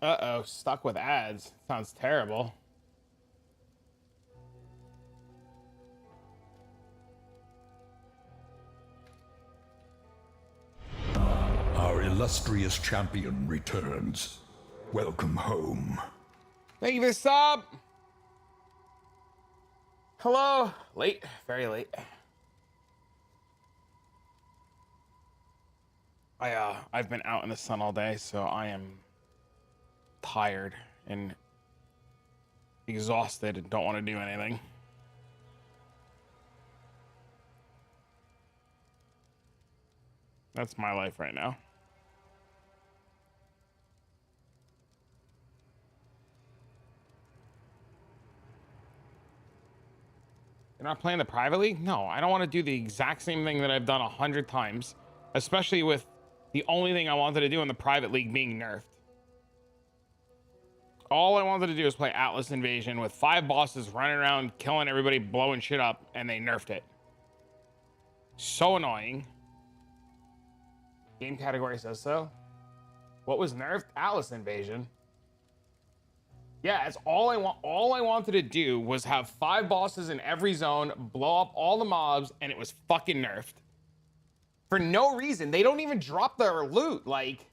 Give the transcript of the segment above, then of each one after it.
Uh-oh, stuck with ads. Sounds terrible. Our illustrious champion returns. Welcome home. Thank you for the sub. Hello. Late, very late. I've been out in the sun all day, so I am tired and exhausted and don't want to do anything. That's my life right now. You're not playing the private league? No, I don't want to do the exact same thing that I've done 100 times, especially with the only thing I wanted to do in the private league being nerfed. All I wanted to do is play Atlas Invasion with 5 bosses running around, killing everybody, blowing shit up, and they nerfed it. So annoying. Game category says so. What was nerfed? Atlas Invasion. Yeah, it's all I want. All I wanted to do was have 5 bosses in every zone, blow up all the mobs, and it was fucking nerfed. For no reason. They don't even drop their loot. Like,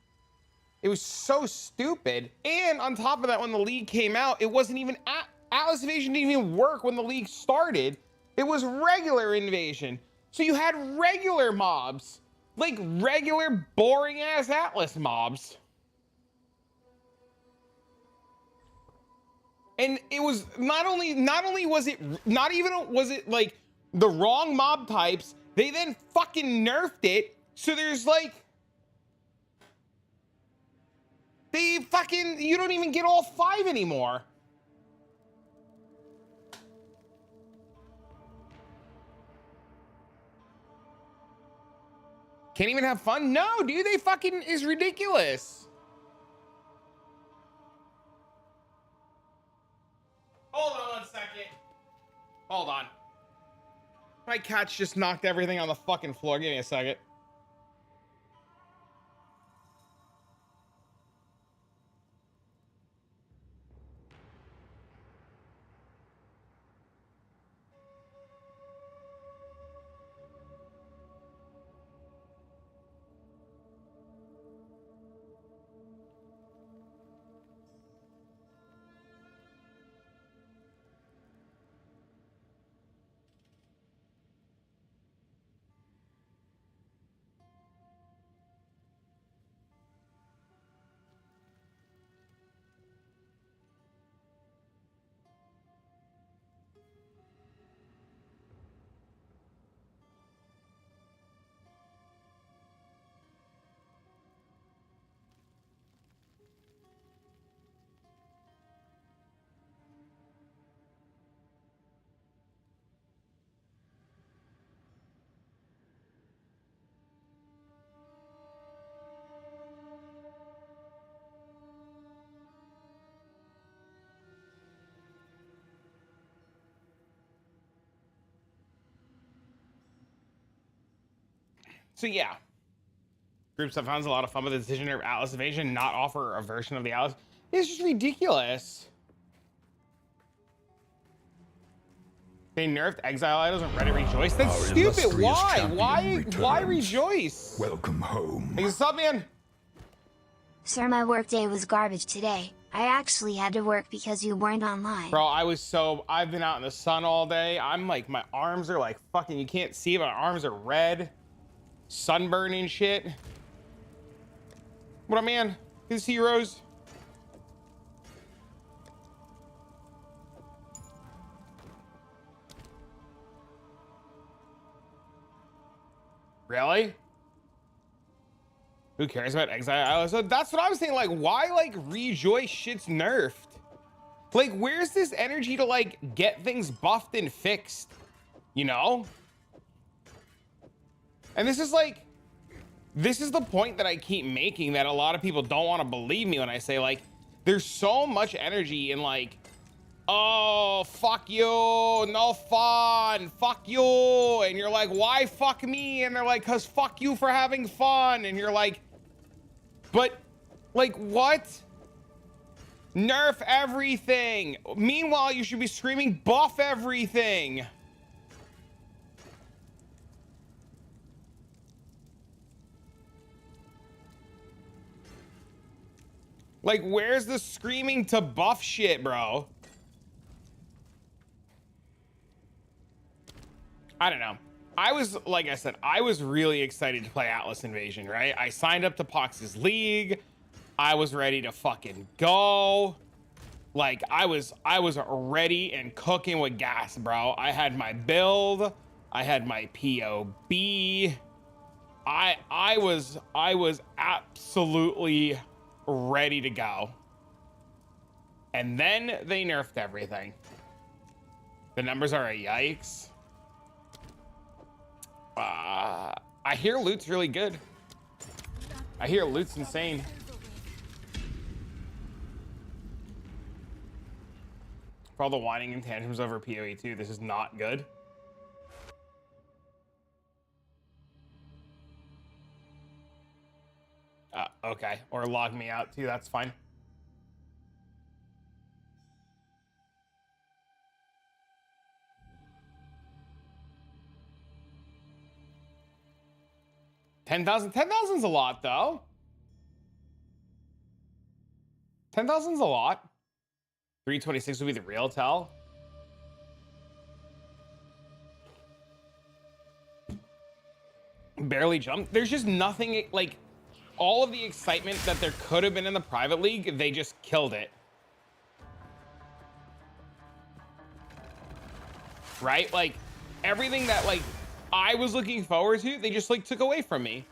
it was so stupid. And on top of that, when the league came out, it wasn't even... Atlas Invasion didn't even work when the league started. It was regular Invasion. So you had regular mobs. Like, regular, boring-ass Atlas mobs. And it was not only was it like the wrong mob types, they then fucking nerfed it. So there's like, you don't even get all 5 anymore. Can't even have fun? No, dude, they fucking is ridiculous. Hold on 1 second. Hold on. My cat's just knocked everything on the fucking floor. Give me a second. So yeah, groups have found a lot of fun with the decision of Atlas Invasion not offer a version of the Atlas. It's just ridiculous. They nerfed Exile Idols and Reddit Rejoice. That's stupid. Why Rejoice? Welcome home. Hey, what's up, man? Sir, my workday was garbage today. I actually had to work because you weren't online. Bro, I've been out in the sun all day. I'm like, my arms are like fucking, you can't see, my arms are red. Sunburn and shit. What up, man? His heroes. Really? Who cares about Exile? So that's what I was saying. Like, why like Rejoice shit's nerfed? Like, where's this energy to like get things buffed and fixed? You know? And this is the point that I keep making that a lot of people don't want to believe me when I say, like, there's so much energy in like, oh, fuck you, no fun, fuck you. And you're like, why fuck me? And they're like, cause fuck you for having fun. And you're like, but like, what? Nerf everything. Meanwhile, you should be screaming buff everything. Like, where's the screaming to buff shit, bro? I don't know. Like I said, I was really excited to play Atlas Invasion, right? I signed up to Pox's League. I was ready to fucking go. Like, I was ready and cooking with gas, bro. I had my build. I had my POB. I was absolutely ready to go. And then they nerfed everything. The numbers are a yikes. I hear loot's really good. I hear loot's insane. For all the whining and tantrums over PoE 2, this is not good. Okay, or log me out too, that's fine. $10,000's a lot though. 10,000's a lot. 326 would be the real tell. Barely jumped. There's just nothing, like, all of the excitement that there could have been in the private league, they just killed it. Right? Like, everything that, like, I was looking forward to, they just, like, took away from me.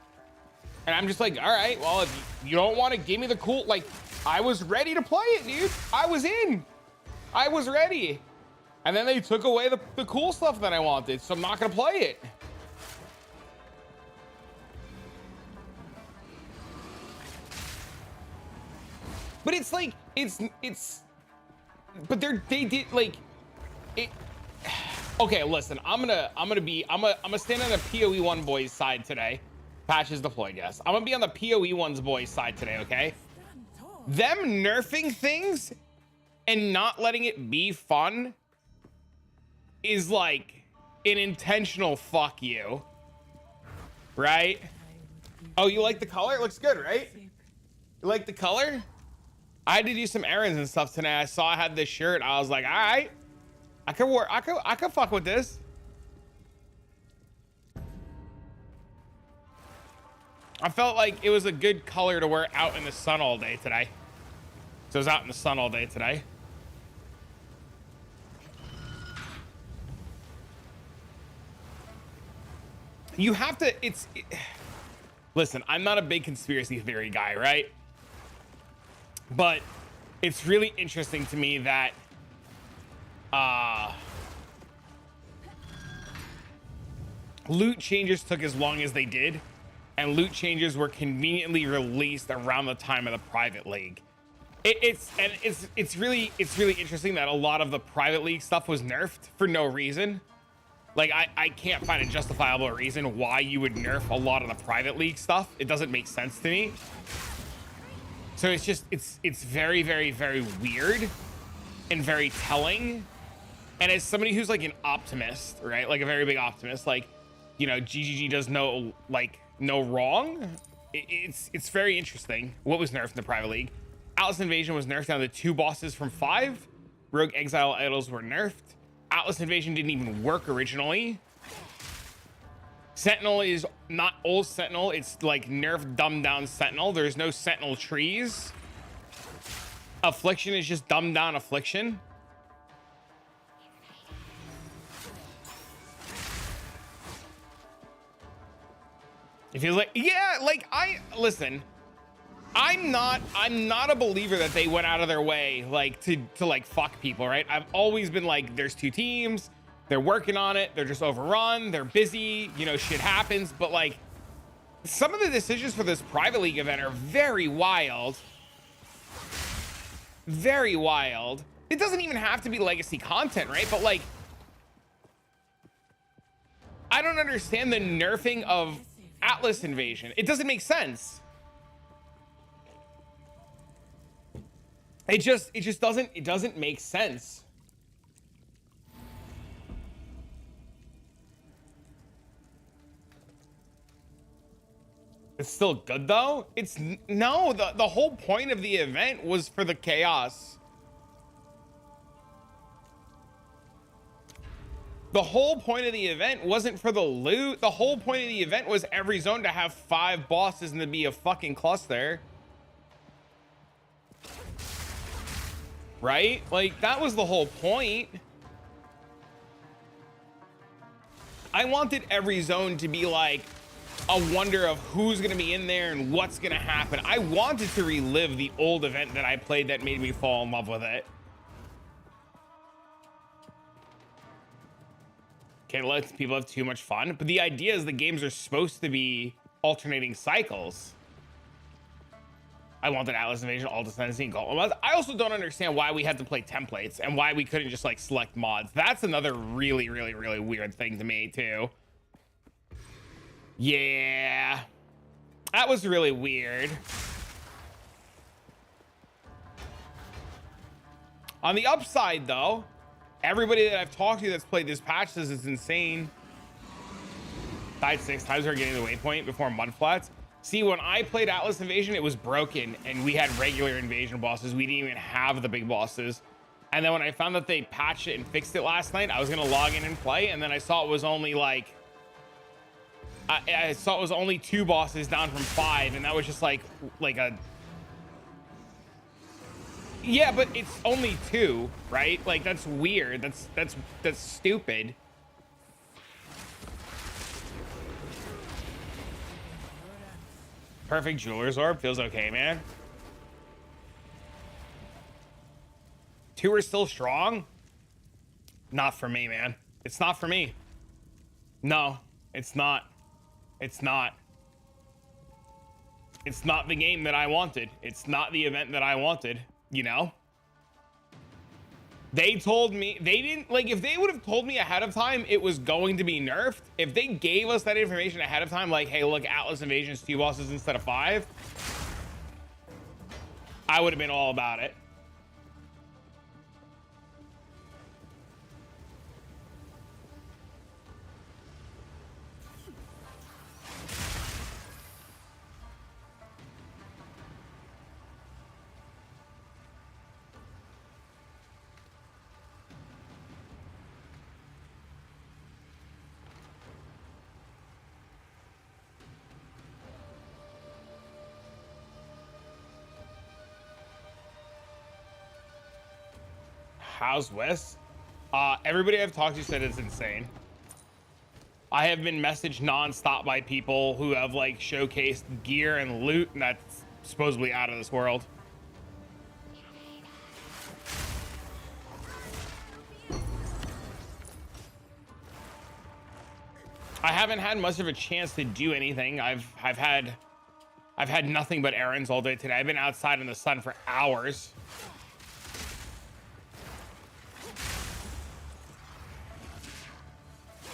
And I'm just like, all right, well, if you don't want to give me the cool, like, I was ready to play it, dude. I was in. I was ready. And then they took away the cool stuff that I wanted, so I'm not going to play it. But it's like, but they did, like, it. Okay, listen, I'm gonna stand on the PoE1 boys side today. Patches deployed, yes. I'm gonna be on the PoE1's boys side today, okay? Them nerfing things and not letting it be fun is like an intentional fuck you, right? Oh, you like the color? It looks good, right? You like the color? I had to do some errands and stuff today. I saw I had this shirt. I was like, all right, I could fuck with this. I felt like it was a good color to wear out in the sun all day today. So I was out in the sun all day today. You have to, listen, I'm not a big conspiracy theory guy, right? But it's really interesting to me that loot changes took as long as they did, and loot changes were conveniently released around the time of the private league. It's really interesting that a lot of the private league stuff was nerfed for no reason. Like, I can't find a justifiable reason why you would nerf a lot of the private league stuff. It doesn't make sense to me. So it's just, it's very, very, very weird and very telling. And as somebody who's like an optimist, right? Like a very big optimist, like, you know, GGG does no wrong. It's very interesting what was nerfed in the private league. Atlas Invasion was nerfed down to 2 bosses from 5. Rogue Exile Idols were nerfed. Atlas Invasion didn't even work originally. Sentinel is not old Sentinel. It's like nerf dumbed down Sentinel. There's no Sentinel trees. Affliction is just dumbed down Affliction. It feels like, yeah, like listen, I'm not a believer that they went out of their way like to like fuck people, right? I've always been like, there's 2 teams, they're working on it, they're just overrun, they're busy, you know, shit happens. But like, some of the decisions for this private league event are very wild. Very wild. It doesn't even have to be legacy content, right? But like, I don't understand the nerfing of Atlas Invasion. It doesn't make sense. It just doesn't make sense. It's still good though. No, the whole point of the event was for the chaos. The whole point of the event wasn't for the loot. The whole point of the event was every zone to have 5 bosses and to be a fucking cluster. Right? Like, that was the whole point. I wanted every zone to be like a wonder of who's gonna be in there and what's gonna happen. I wanted to relive the old event that I played that made me fall in love with it. Can't let people have too much fun, but the idea is the games are supposed to be alternating cycles. I wanted Atlas Invasion, All Descendancy, and Gauntlet mods. I also don't understand why we had to play templates and why we couldn't just like select mods. That's another really weird thing to me too. Yeah, that was really weird. On the upside though, everybody that I've talked to that's played this patch says it's insane. Died 6 times for getting the waypoint before mudflats. See, when I played Atlas Invasion, it was broken and we had regular invasion bosses. We didn't even have the big bosses. And then when I found that they patched it and fixed it last night, I was gonna log in and play, and then I saw it was only like, I saw it was only 2 bosses down from 5, and that was just like a, yeah, but it's only 2, right? Like, that's weird. That's stupid. Perfect Jeweler's Orb feels okay, man. 2 are still strong. Not for me, man. It's not for me. No, it's not. It's not. It's not the game that I wanted. It's not the event that I wanted, you know? They told me, they didn't, like, if they would have told me ahead of time it was going to be nerfed, if they gave us that information ahead of time, like, hey, look, Atlas Invasion's 2 bosses instead of 5, I would have been all about it. How's West? Everybody I've talked to said it's insane. I have been messaged non-stop by people who have like showcased gear and loot, and that's supposedly out of this world. I haven't had much of a chance to do anything. I've had nothing but errands all day today. I've been outside in the sun for hours.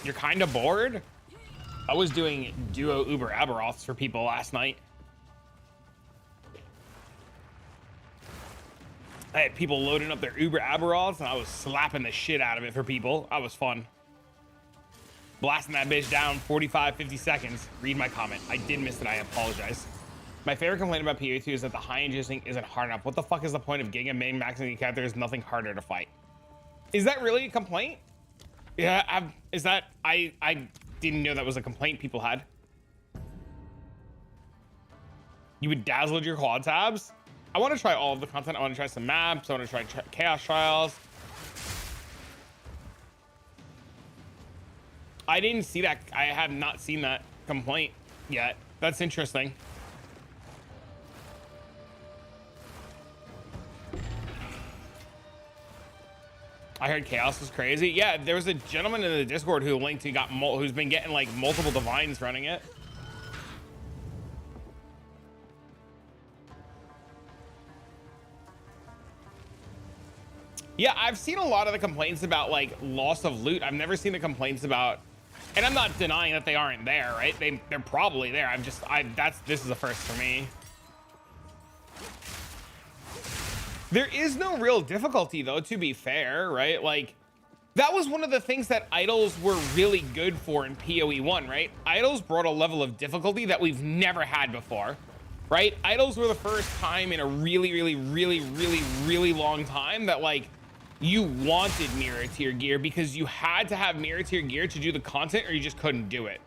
You're kind of bored? I was doing duo Uber Aberoths for people last night. I had people loading up their Uber Aberoths and I was slapping the shit out of it for people. That was fun. Blasting that bitch down 45, 50 seconds. Read my comment. I did miss it. I apologize. My favorite complaint about PvE2 is that the high inducing isn't hard enough. What the fuck is the point of Giga main maxing the cat? There's nothing harder to fight. Is that really a complaint? Yeah, is that, I didn't know that was a complaint people had. You would dazzle your quad tabs? I want to try all of the content. I want to try some maps. I want to try Chaos Trials. I didn't see that. I have not seen that complaint yet. That's interesting. I heard Chaos was crazy. Yeah, there was a gentleman in the Discord who linked who's been getting like multiple divines running it. Yeah, I've seen a lot of the complaints about like loss of loot. I've never seen the complaints about, and I'm not denying that they aren't there, right? They're probably there. This is a first for me. There is no real difficulty though, to be fair, right? Like, that was one of the things that idols were really good for in PoE 1, right? Idols brought a level of difficulty that we've never had before, right? Idols were the first time in a really long time that, like, you wanted mirror tier gear because you had to have mirror tier gear to do the content or you just couldn't do it.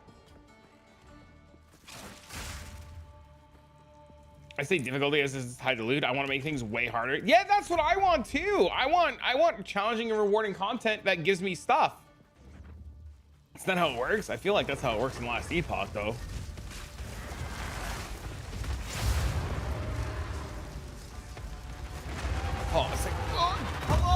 I say difficulty as is tied to loot. I want to make things way harder. Yeah, that's what I want too. I want challenging and rewarding content that gives me stuff. Is that how it works? I feel like that's how it works in Last Epoch though. Oh, it's like, oh, hello.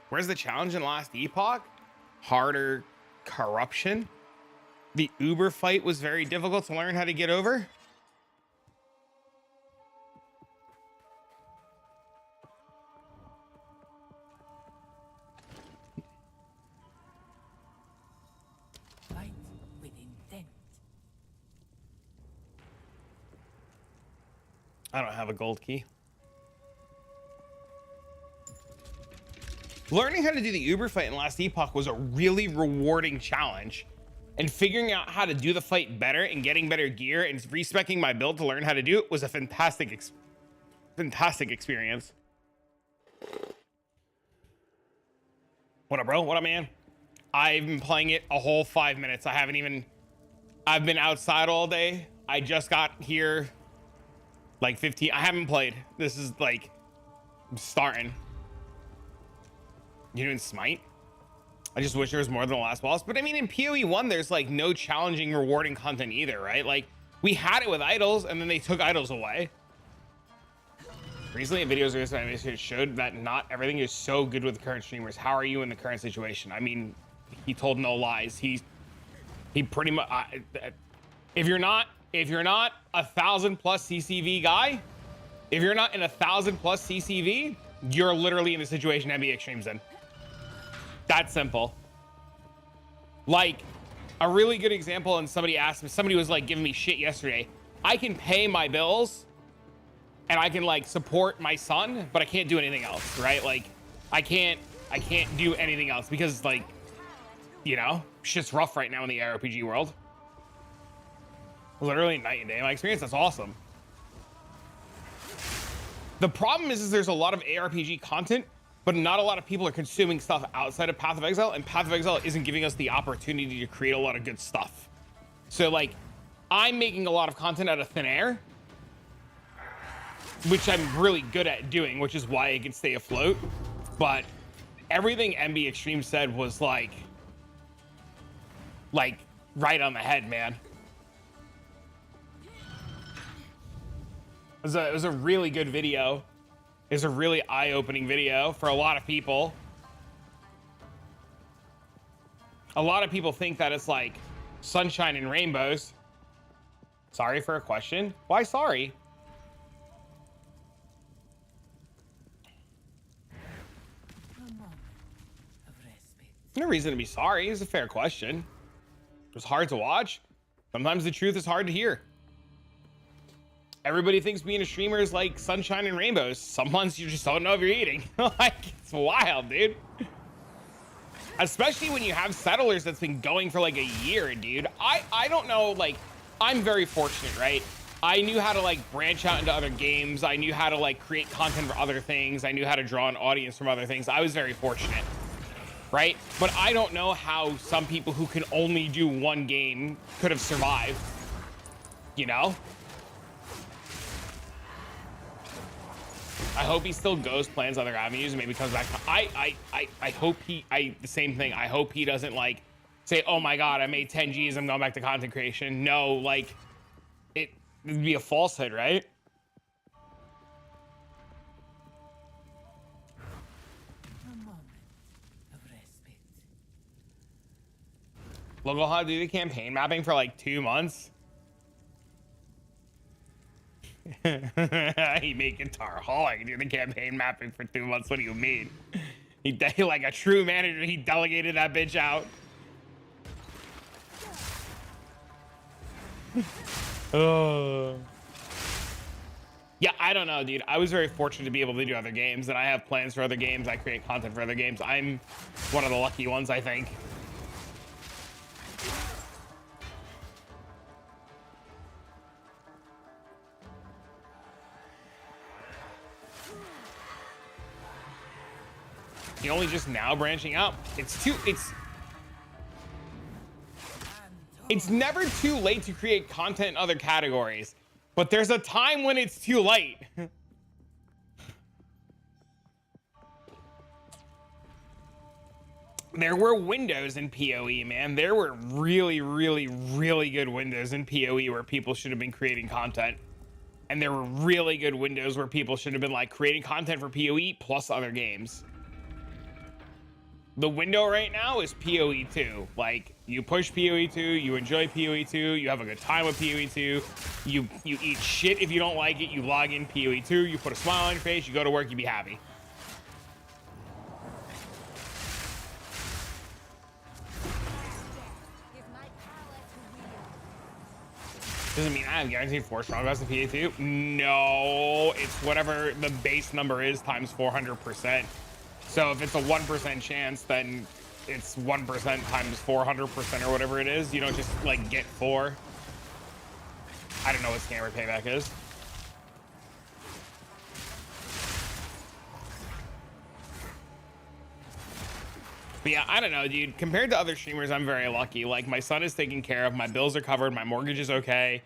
Where's the challenge in Last Epoch? Harder corruption. The Uber fight was very difficult to learn how to get over. Fight with intent. I don't have a gold key. Learning how to do the Uber fight in Last Epoch was a really rewarding challenge, and figuring out how to do the fight better and getting better gear and respecing my build to learn how to do it was a fantastic experience. What up, bro? What up, man? I've been playing it a whole 5 minutes. I've been outside all day. I just got here like 15. I haven't played. This is like, I'm starting. You doing Smite? I just wish there was more than the last boss. But I mean, in PoE 1, there's like no challenging, rewarding content either, right? Like, we had it with idols, and then they took idols away. Recently, a video showed that not everything is so good with current streamers. How are you in the current situation? I mean, he told no lies. He pretty much. If you're not 1,000+ CCV guy, if you're not in 1,000+ CCV, you're literally in the situation NBA Extreme's in. That simple. Like, a really good example, and somebody was like giving me shit yesterday. I can pay my bills and I can like support my son, but I can't do anything else, right? Like, I can't do anything else because, like, you know, shit's rough right now in the ARPG world. Literally night and day. My experience, that's awesome. The problem is there's a lot of ARPG content, but not a lot of people are consuming stuff outside of Path of Exile, and Path of Exile isn't giving us the opportunity to create a lot of good stuff. So, like, I'm making a lot of content out of thin air, which I'm really good at doing, which is why I can stay afloat. But everything MB Extreme said was like right on the head, man. It was a really good video. It's a really eye-opening video for a lot of people. A lot of people think that it's like sunshine and rainbows. Sorry for a question. Why sorry? No reason to be sorry. It's a fair question. It was hard to watch. Sometimes the truth is hard to hear. Everybody thinks being a streamer is like sunshine and rainbows. Some months you just don't know if you're eating. Like, it's wild, dude. Especially when you have Settlers that's been going for like a year, dude. I don't know, like, I'm very fortunate, right? I knew how to like branch out into other games. I knew how to like create content for other things. I knew how to draw an audience from other things. I was very fortunate, right? But I don't know how some people who can only do one game could have survived, you know? I hope he still goes, plans other avenues, and maybe comes back. I hope the same thing. I hope he doesn't like say, oh my God, I made 10 G's, I'm going back to content creation. No, like, it would be a falsehood, right? Local how to do the campaign mapping for like 2 months. He made Guitar Hall. I can do the campaign mapping for 2 months. What do you mean? He like a true manager. He delegated that bitch out. Yeah, I don't know, dude. I was very fortunate to be able to do other games, and I have plans for other games. I create content for other games. I'm one of the lucky ones, I think. You're only just now branching out. It's never too late to create content in other categories, but there's a time when it's too late. There were windows in PoE, man. There were really, really, really good windows in PoE where people should have been creating content. And there were really good windows where people should have been like creating content for PoE plus other games. The window right now is PoE 2. Like, you push PoE 2, you enjoy PoE 2, you have a good time with PoE 2, you eat shit if you don't like it, you log in PoE 2, you put a smile on your face, you go to work, you be happy. Doesn't mean I have guaranteed 4 strong guys in PoE 2. No, it's whatever the base number is times 400%. So if it's a 1% chance, then it's 1% times 400% or whatever it is. You don't just like get 4. I don't know what scammer payback is. But yeah, I don't know, dude. Compared to other streamers, I'm very lucky. Like, my son is taken care of, my bills are covered, my mortgage is okay,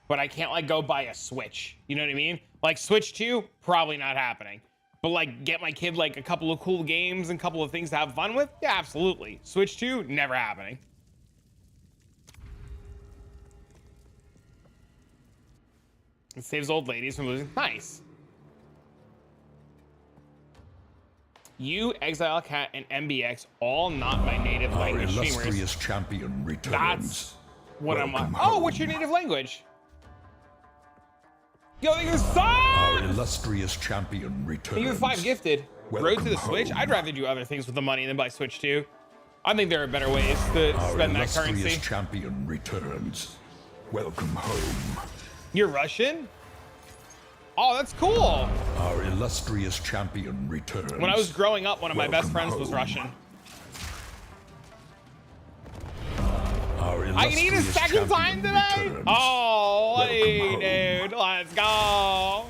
but I can't like go buy a Switch. You know what I mean? Like Switch 2, probably not happening. But like get my kid like a couple of cool games and a couple of things to have fun with? Yeah, absolutely. Switch 2, never happening. It saves old ladies from losing. Nice. You, Exile Cat, and MBX, all not my native language streamers. Our illustrious champion returns. That's what I'm like. Home. Oh, what's your native language? Yo, you're so. Our illustrious champion returns. You're 5 gifted. Road to the Switch. Home. I'd rather do other things with the money than buy Switch 2. I think there are better ways to spend that currency. Our illustrious champion returns. Welcome home. You're Russian? Oh, that's cool. Our illustrious champion returns. When I was growing up, one of my best friends was Russian. I can eat a second time today? Returns. Oh, hey, dude. Let's go.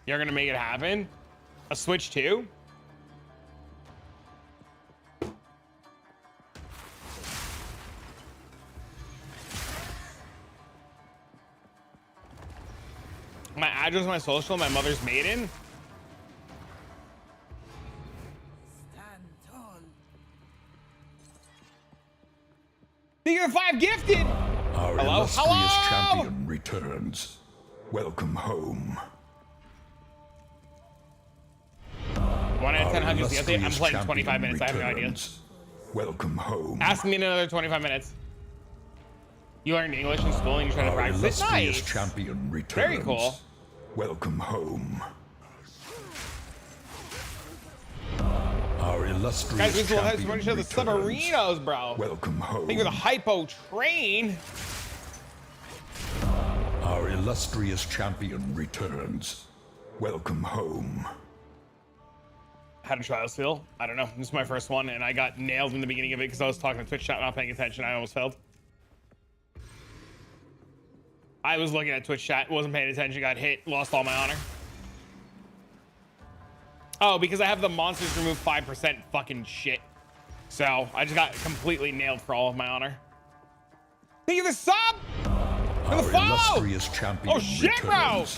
You're going to make it happen? A Switch 2? My address, my social, my mother's maiden? Stand tall. You're 5 gifted! Our Hello? illustrious Hello? champion returns. Welcome home. 1 out of 10, Our how do you see update? I'm illustrious playing 25 champion minutes. I have no idea. returns. Welcome home. Ask me in another 25 minutes. You learned English in school and you try to Our practice it? illustrious Nice. champion returns. Very cool. Welcome home. Our illustrious Guys, we still have champion to show the returns. submarinos, bro. Welcome home. Think of the hypo train. Our illustrious champion returns. Welcome home. How do trials feel? I don't know. This is my first one, and I got nailed in the beginning of it because I was talking to Twitch chat, not paying attention. I almost failed. I was looking at Twitch chat, wasn't paying attention, got hit, lost all my honor. Oh, because I have the monsters remove 5% fucking shit. So I just got completely nailed for all of my honor. Thank you for the sub! For the Our follow! illustrious champion Oh shit, bro! returns.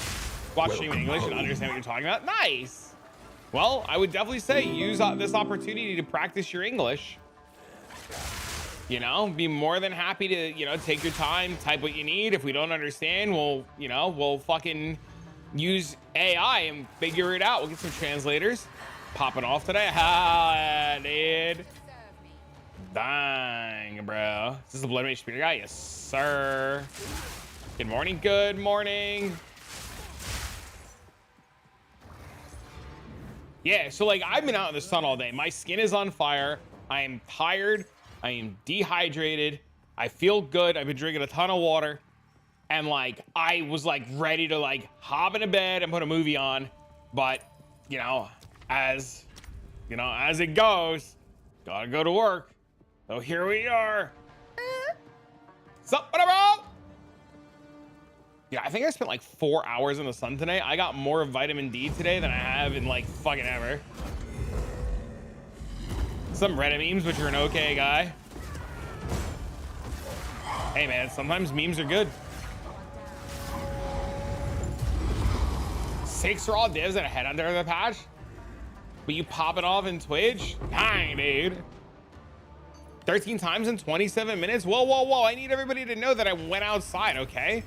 Watch stream in English and home. understand what you're talking about. Nice! Well, I would definitely say use this opportunity to practice your English. You know, be more than happy to, you know, take your time, type what you need. If we don't understand, we'll, you know, we'll fucking use AI and figure it out. We'll get some translators. Popping off today? Ah, dude. Dang, bro. Is this the Blood Mage Speeder guy? Yes, sir. Good morning. Good morning. Yeah, so like I've been out in the sun all day. My skin is on fire. I am tired. I am dehydrated. I feel good. I've been drinking a ton of water. And like I was like ready to like hop into bed and put a movie on. But you know, as it goes, gotta go to work. So here we are. Sup, what up, bro? Yeah, I think I spent like 4 hours in the sun today. I got more vitamin D today than I have in like fucking ever. Some Reddit memes, but you're an okay guy. Hey man, sometimes memes are good. 6 raw divs and a head under the patch? But you pop it off in Twitch? Dang, dude. 13 times in 27 minutes? Whoa, whoa, whoa. I need everybody to know that I went outside, okay?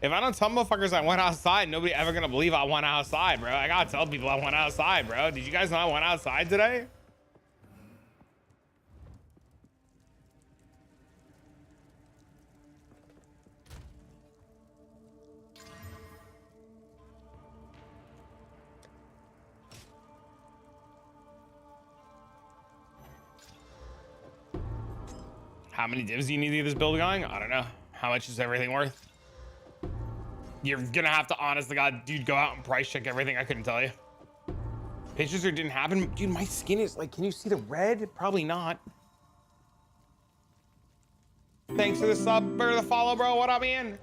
If I don't tell motherfuckers I went outside, nobody ever gonna believe I went outside, bro. I gotta tell people I went outside, bro. Did you guys know I went outside today? How many divs do you need to get this build going? I don't know. How much is everything worth? You're gonna have to, honest to God, dude, go out and price check everything. I couldn't tell you. Pictures or didn't happen. Dude, my skin is like, can you see the red? Probably not. Thanks for the sub or the follow, bro. What up, man?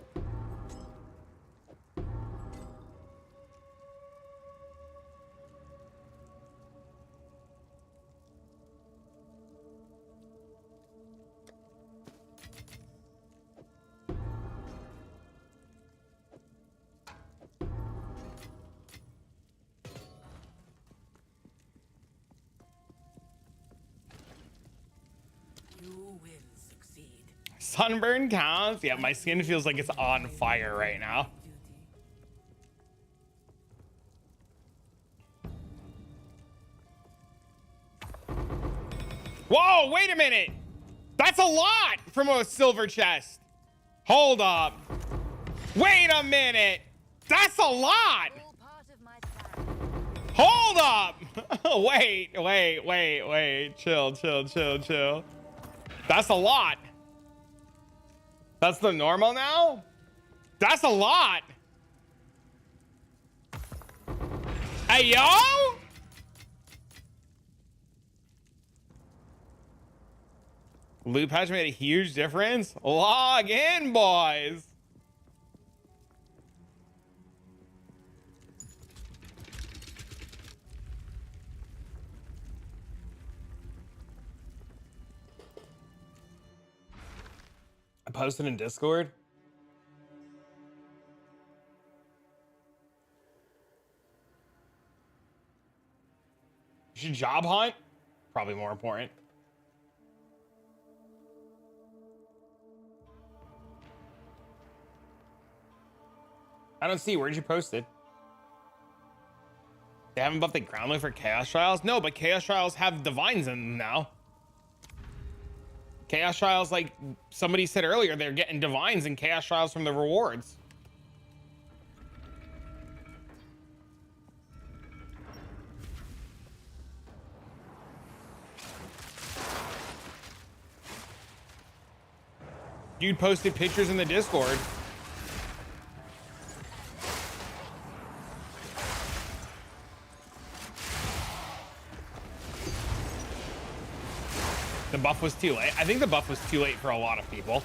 Sunburn counts. Yeah, my skin feels like it's on fire right now. Whoa, wait a minute. That's a lot from a silver chest. Hold up. Wait a minute. That's a lot. Hold up. wait. Chill. That's a lot. That's the normal now? That's a lot. Hey, yo! Loot patch made a huge difference. Log in, boys. I posted in Discord. You should job hunt. Probably more important. I don't see. Where'd you post it? They haven't buffed the ground loot for Chaos Trials? No, but Chaos Trials have divines in them now. Chaos Trials, like somebody said earlier, they're getting divines and Chaos Trials from the rewards. Dude posted pictures in the Discord. The buff was too late. I think the buff was too late for a lot of people.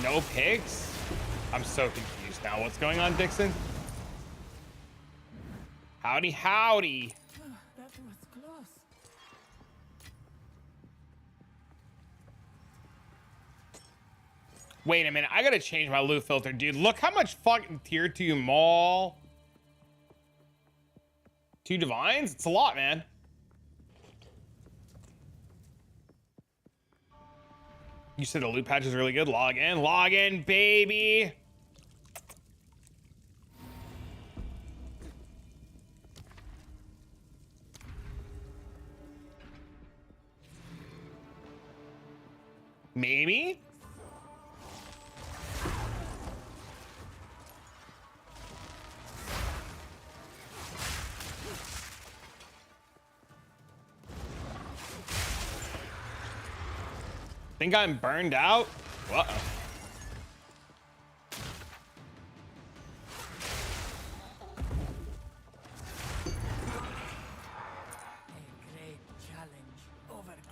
No picks? I'm so confused now. What's going on, Dixon? Howdy. That was close. Wait a minute. I gotta change my loot filter, dude. Look how much fucking tier 2 mall. 2 divines? It's a lot, man. You said the loot patch is really good. Log in, baby. Maybe. Think I'm burned out? Uh-oh.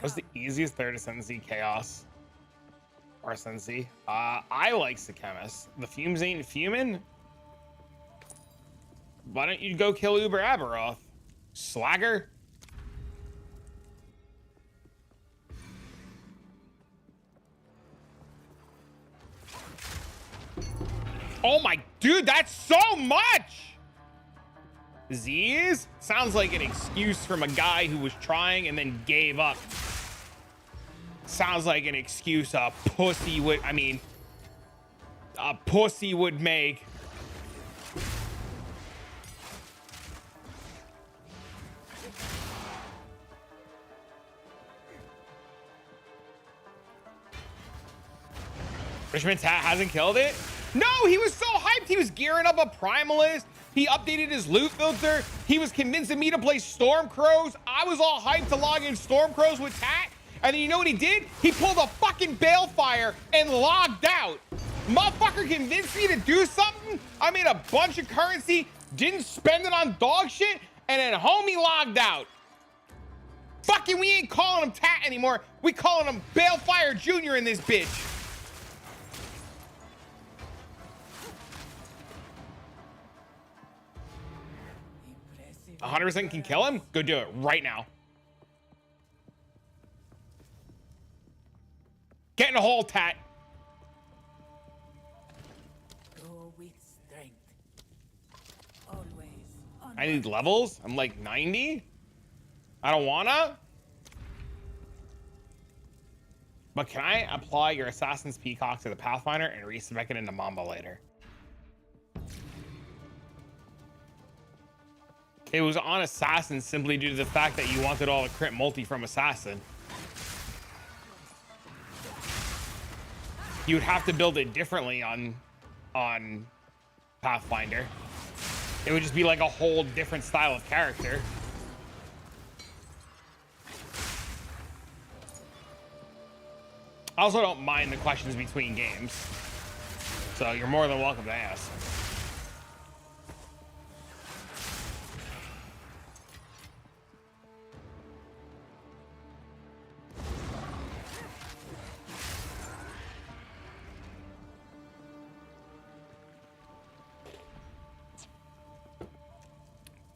What's the easiest third ascendancy chaos? Or ascendancy? I likes the chemist. The fumes ain't fuming. Why don't you go kill Uber Aberoth? Slagger? Oh my dude, that's so much! Z's? Sounds like an excuse from a guy who was trying and then gave up. Sounds like an excuse a pussy would, a pussy would make. Richmond's hat hasn't killed it? No, he was so hyped. He was gearing up a Primalist. He updated his loot filter. He was convincing me to play Stormcrows. I was all hyped to log in Stormcrows with Tat. And then you know what he did? He pulled a fucking Balefire and logged out. Motherfucker convinced me to do something. I made a bunch of currency, didn't spend it on dog shit, and then homie logged out. Fucking, we ain't calling him Tat anymore. We calling him Balefire Jr. in this bitch. 100% can kill him? Go do it right now. Get in a hole, Tat. Go with strength. Always. I need levels. I'm like 90. I don't wanna. But can I apply your Assassin's Peacock to the Pathfinder and respec it into Mamba later? It was on Assassin simply due to the fact that you wanted all the crit multi from Assassin. You would have to build it differently on Pathfinder. It would just be like a whole different style of character. I also don't mind the questions between games, so you're more than welcome to ask.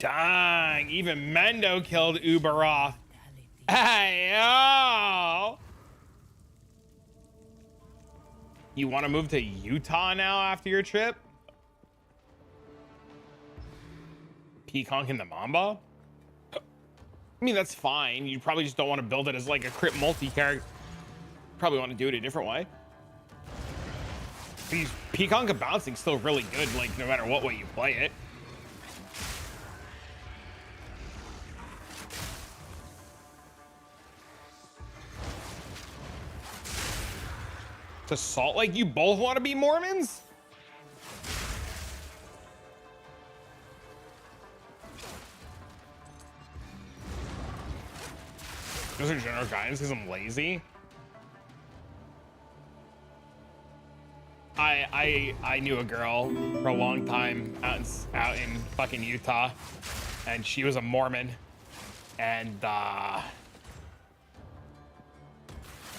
Dang, even Mendo killed Uberoth. Hey, yo! You want to move to Utah now after your trip? Peacock and the Mamba? I mean, that's fine. You probably just don't want to build it as like a crit multi-character. Probably want to do it a different way. These Peacock and bouncing's still really good, like no matter what way you play it. To Salt Lake, you both want to be Mormons? Those are general guidance because I'm lazy. I knew a girl for a long time out in fucking Utah, and she was a Mormon, and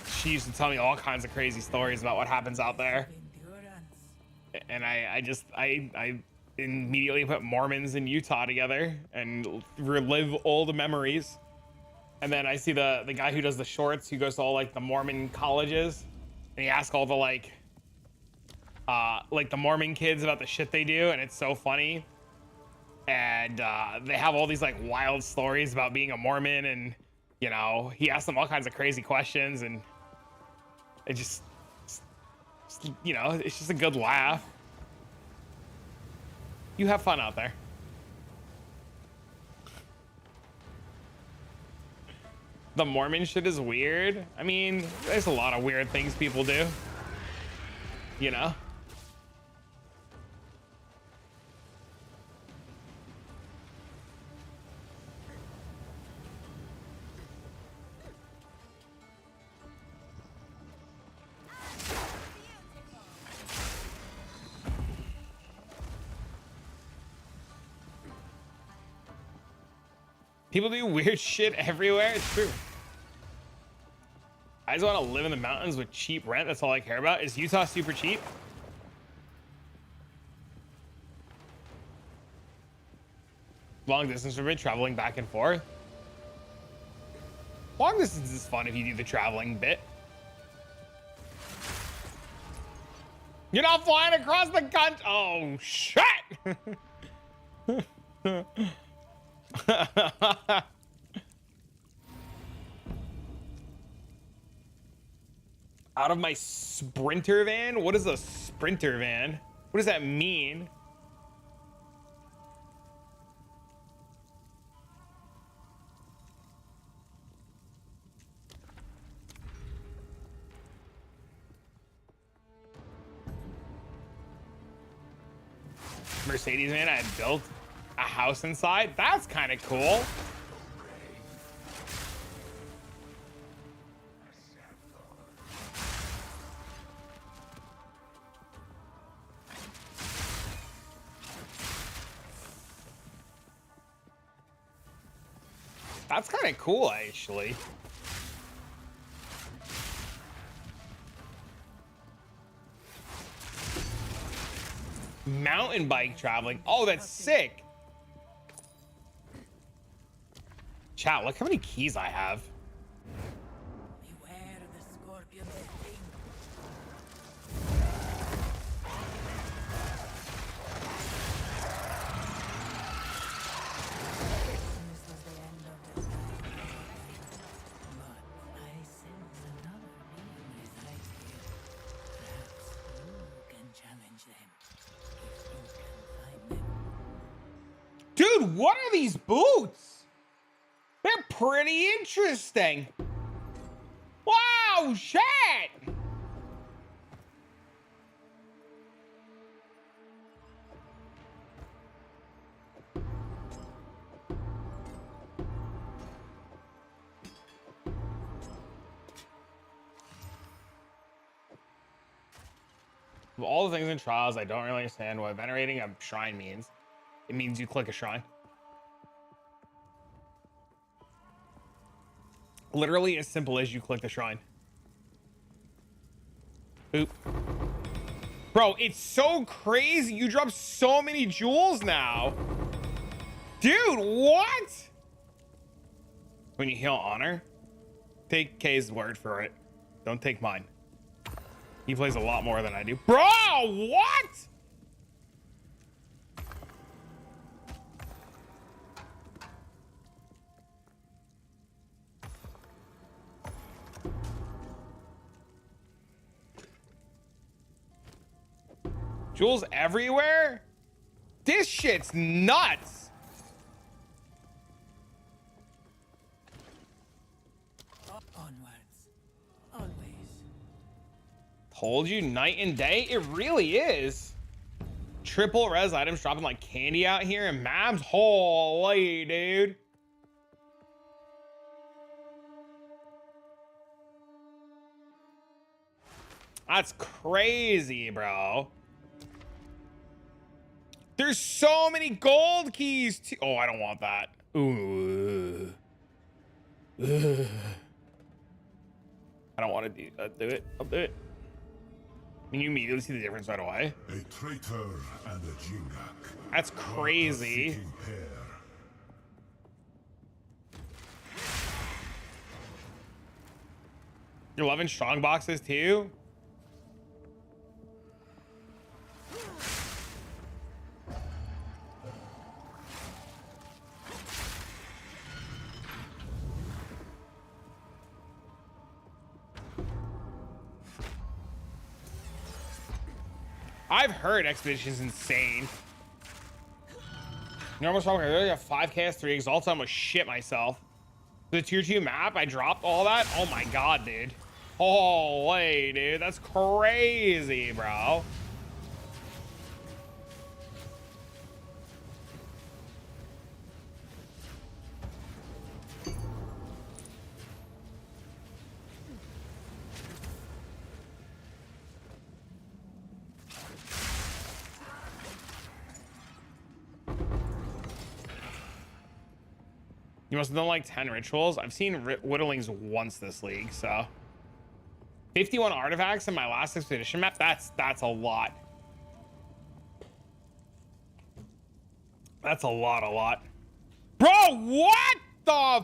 she used to tell me all kinds of crazy stories about what happens out there. And I immediately put Mormons in Utah together and relive all the memories. And then I see the guy who does the shorts, who goes to all like the Mormon colleges, and he asks all the like the Mormon kids about the shit they do, and it's so funny. And they have all these like wild stories about being a Mormon, and you know, he asks them all kinds of crazy questions, and it just, you know, it's just a good laugh. You have fun out there. The Mormon shit is weird. I mean, there's a lot of weird things people do. You know? People do weird shit everywhere. It's true. I just want to live in the mountains with cheap rent. That's all I care about. Is Utah super cheap? Long distance for me, traveling back and forth. Long distance is fun if you do the traveling bit. You're not flying across the country. Oh, shit. Out of my sprinter van? What is a sprinter van? What does that mean? Mercedes van I had built a house inside. That's kind of cool. That's kind of cool, actually. Mountain bike traveling. Oh, that's sick. Chat, look how many keys I have. Beware the scorpion sting. This was the end of the line. But I sense another being resides here. Perhaps you can challenge them if you can find them. Dude, what are these boots? They're pretty interesting. Wow, shit. Of all the things in Trials, I don't really understand what venerating a shrine means. It means you click a shrine. Literally as simple as you click the shrine. Oop. Bro, it's so crazy. You drop so many jewels now. Dude, what? When you heal honor, take K's word for it. Don't take mine. He plays a lot more than I do. Bro, what? Jewels everywhere? This shit's nuts. Onwards. Always. Told you, night and day. It really is. Triple res items dropping like candy out here in Mabs. Holy, dude. That's crazy, bro. There's so many gold keys too. Oh, I don't want that. Ooh. Ugh. I don't want to do it. I'll do it. I mean, you immediately see the difference right away. A traitor and a Jingak. That's crazy. Seeking pair. You're loving strong boxes too? I've heard Expedition's insane. Normal strong, I really have 5 chaos, 3 exalts. I almost shit myself. The tier 2 map, I dropped all that. Oh my god, dude. Holy, dude, that's crazy, bro. You must have done like 10 rituals. I've seen whittlings once this league, so 51 artifacts in my last expedition map. That's a lot. That's a lot. Bro, what the?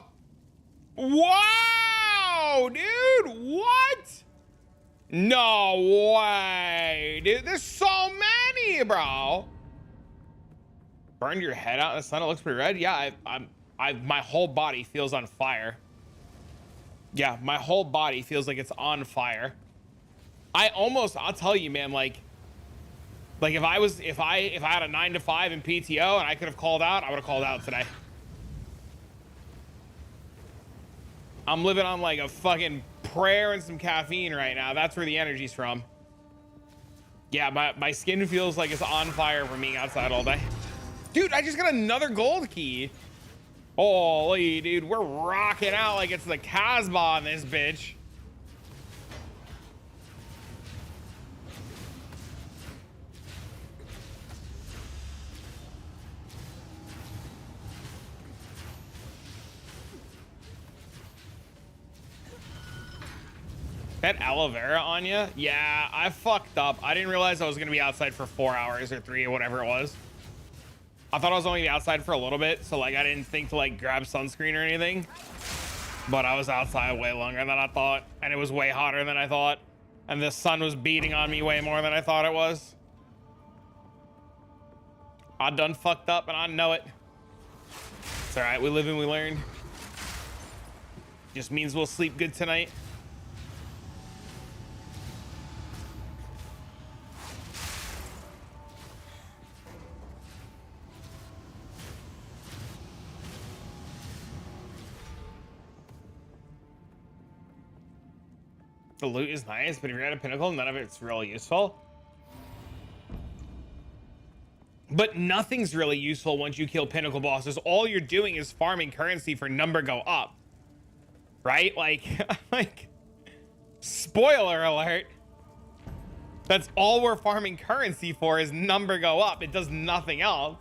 Wow, dude, what? No way, dude. There's so many, bro. Burned your head out in the sun. It looks pretty red. Yeah, my whole body feels on fire. Yeah, my whole body feels like it's on fire. I'll tell you, man, like if I had a 9 to 5 in PTO and I could have called out, I would have called out today. I'm living on like a fucking prayer and some caffeine right now. That's where the energy's from. Yeah, my skin feels like it's on fire from being outside all day. Dude, I just got another gold key. Holy, dude, we're rocking out like it's the Casbah on this bitch. That aloe vera on you? Yeah, I fucked up. I didn't realize I was gonna be outside for 4 hours or 3 or whatever it was. I thought I was only gonna be outside for a little bit, so like I didn't think to like grab sunscreen or anything. But I was outside way longer than I thought, and it was way hotter than I thought. And the sun was beating on me way more than I thought it was. I done fucked up and I know it. It's all right, we live and we learn. Just means we'll sleep good tonight. The loot is nice, but if you're at a pinnacle, none of it's really useful. But nothing's really useful once you kill pinnacle bosses. All you're doing is farming currency for number go up. Right? Like, like, spoiler alert. That's all we're farming currency for is number go up. It does nothing else.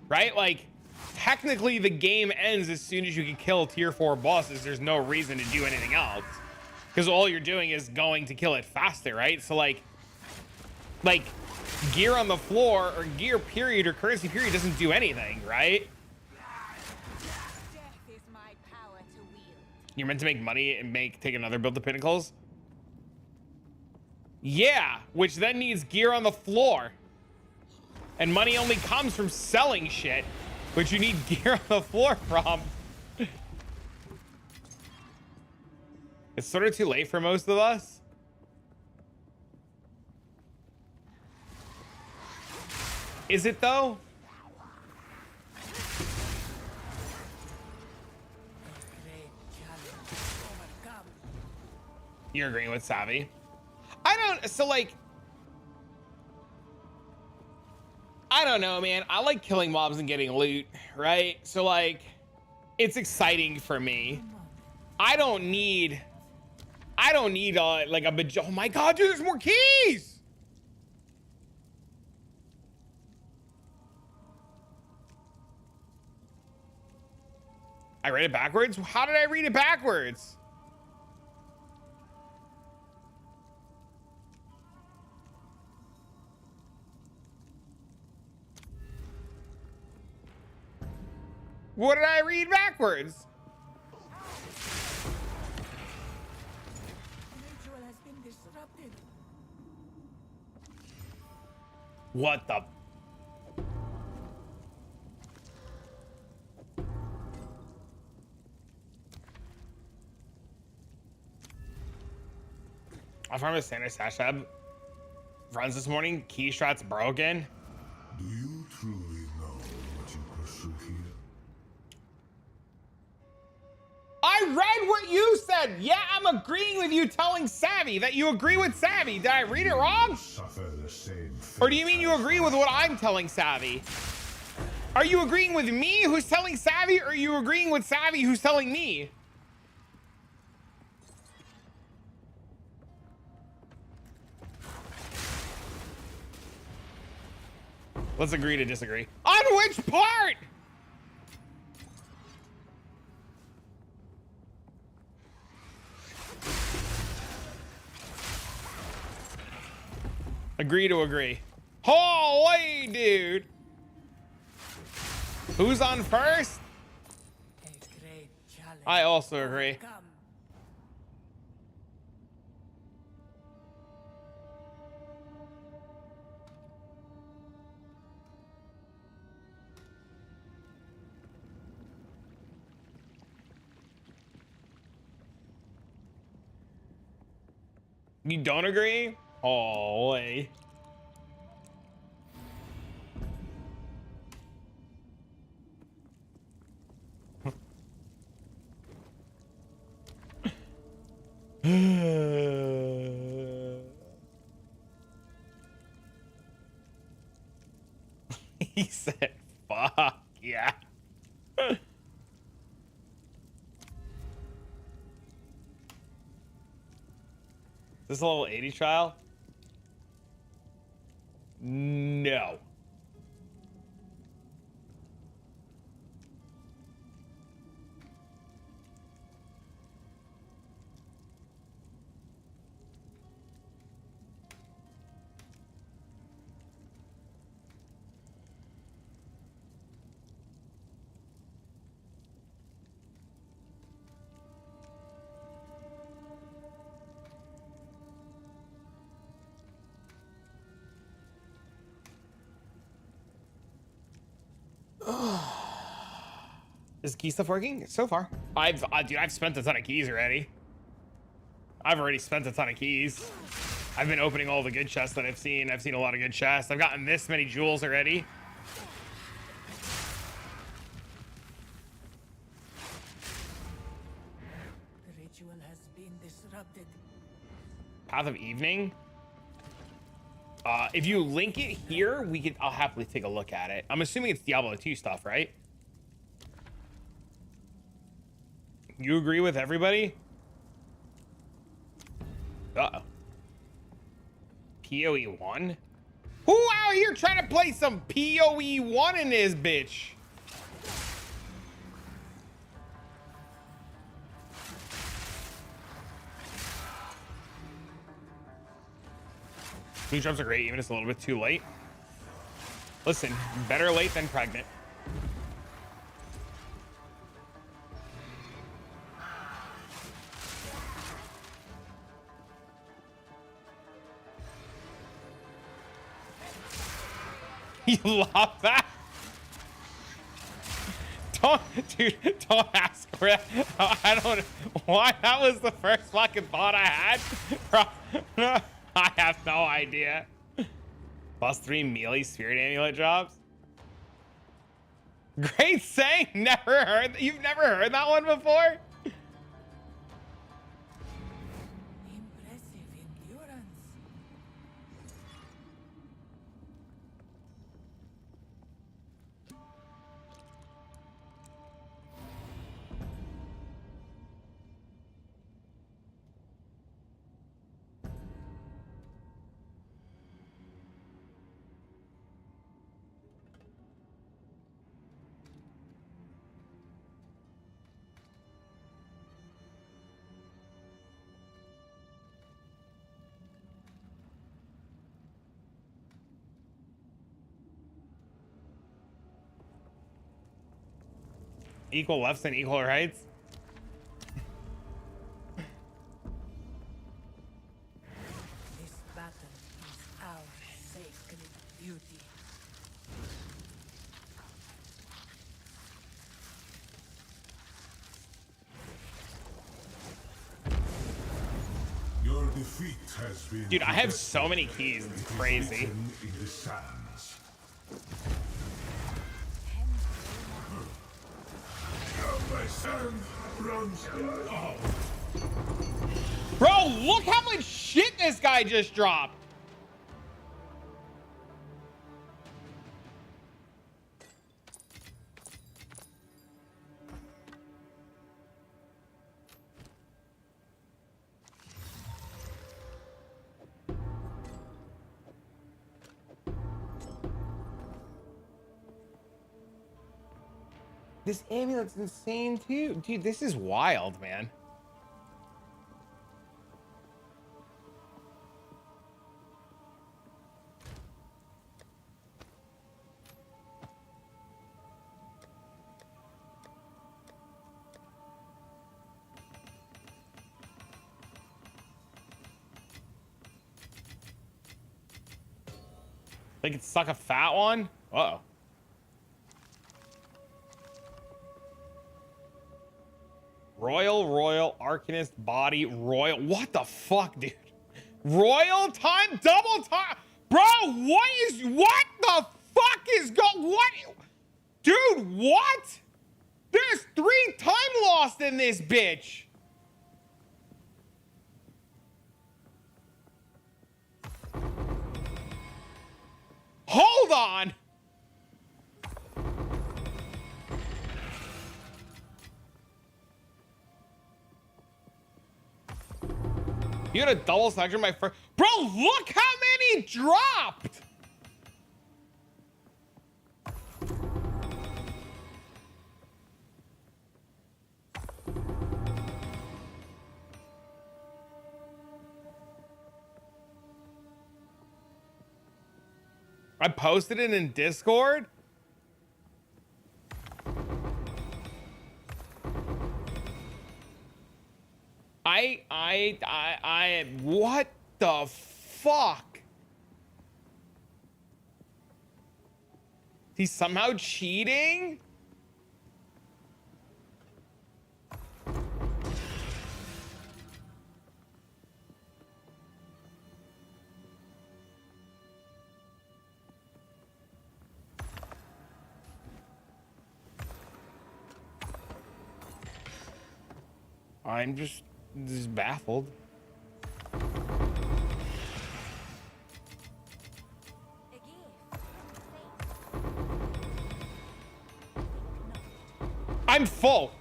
Right? Like, technically the game ends as soon as you can kill tier 4 bosses. There's no reason to do anything else because all you're doing is going to kill it faster, right? So like gear on the floor or gear period or currency period doesn't do anything, right? Death is my power to wield. You're meant to make money and take another build to pinnacles. Yeah, which then needs gear on the floor. And money only comes from selling shit, which you need gear on the floor from. It's sort of too late for most of us. Is it though? You're agreeing with Savvy? I don't know, man. I like killing mobs and getting loot, right? So like, it's exciting for me. I don't need like a oh my god, dude, there's more keys. I read it backwards? How did I read it backwards? What did I read backwards? Ritual has been disrupted. What the? I farmed a Santa Stash Lab runs this morning. Key strat's broken. Do you truly know what you pursue here? I read what you said. Yeah, I'm agreeing with you telling Savvy that you agree with Savvy. Did I read it wrong? Suffer the same fate. Or do you mean you agree with what I'm telling Savvy? Are you agreeing with me who's telling Savvy, or are you agreeing with Savvy who's telling me? Let's agree to disagree. On which part? Agree to agree. Holy dude. Who's on first? A great challenge. I also agree. Come. You don't agree? Holy. He said, fuck yeah. Is this a level 80 trial? No. Is key stuff working? So far. Dude, I've spent a ton of keys already. I've already spent a ton of keys. I've been opening all the good chests that I've seen. I've seen a lot of good chests. I've gotten this many jewels already. The ritual has been disrupted. Path of Evening. If you link it here, I'll happily take a look at it. I'm assuming it's Diablo 2 stuff, right? You agree with everybody? Uh-oh. PoE 1? Who out here trying to play some PoE 1 in this bitch? Blue jumps are great, even if it's a little bit too late. Listen, better late than pregnant. You love that? Don't ask for it. I don't, why that was the first fucking thought I had. I have no idea. +3 melee spirit amulet drops. Great saying. Never heard. You've never heard that one before? Impressive endurance. Equal lefts and equal rights. This battle is our sacred duty. Your defeat has been. Dude, I have so many keys. It's crazy. written in the sands. Bro, look how much shit this guy just dropped. This amulet's insane too. Dude, this is wild, man. They could suck a fat one? Uh-oh. Royal, Arcanist, body, royal. What the fuck, dude? Royal time, double time. Bro, what the fuck is what? Dude, what? There's 3 time lost in this bitch. Hold on. You had a double section my first. Bro, look how many dropped. I posted it in Discord. What the fuck? He's somehow cheating? I'm just baffled. I'm full.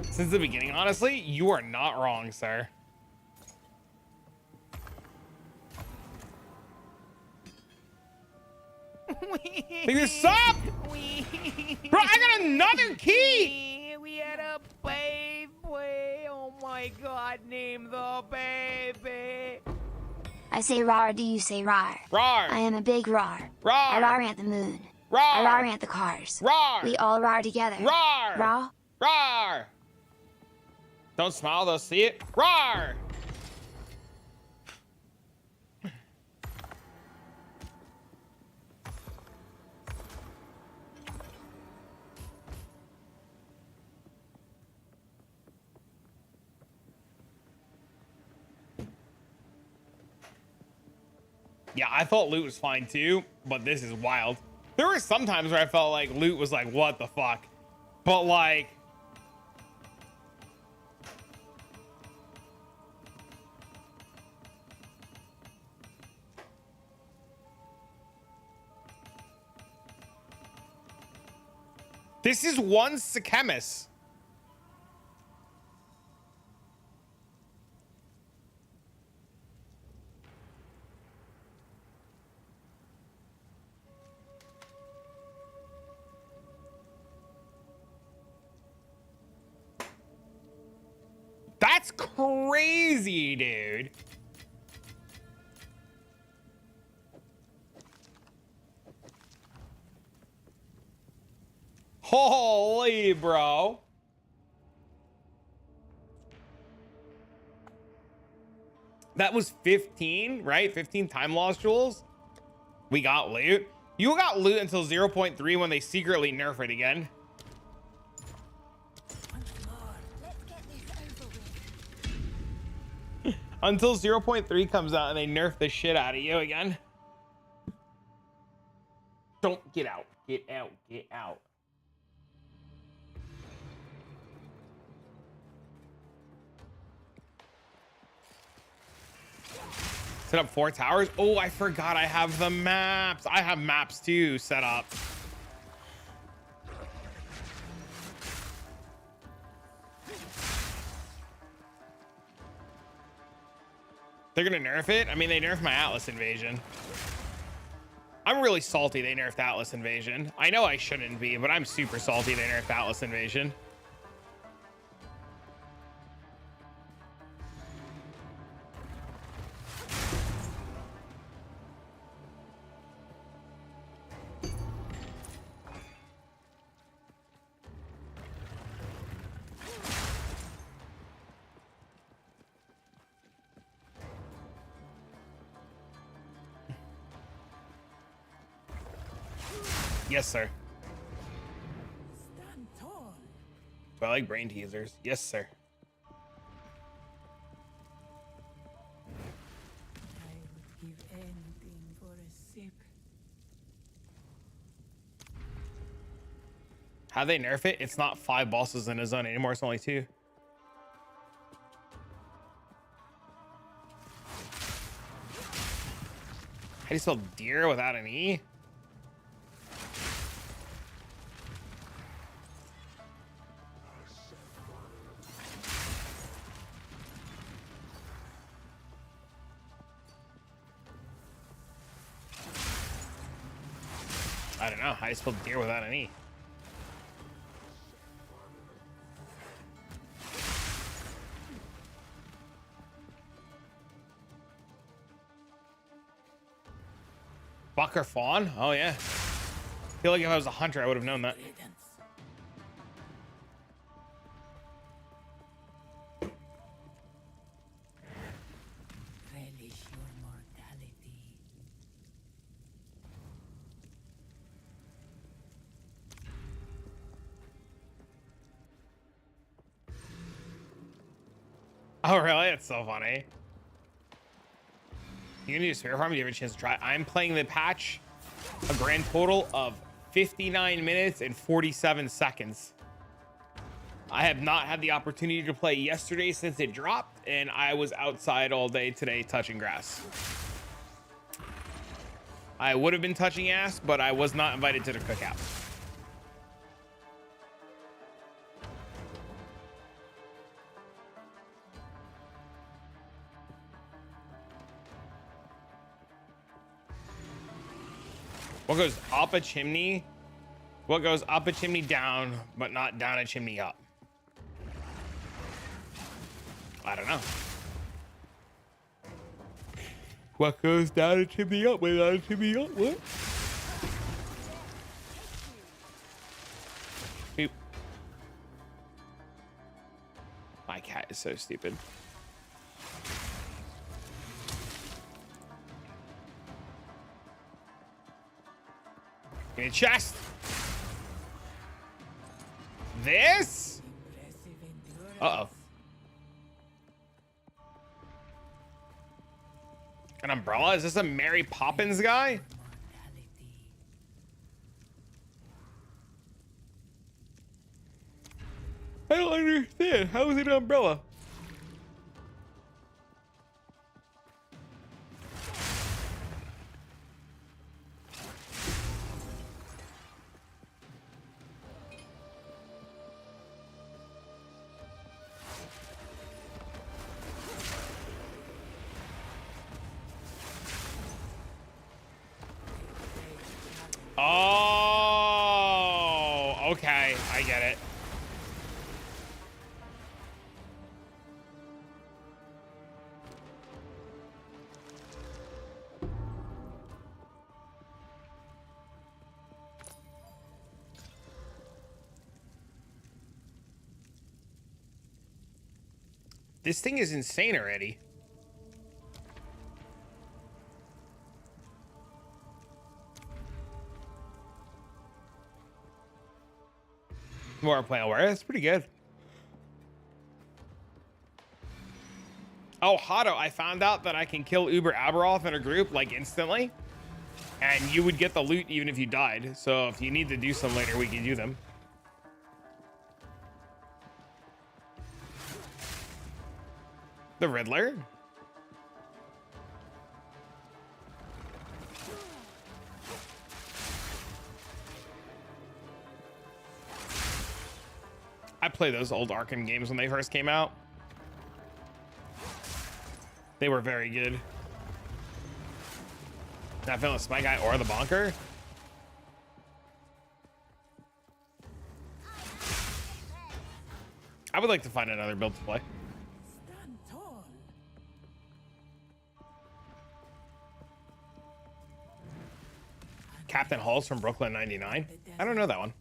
Since the beginning, honestly, you are not wrong, sir. Pick this up! Bro, I got another key! We had a baby. Oh my god, name the baby. I say rar, do you say rar? Rar! I am a big rar. Rar! I rar at the moon. Rar! I rar at the cars. Rar! We all rar together. Rar! Raw? Rar! Don't smile, they'll see it. Rar! Yeah, I thought loot was fine too, but this is wild. There were some times where I felt like loot was like, what the fuck? But like, this is one Sechemis. That's crazy, dude. Holy, bro. That was 15, right? 15 time loss jewels. We got loot. You got loot until 0.3 when they secretly nerf it again. Until 0.3 comes out and they nerf the shit out of you again. Don't get out. Get out. Get out. Set up 4 towers. Oh, I forgot I have the maps. I have maps too set up. They're gonna nerf it? I mean, they nerfed my Atlas invasion. I'm really salty they nerfed Atlas invasion. I know I shouldn't be, but I'm super salty they nerfed Atlas invasion. Yes, sir. Stand tall. Do I like brain teasers? Yes, sir. I would give anything for a sip. How they nerf it? It's not 5 bosses in a zone anymore. It's only 2. How do you spell deer without an E? I don't know. How do you spell deer without an E? Buck or fawn? Oh, yeah. I feel like if I was a hunter, I would have known that. Riddance. Relish your mortality. Oh, really? That's so funny. You gonna do a spare farm? Do you have a chance to try? I'm playing the patch a grand total of 59 minutes and 47 seconds. I have not had the opportunity to play yesterday since it dropped, and I was outside all day today touching grass. I would have been touching ass, but I was not invited to the cookout. What goes up a chimney? What goes up a chimney down, but not down a chimney up? I don't know. What goes down a chimney up, but down a chimney up? What? Boop. My cat is so stupid. Give me a chest. This? Impressive endurance. Uh-oh. An umbrella? Is this a Mary Poppins guy? Mortality. I don't understand. How is it an umbrella? Oh, okay. I get it. This thing is insane already. More play aware. That's pretty good. Oh, Hado, I found out that I can kill Uber Aberoth in a group like instantly, and you would get the loot even if you died. So if you need to do some later, we can do them. The Riddler. I played those old Arkham games when they first came out. They were very good. Not feeling the Spy Guy or the Bonker. I would like to find another build to play. Stand tall. Captain Hall's from Brooklyn 99. I don't know that one.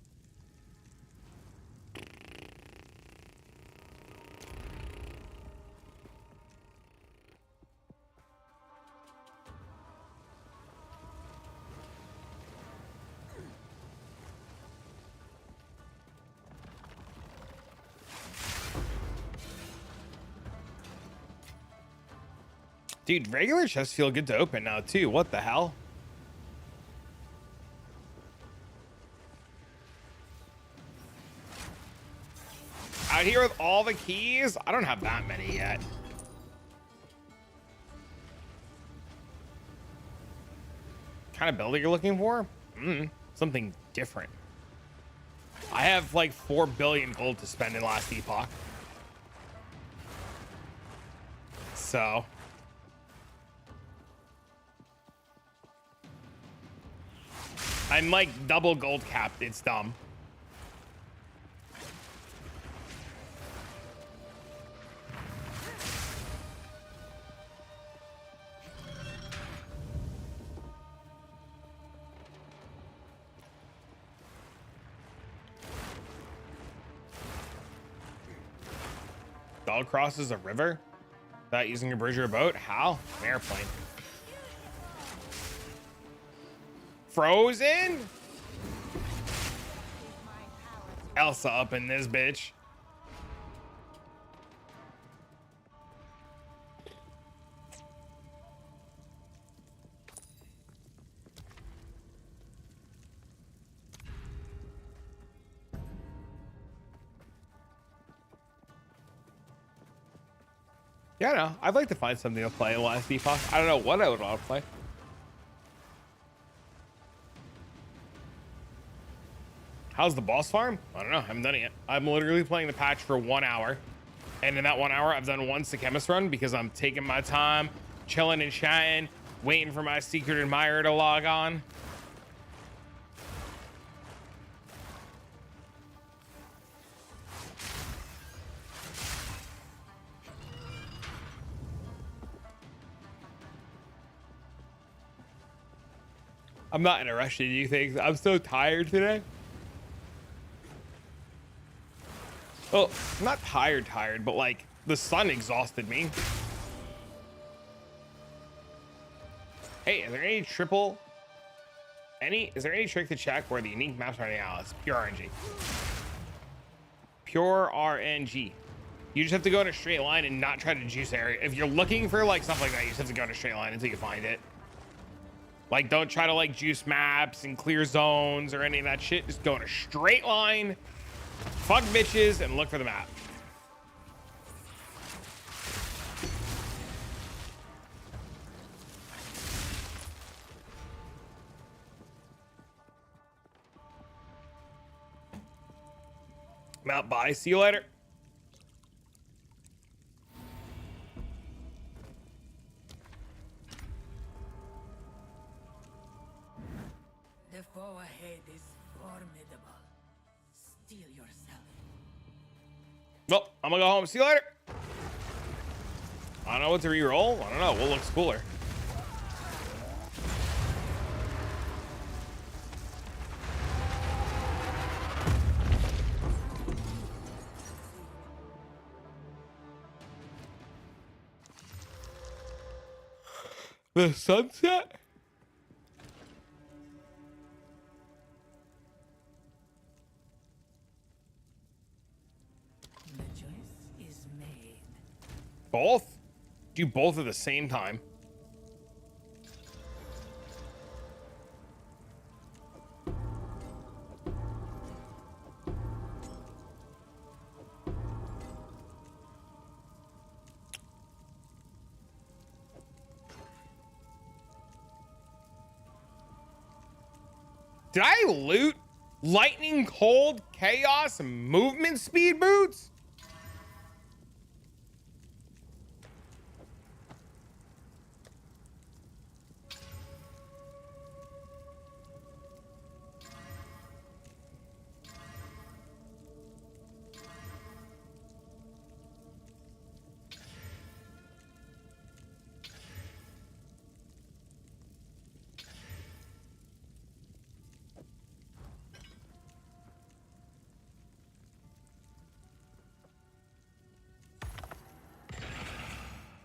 Dude, regular chests feel good to open now too. What the hell? Out here with all the keys? I don't have that many yet. Kind of build you're looking for? Something different. I have like 4 billion gold to spend in last epoch. So I'm like double gold capped. It's dumb. Dog crosses a river without using a bridge or a boat? How? An airplane. Frozen? Elsa up in this bitch. Yeah, no, I'd like to find something to play last epoch. I don't know what I would want to play. How's the boss farm? I don't know. I haven't done it yet. I'm literally playing the patch for 1 hour. And in that 1 hour, I've done one Chemist run because I'm taking my time, chilling and chatting, waiting for my secret admirer to log on. I'm not in a rush to do things. I'm so tired today. Well, I'm not tired, but like the sun exhausted me. Hey, is there any is there any trick to check where the unique maps are running out? It's pure RNG. Pure RNG. You just have to go in a straight line and not try to juice area. If you're looking for like stuff like that, you just have to go in a straight line until you find it. Like, don't try to like juice maps and clear zones or any of that shit. Just go in a straight line, fuck bitches, and look for the map. I'm out. Bye. See you later. The foe ahead is formidable. Steel yourself. Well, I'm gonna go home. See you later. I don't know what to re-roll. I don't know. What looks cooler? The sunset? The choice is made. Both? Do both at the same time. Did I loot lightning cold chaos movement speed boots?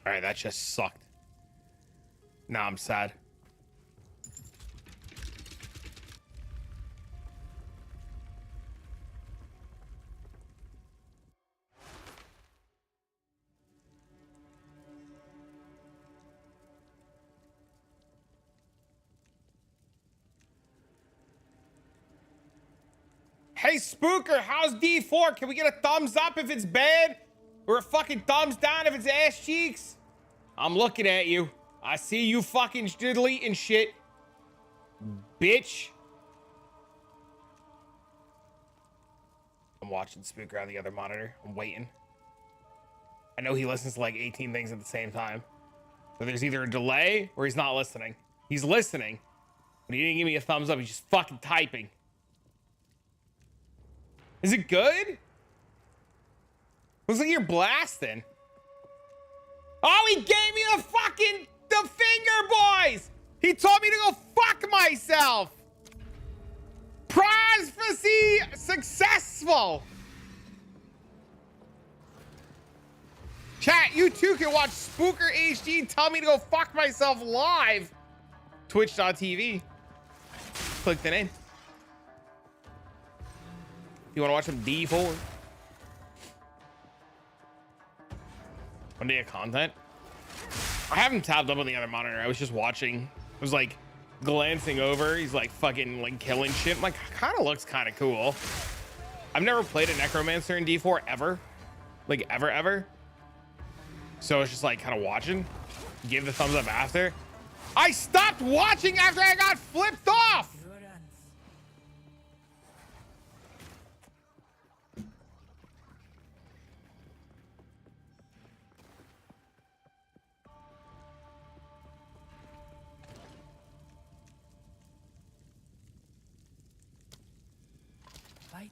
All right, that just sucked. Now I'm sad. Hey, Spooker, how's D4? Can we get a thumbs up if it's bad? Or a fucking thumbs down if it's ass cheeks? I'm looking at you. I see you fucking deleting shit. Bitch. I'm watching Spooker on the other monitor. I'm waiting. I know he listens to like 18 things at the same time. So there's either a delay or he's not listening. He's listening, but he didn't give me a thumbs up. He's just fucking typing. Is it good? Looks like you're blasting. Oh, he gave me the finger, boys. He told me to go fuck myself. Prophecy successful. Chat, you too can watch Spooker HD tell me to go fuck myself live. Twitch.tv. Click the name. You want to watch some D4? One day of content. I have him tabbed up on the other monitor. I was just watching. I was like glancing over. He's like fucking like killing shit. I'm like, kind of looks kind of cool. I've never played a necromancer in D4 ever. Like ever. So I was just like kind of watching. Give the thumbs up after. I stopped watching after I got flipped off. Fight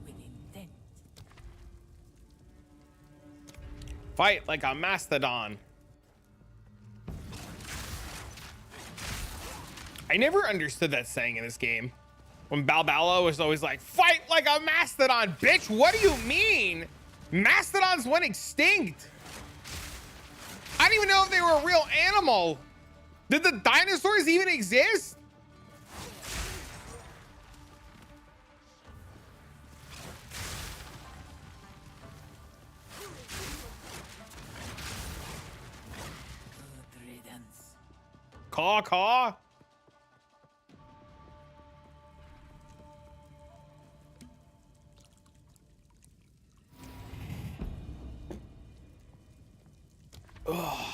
with intent. Fight like a mastodon. I never understood that saying in this game. When Balbala was always like, fight like a mastodon, bitch. What do you mean? Mastodons went extinct. I don't even know if they were a real animal. Did the dinosaurs even exist? Good riddance. Caw. Ugh.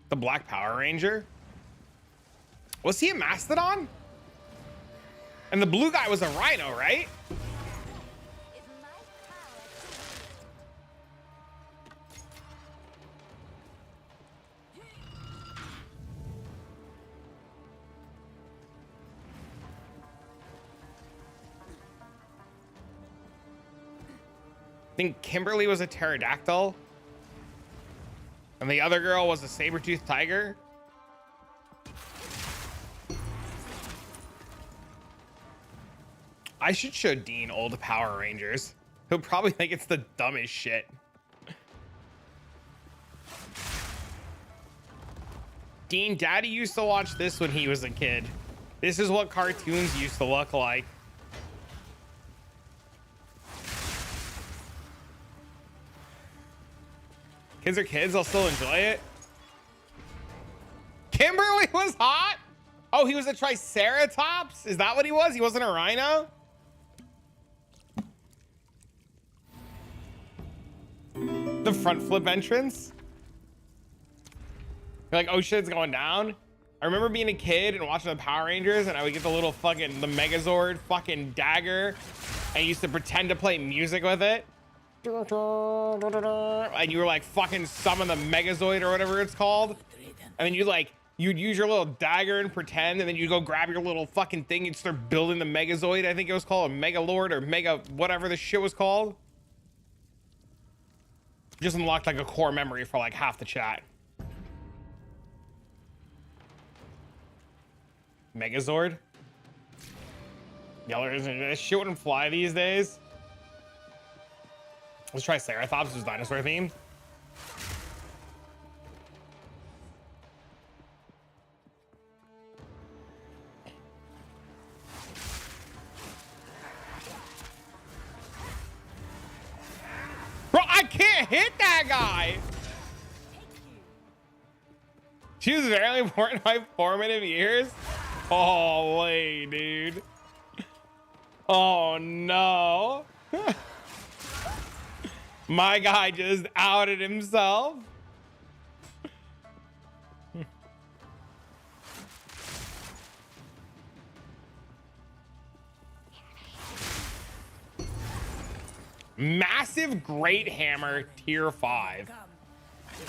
The Black Power Ranger? Was he a mastodon? And the blue guy was a rhino, right? I think Kimberly was a pterodactyl. And the other girl was a saber-toothed tiger. I should show Dean old Power Rangers. He'll probably think it's the dumbest shit. Dean, Daddy used to watch this when he was a kid. This is what cartoons used to look like. Kids are kids, they'll still enjoy it. Kimberly was hot. Oh, he was a triceratops? Is that what he was? He wasn't a rhino? The front flip entrance? You're like, oh shit, it's going down. I remember being a kid and watching the Power Rangers, and I would get the little fucking, the Megazord fucking dagger, and used to pretend to play music with it. And you were like fucking summon the Megazord or whatever it's called. And then you'd use your little dagger and pretend, and then you go grab your little fucking thing and start building the Megazord. I think it was called a Mega Lord or Mega whatever the shit was called. Just unlocked like a core memory for like half the chat. Megazord. Yeller, this shit wouldn't fly these days. Let's try Triceratops, who's dinosaur themed. Bro, I can't hit that guy. She was very important in my formative years. Holy dude. Oh no. My guy just outed himself. Massive Great Hammer tier 5.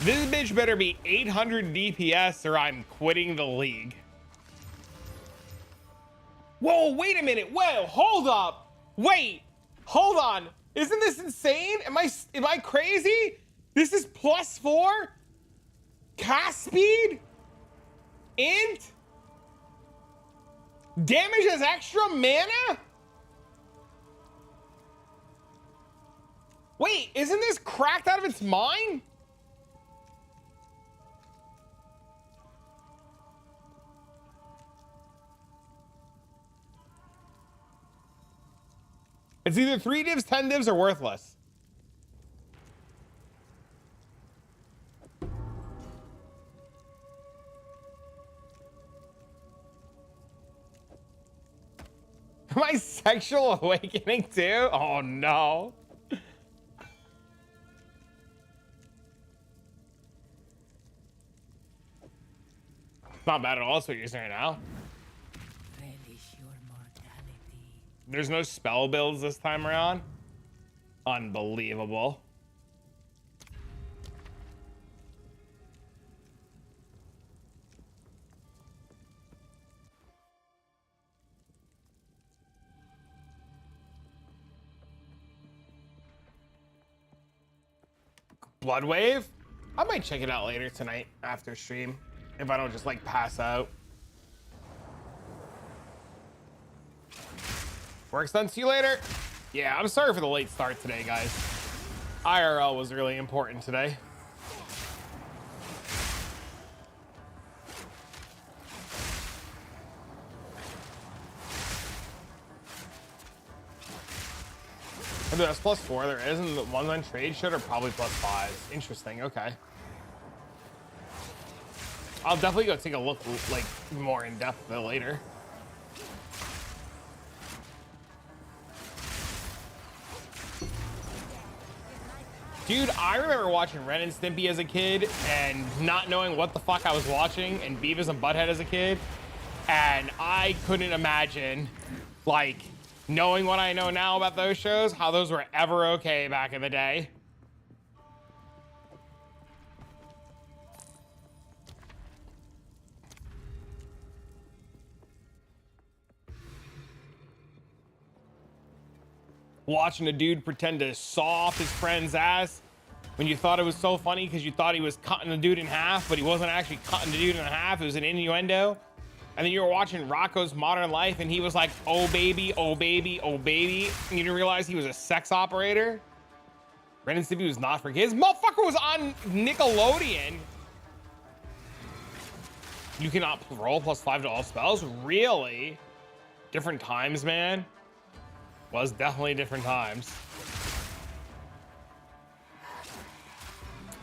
This bitch better be 800 DPS or I'm quitting the league. Whoa, wait a minute. Whoa, hold up. Wait, hold on. Isn't this insane? Am I crazy? This is +4 cast speed, int, damage as extra mana. Wait, isn't this cracked out of its mind? It's either 3 divs, 10 divs, or worthless. Am I sexual awakening too? Oh no. Not bad at all, that's what you're saying now. There's no spell builds this time around. Unbelievable. Blood Wave? I might check it out later tonight after stream if I don't just like pass out. Work's done. See you later. Yeah, I'm sorry for the late start today, guys. IRL was really important today. Maybe that's +4 there is, and the ones on trade should are probably +5. Interesting. Okay. I'll definitely go take a look like more in depth of it later. Dude, I remember watching Ren and Stimpy as a kid and not knowing what the fuck I was watching, and Beavis and Butthead as a kid, and I couldn't imagine, like, knowing what I know now about those shows, how those were ever okay back in the day. Watching a dude pretend to saw off his friend's ass when you thought it was so funny because you thought he was cutting the dude in half, but he wasn't actually cutting the dude in half. It was an innuendo. And then you were watching Rocco's Modern Life and he was like, oh baby, oh baby, oh baby. And you didn't realize he was a sex operator. Ren and Stimpy was not for kids. Motherfucker was on Nickelodeon. You cannot roll +5 to all spells? Really? Different times, man. Was definitely different times.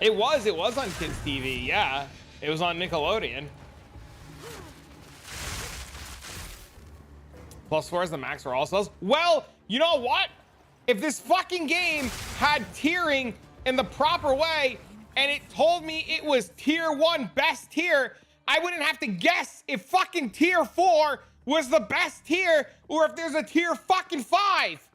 It was on Kids TV, yeah. It was on Nickelodeon. +4 is the max for all cells. Well, you know what? If this fucking game had tiering in the proper way and it told me it was tier 1 best tier, I wouldn't have to guess if fucking tier 4 was the best tier or if there's a tier fucking 5.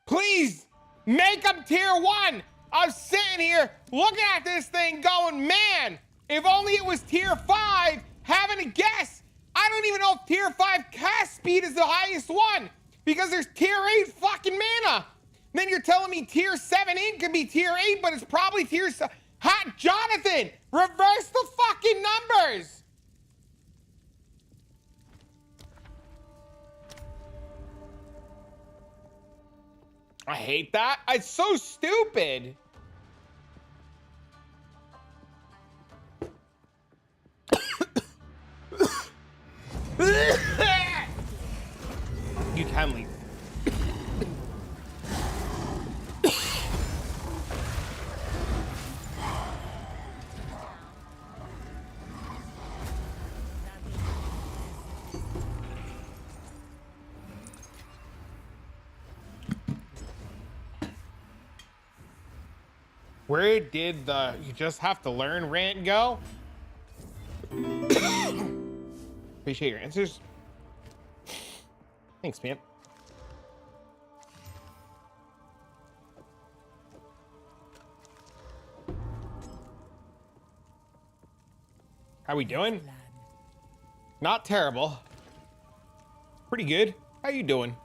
Please make them tier 1. I'm sitting here looking at this thing going, man, if only it was tier 5, having to guess. I don't even know if tier 5 cast speed is the highest one because there's tier 8 fucking mana. Then you're telling me tier 7 ink could be tier 8, but it's probably tier 7. Hot Jonathan, reverse the fucking numbers. I hate that. It's so stupid. You can leave. Where did the you just have to learn rant go? Appreciate your answers. Thanks, man. How we doing? Not terrible. Pretty good. How you doing?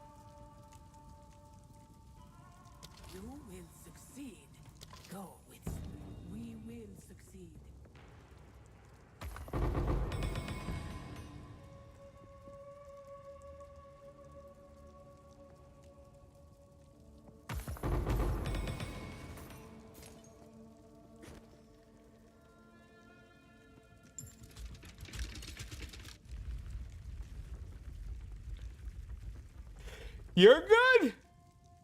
You will succeed. Go with. We will succeed. You're good?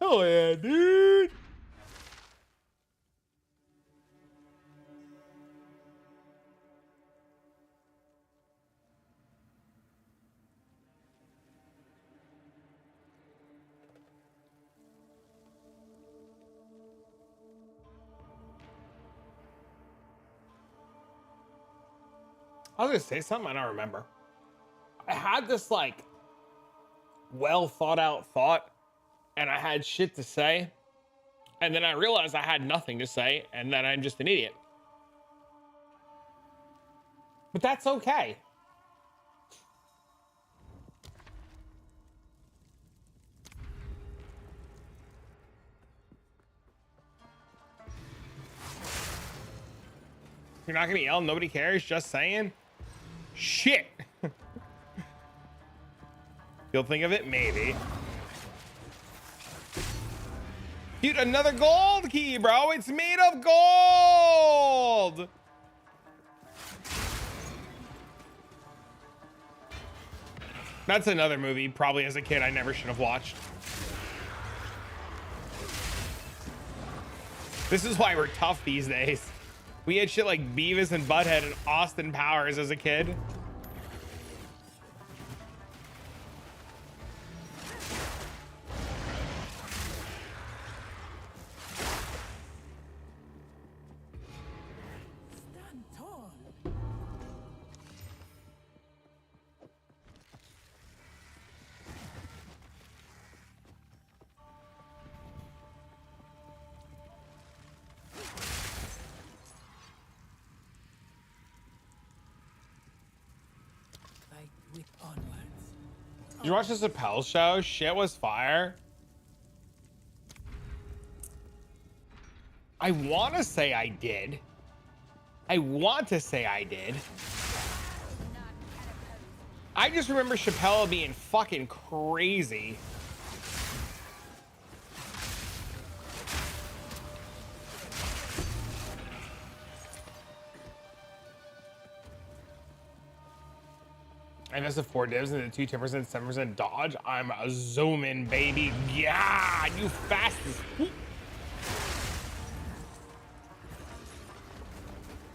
Oh yeah, dude. I was gonna say something I don't remember. I had this like well thought out thought and I had shit to say and then I realized I had nothing to say and then I'm just an idiot. But that's okay. You're not gonna yell, nobody cares, just saying? Shit. You'll think of it, maybe. Dude, another gold key, bro. It's made of gold. That's another movie, probably as a kid, I never should have watched. This is why we're tough these days. We had shit like Beavis and Butthead and Austin Powers as a kid. Stand tall. Fight with onwards. Did you watch the Chappelle show? Shit was fire. I want to say I did. I want to say I did. I just remember Chappelle being fucking crazy. I missed the 4 divs and the 2 10%, 7% dodge. I'm a zooming, baby. Yeah, you fast as.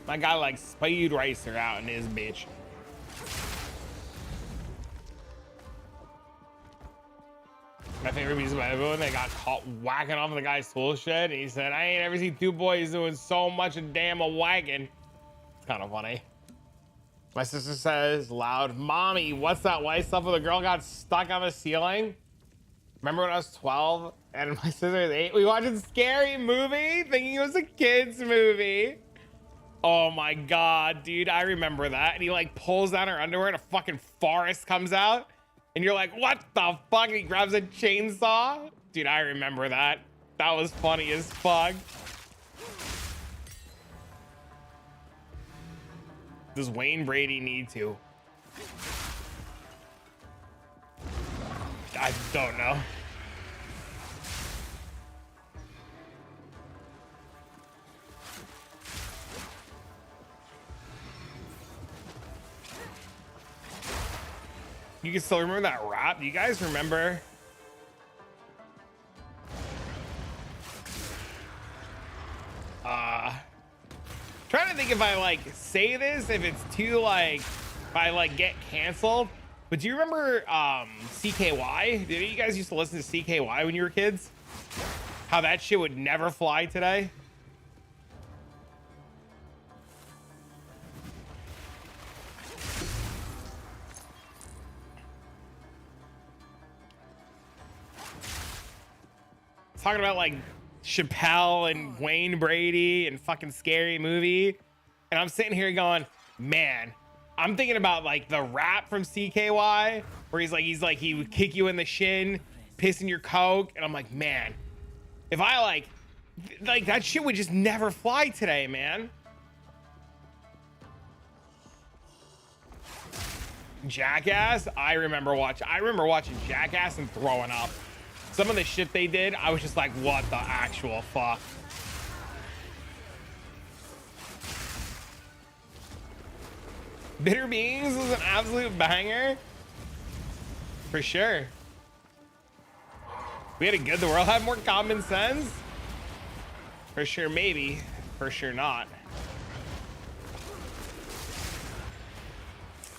My guy like Speed Racer out in his bitch. My favorite piece of my when they got caught whacking off the guy's tool shed, and he said, "I ain't ever seen two boys doing so much a damn a whacking." It's kind of funny. My sister says loud, "Mommy, what's that white stuff where the girl got stuck on the ceiling?" Remember when I was 12 and my sister was 8? We watched a scary movie thinking it was a kid's movie. Oh my God, dude, I remember that. And he like pulls down her underwear and a fucking forest comes out. And you're like, what the fuck? And he grabs a chainsaw. Dude, I remember that. That was funny as fuck. Does Wayne Brady need to? I don't know. You can still remember that rap? Do you guys remember? Trying to think if I like say this, if it's too like, if I like get canceled. But do you remember CKY? Did you guys used to listen to CKY when you were kids? How that shit would never fly today? Talking about like Chappelle and Wayne Brady and fucking Scary Movie, and I'm sitting here going, man, I'm thinking about like the rap from CKY where he's like he would kick you in the shin, piss in your coke, and I'm like, man, if I like that shit would just never fly today, man. Jackass, I remember watching Jackass and throwing up. Some of the shit they did, I was just like, what the actual fuck? Bitter Beans was an absolute banger. For sure. We had a good, the world had more common sense. For sure, maybe. For sure not.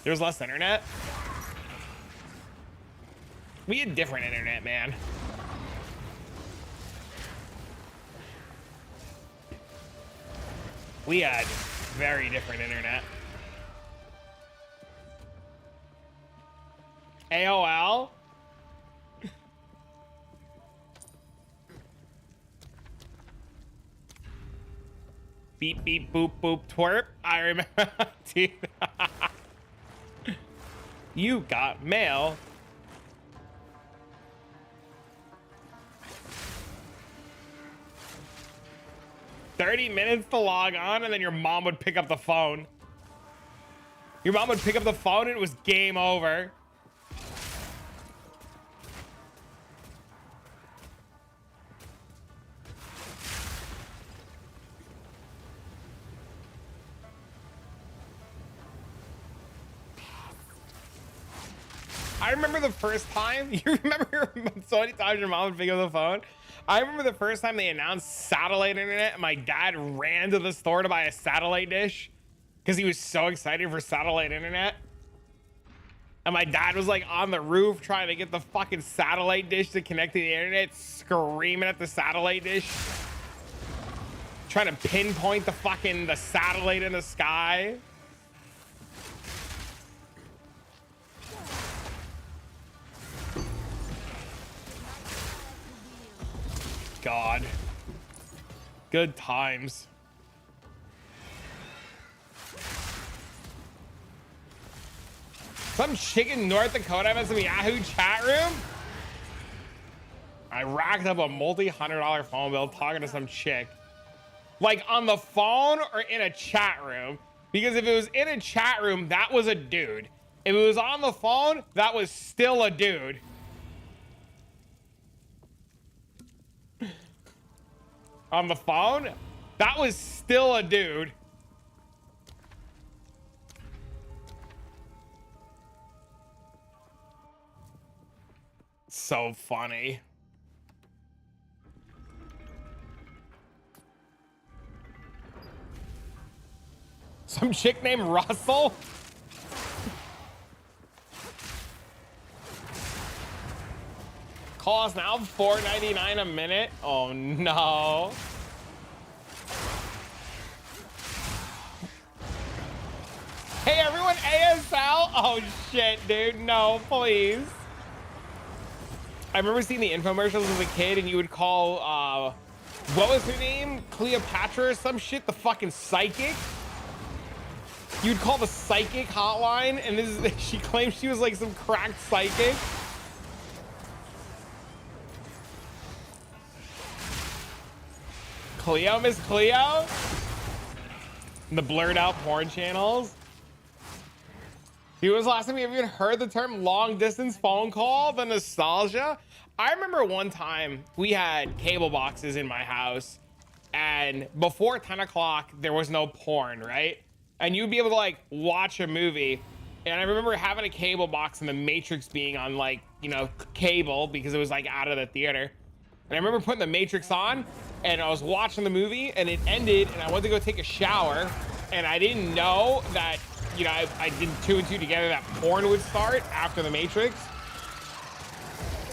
There was less internet. We had different internet, man. We had very different internet. AOL? Beep, beep, boop, boop, twerp. I remember, dude. You got mail. $30 to log on, and then your mom would pick up the phone. Your mom would pick up the phone and it was game over. I remember the first time, you remember so many times your mom would pick up the phone? I remember the first time they announced satellite internet and my dad ran to the store to buy a satellite dish because he was so excited for satellite internet. And my dad was like on the roof trying to get the fucking satellite dish to connect to the internet, screaming at the satellite dish, trying to pinpoint the satellite in the sky. God. Good times. Some chick in North Dakota has some Yahoo chat room. I racked up a multi-$100 phone bill talking to some chick. Like on the phone or in a chat room? Because if it was in a chat room, that was a dude. If it was on the phone, that was still a dude. On the phone, that was still a dude. So funny. Some chick named Russell? Cost now $4.99 a minute? Oh no. Hey everyone, ASL? Oh shit, dude, no, please. I remember seeing the infomercials as a kid and you would call, what was her name? Cleopatra or some shit, the fucking psychic? You'd call the psychic hotline and she claimed she was like some cracked psychic. Cleo, Miss Cleo? And the blurred out porn channels. When was the last time you ever even heard the term long distance phone call? The nostalgia? I remember one time we had cable boxes in my house and before 10 o'clock, there was no porn, right? And you'd be able to like watch a movie. And I remember having a cable box and the Matrix being on like, you know, cable because it was like out of the theater. And I remember putting the Matrix on and I was watching the movie and it ended and I went to go take a shower and I didn't know that, you know, I did 2 and 2 together that porn would start after the Matrix.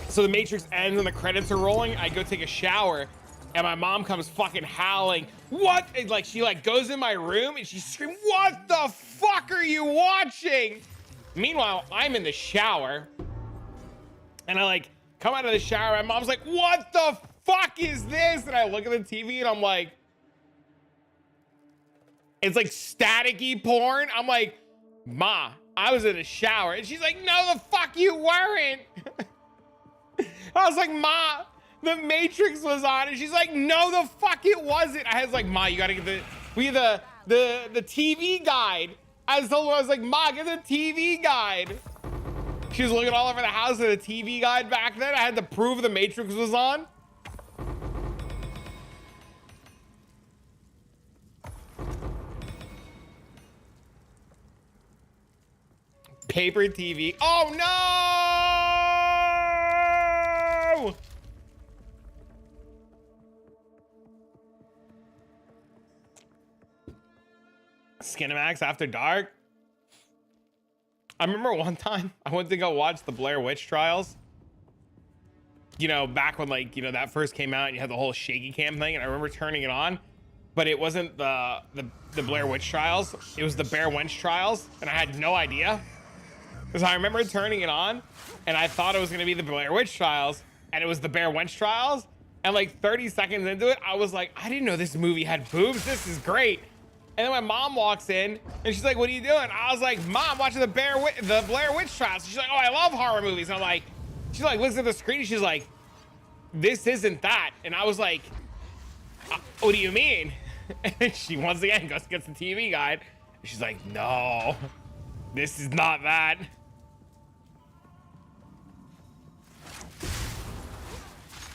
So the Matrix ends and the credits are rolling. I go take a shower and my mom comes fucking howling. What? And like she like goes in my room and she's screaming, "What the fuck are you watching?" Meanwhile, I'm in the shower and I like come out of the shower. My mom's like, "What the fuck is this?" And I look at the TV and I'm like, it's like staticky porn. I'm like, "Ma, I was in a shower." And she's like, "No, the fuck you weren't." I was like, "Ma, the Matrix was on." And she's like, "No, the fuck it wasn't." I was like, "Ma, you gotta get the TV guide." I was like, "Ma, get the TV guide." She was looking all over the house at a TV guide back then. I had to prove the Matrix was on. Paper TV. Oh no! Skinemax After Dark. I remember one time I went to go watch the Blair Witch Trials. You know, back when like, you know, that first came out and you had the whole shaky cam thing, and I remember turning it on, but it wasn't the Blair Witch Trials. It was the Bear Wench Trials, and I had no idea. Because I remember turning it on and I thought it was gonna be the Blair Witch Trials and it was the Bear Wench Trials. And like 30 seconds into it, I was like, I didn't know this movie had boobs. This is great. And then my mom walks in and she's like, "What are you doing?" I was like, "Mom, I'm watching the Blair Witch Trials." She's like, "Oh, I love horror movies." And I'm like, she like looks at the screen and she's like, "This isn't that." And I was like, "What do you mean?" And she once again goes gets the TV guide. She's like, "No, this is not that."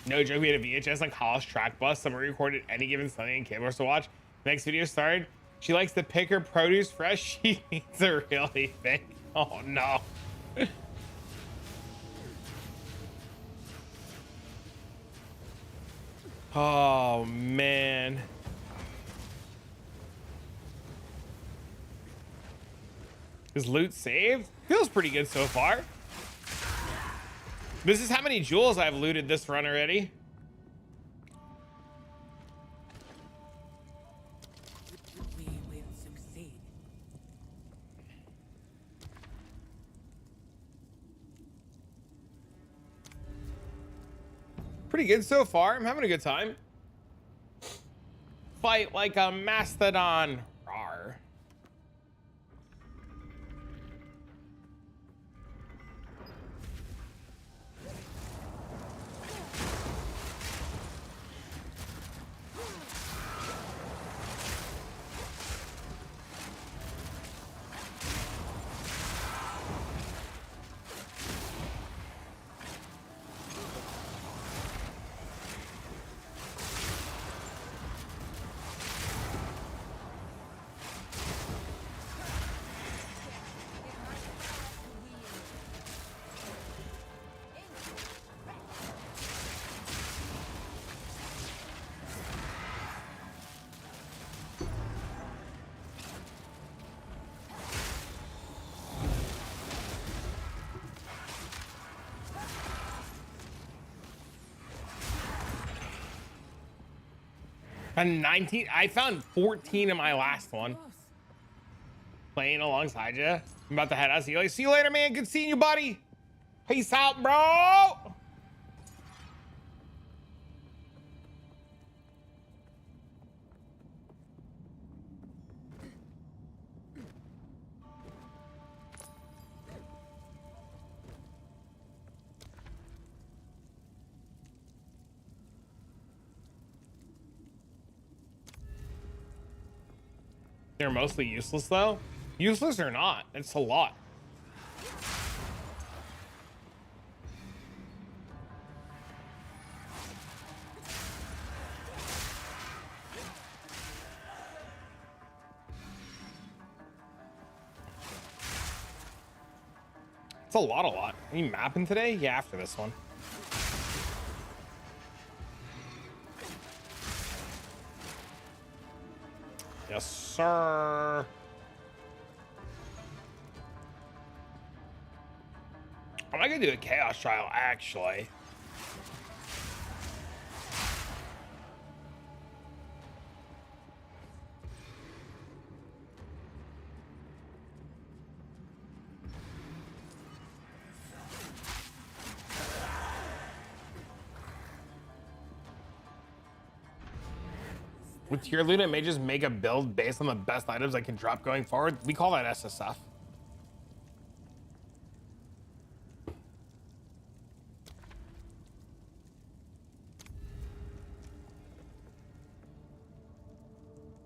No joke, we had a VHS on college track bus. Someone recorded any given Sunday and cameras to watch. Next video started. She likes to pick her produce fresh. She needs a really big. Oh no. Oh man. Is loot saved? Feels pretty good so far. This is how many jewels I've looted this run already. We will succeed. Pretty good so far. I'm having a good time. Fight like a mastodon. Rawr. And 19. I found 14 in my last one. Playing alongside you. I'm about to head out. See you later, man. Good seeing you, buddy. Peace out, bro. They're mostly useless though. Useless or not, it's a lot. It's a lot. Are you mapping today? Yeah, after this one. Yes, sir. I'm not gonna do a chaos trial, actually. With tier loot, it may just make a build based on the best items I can drop going forward. We call that SSF.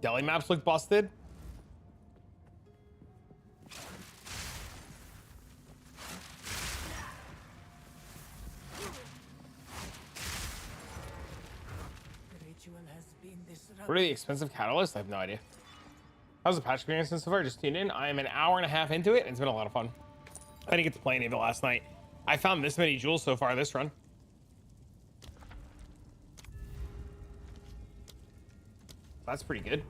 Deli maps look busted. What are the expensive catalysts? I have no idea. How's the patch experience so far? Just tuned in. I am an hour and a half into it. And it's been a lot of fun. I didn't get to play any of it last night. I found this many jewels so far this run. That's pretty good.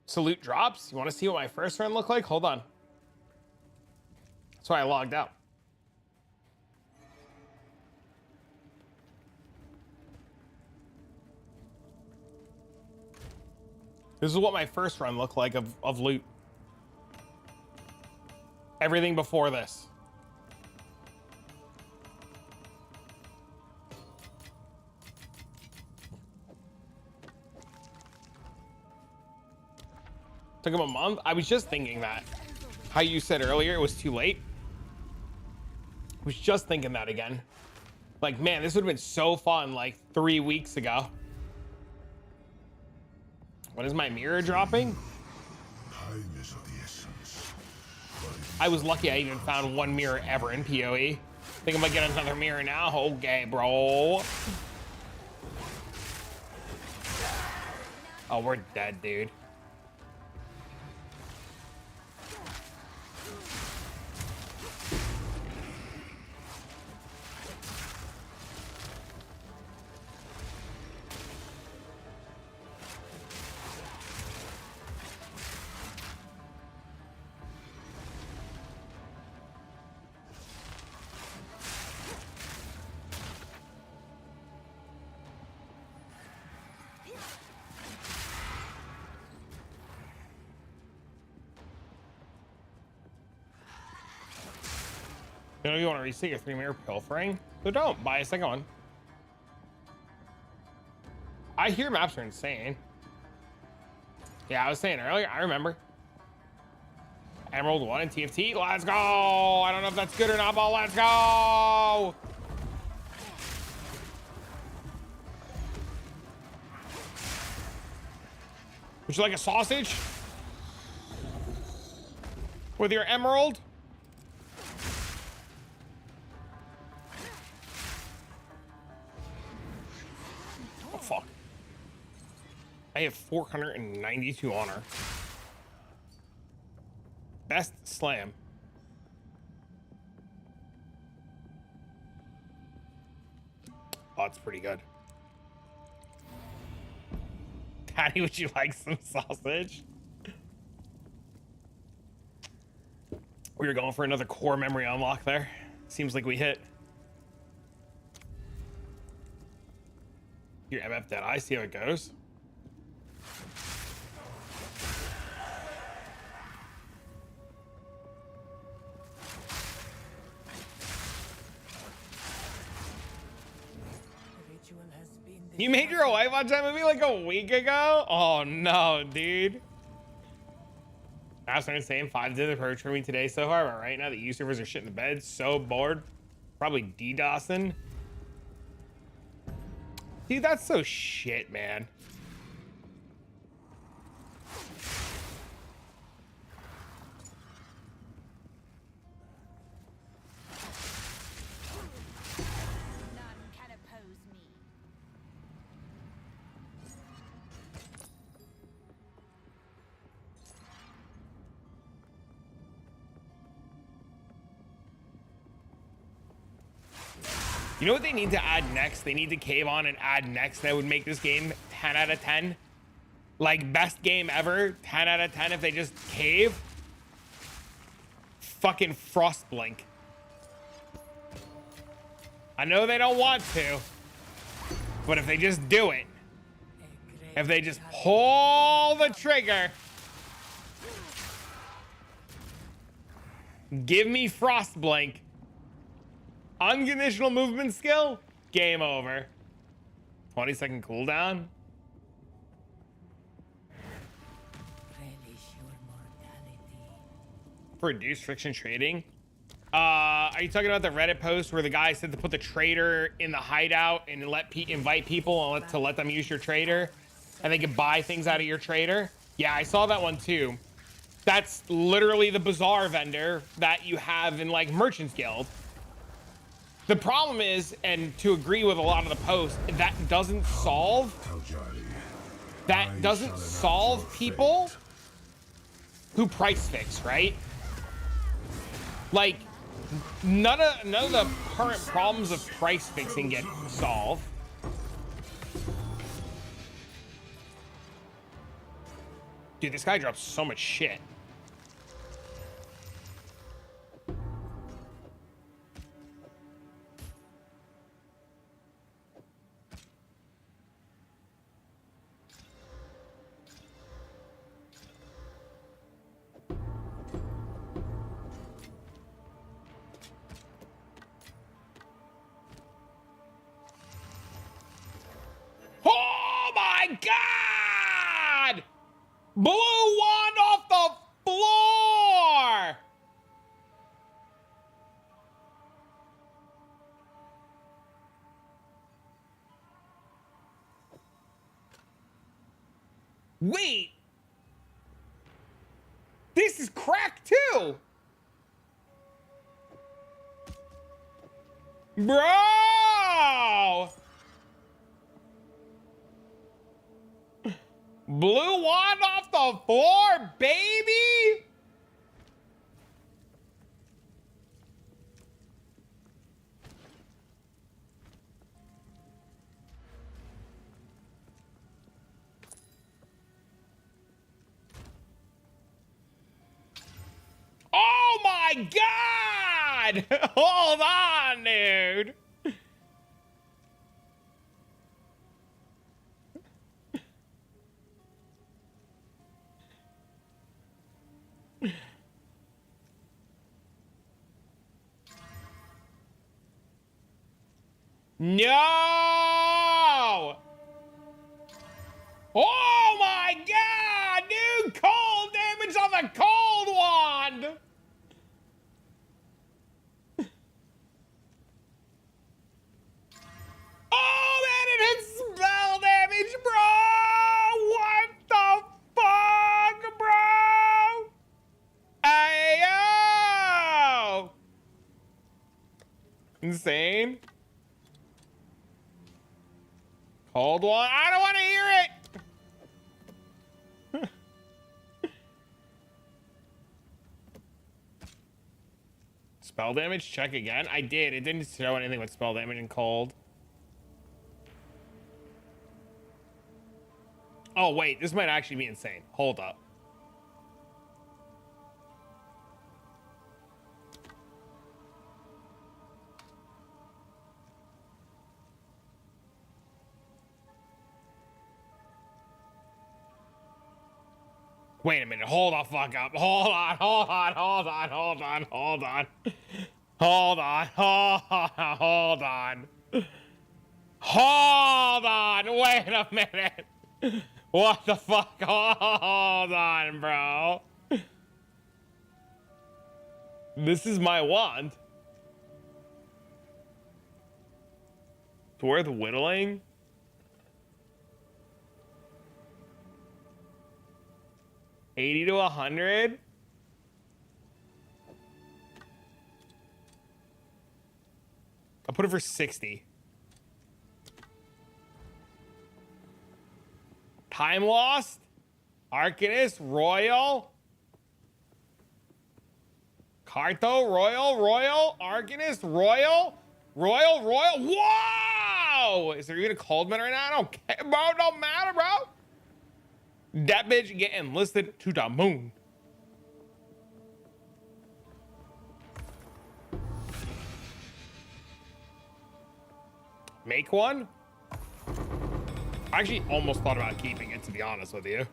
Salute drops. You want to see what my first run looked like? Hold on. That's why I logged out. This is what my first run looked like of loot. Everything before this. Took him a month. I was just thinking that. How you said earlier it was too late. I was just thinking that again. Like, man, this would have been so fun like 3 weeks ago. What is my mirror dropping? Time is of the essence. I was lucky I even found one mirror ever in PoE. Think I'm gonna get another mirror now? Okay, bro. Oh, we're dead, dude. You know, you want to reset your 3-mirror pilfering? So don't buy a second one. I hear maps are insane. Yeah, I was saying earlier, I remember. Emerald 1 and TFT, let's go! I don't know if that's good or not, but let's go! Would you like a sausage? With your emerald? Oh, fuck. I have 492 honor. Best slam. Oh, that's pretty good. Daddy, would you like some sausage? We were going for another core memory unlock there. Seems like we hit. Your MF dead. I see how it goes. The ritual has been You made your wife watch that movie like a week ago? Oh no, dude. That's what I'm saying. 5 did the purge for me today so far, but right now the U servers are shit in the bed. So bored. Probably DDoSing. Dude, that's so shit, man. None can oppose me. You know what they need to add next? They need to cave on and add next. That would make this game 10 out of 10. Like, best game ever. 10 out of 10 if they just cave. Fucking Frostblink. I know they don't want to. But if they just do it. If they just pull the trigger. Give me Frostblink. Unconditional movement skill, game over. 20-second cooldown. relish your mortality. For reduced friction trading. Are you talking about the Reddit post where the guy said to put the trader in the hideout and invite people and let them use your trader, and they could buy things out of your trader? Yeah, I saw that one too. That's literally the bazaar vendor that you have in like Merchants Guild. The problem is, and to agree with a lot of the posts, that doesn't solve people who price fix, right? Like, none of the current problems of price fixing get solved. Dude, this guy drops so much shit. Oh my God! Blue wand off the floor! Wait! This is cracked too! Bro! Blue wand off the floor, baby! Oh my God! Hold on, dude. No! Oh my God, dude! Cold damage on the cold wand! Oh man, it hit spell damage, bro! What the fuck, bro? Ayo! Insane. Cold one. I don't want to hear it. Spell damage, check again. I did. It didn't show anything with spell damage and cold. Oh, wait. This might actually be insane. Hold up. Wait a minute. Hold the fuck up. Hold on. Hold on. Hold on. Hold on. Hold on. Hold on. Hold on. Hold on. Wait a minute. What the fuck? Hold on, bro. This is my wand. It's worth whittling. $80 to $100. I'll put it for 60. Time Lost, Arcanist, Royal, Carto, Royal, Arcanist, Royal. Whoa! Is there even a Coldman right now? I don't care, bro. Don't matter, bro. That bitch getting listed to the moon. Make one? I actually almost thought about keeping it, to be honest with you.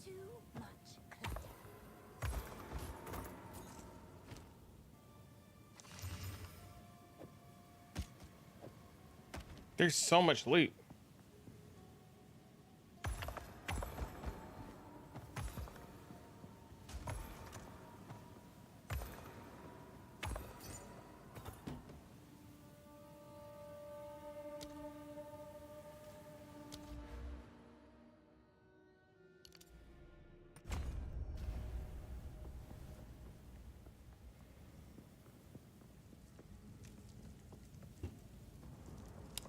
Too much clutter. There's so much loot.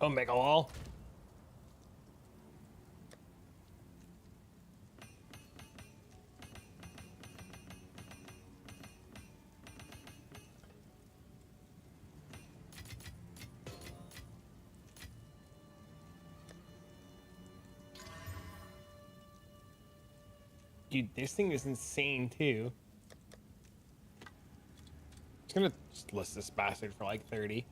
Oh, make a wall. Dude, this thing is insane too. Just gonna just list this bastard for like 30.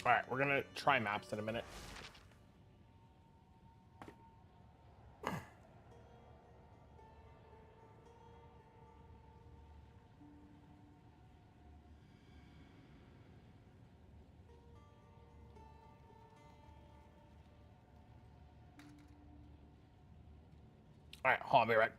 All right, we're gonna try maps in a minute. All right, hold on, be right.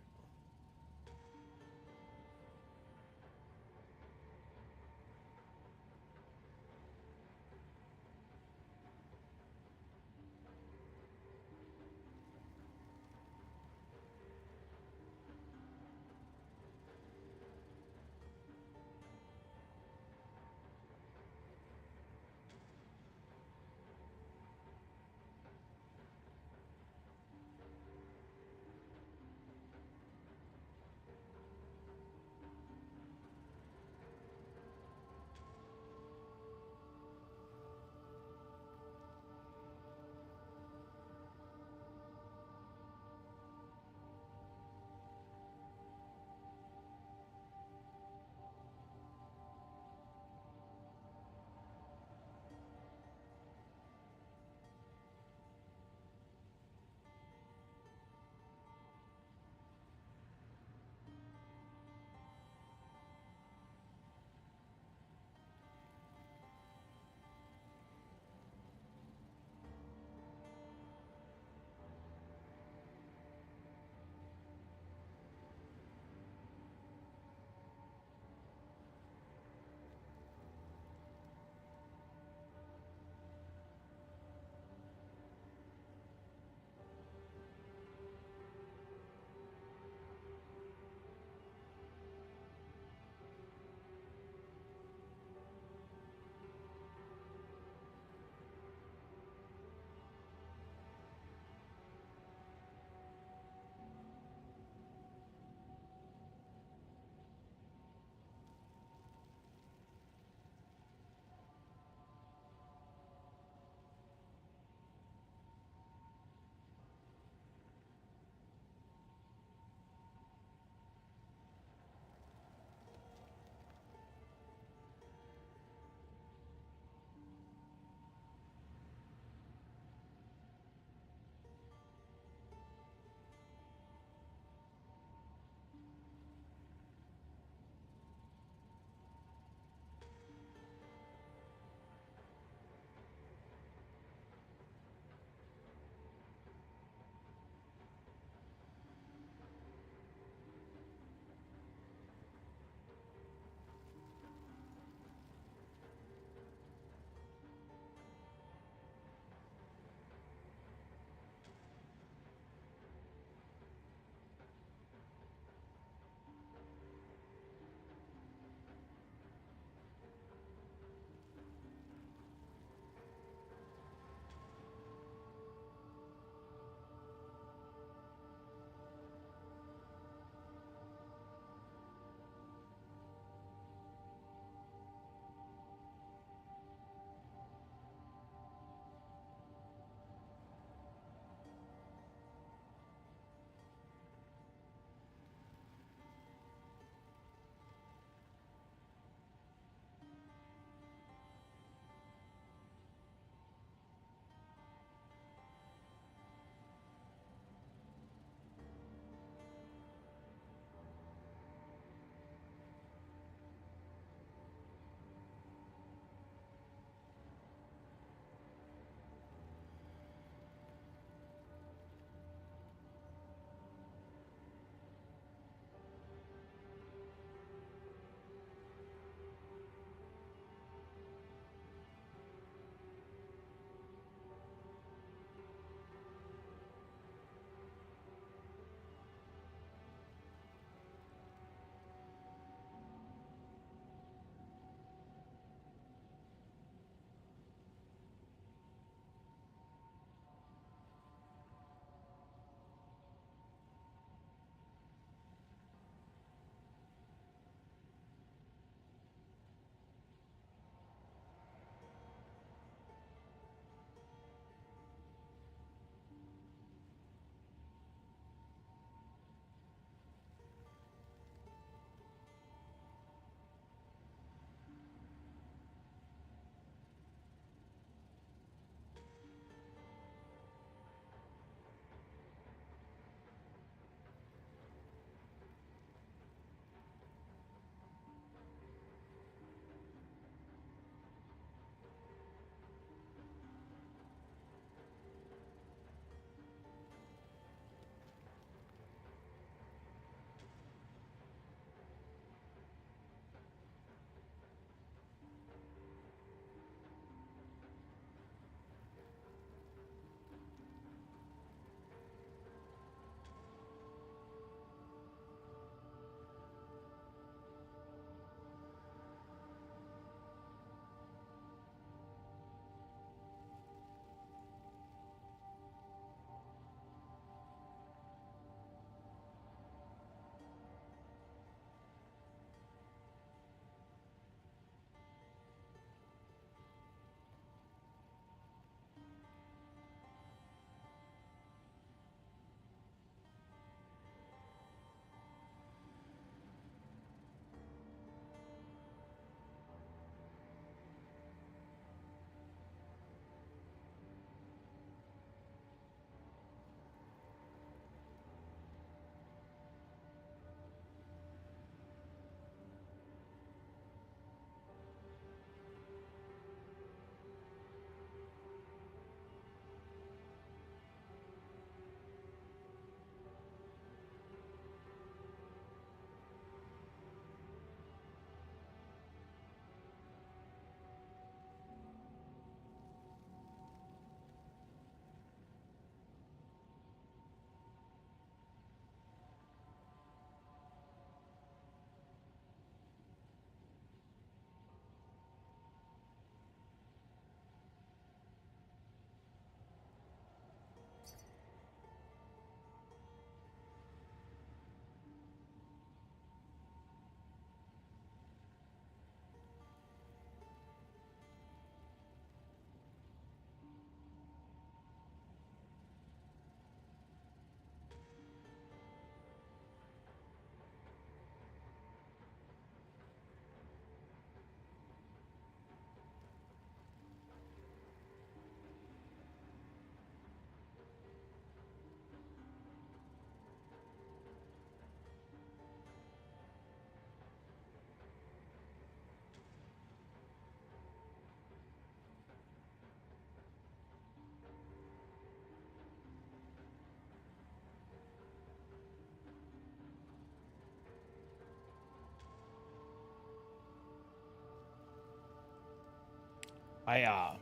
I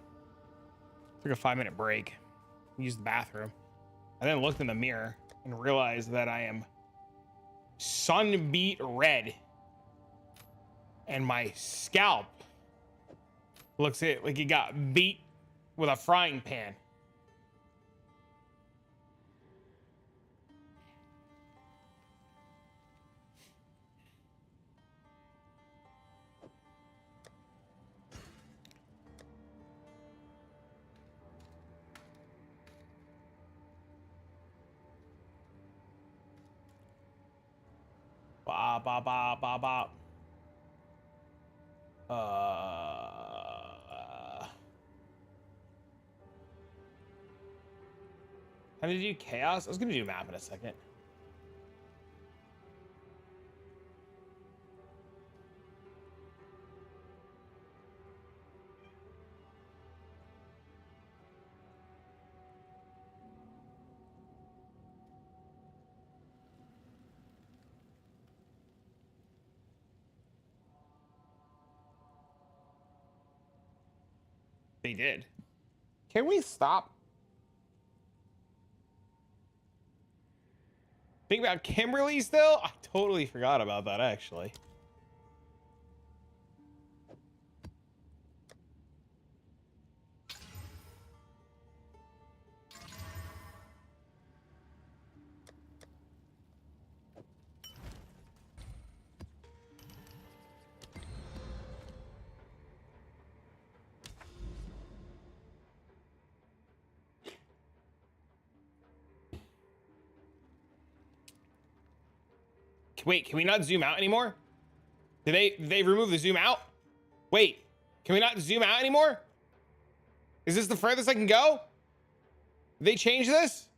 took a 5-minute break, used the bathroom, and then looked in the mirror and realized that I am sun-beat red, and my scalp looks like it got beat with a frying pan. Ba ba ba ba ba. How did you do chaos? I was gonna do map in a second. They did. Can we stop? Think about Kimberly still? I totally forgot about that, actually. Wait, can we not zoom out anymore? Did they remove the zoom out? Wait, can we not zoom out anymore? Is this the furthest I can go? Did they change this?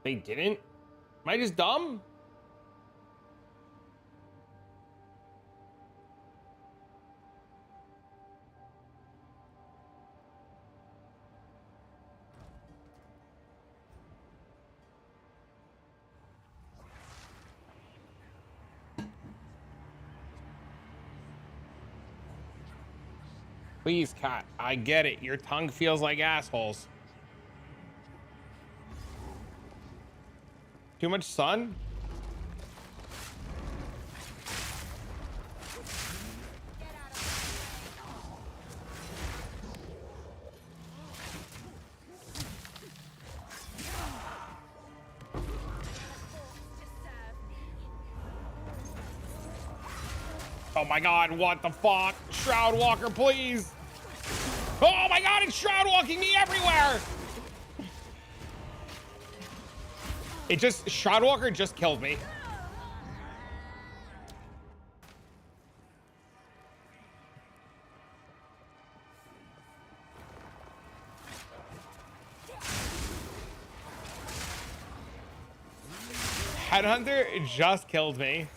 They didn't? Am I just dumb? Please, cat. I get it. Your tongue feels like assholes. Too much sun? Oh my god, what the fuck? Shroud Walker, please! Oh my god, it's Shroud Walking me everywhere! Shroud Walker just killed me. Headhunter just killed me.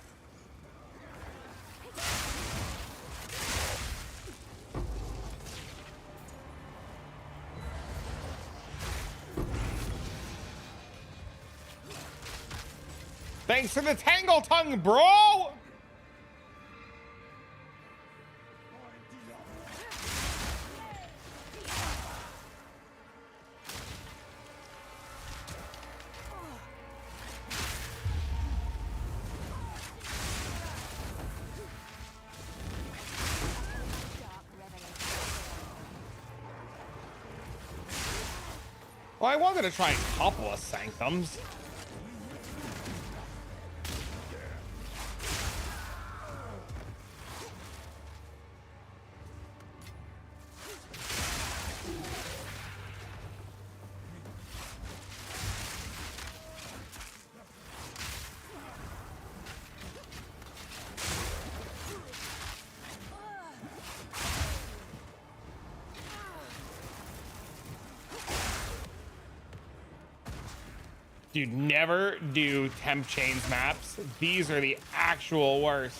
Thanks for the Tangle Tongue, bro! Well, I wanted to try a couple of Sanctums. Dude, never do temp chains maps. These are the actual worst.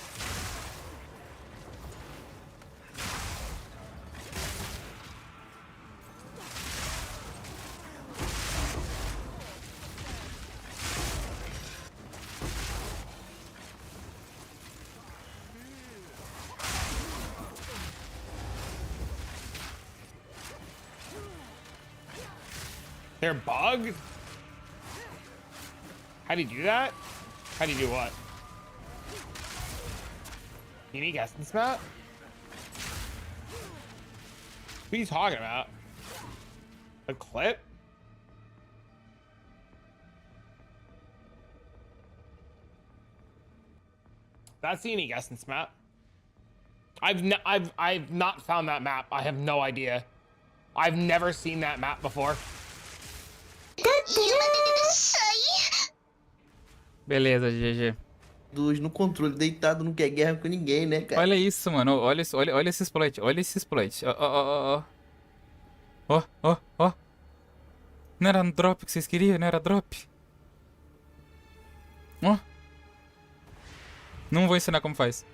They're bugged? How do you do that? How do you do what? Unique essence map? What are you talking about? A clip? That's the unique essence map. I've not found that map. I have no idea. I've never seen that map before. Beleza, GG. No controle, deitado, não quer guerra com ninguém, né, cara? Olha isso, mano. Olha isso, olha esse exploit. Olha esse exploit. Ó, ó, ó, ó. Ó, ó, ó. Não era drop que vocês queriam? Não era drop? Ó. Não vou ensinar como faz.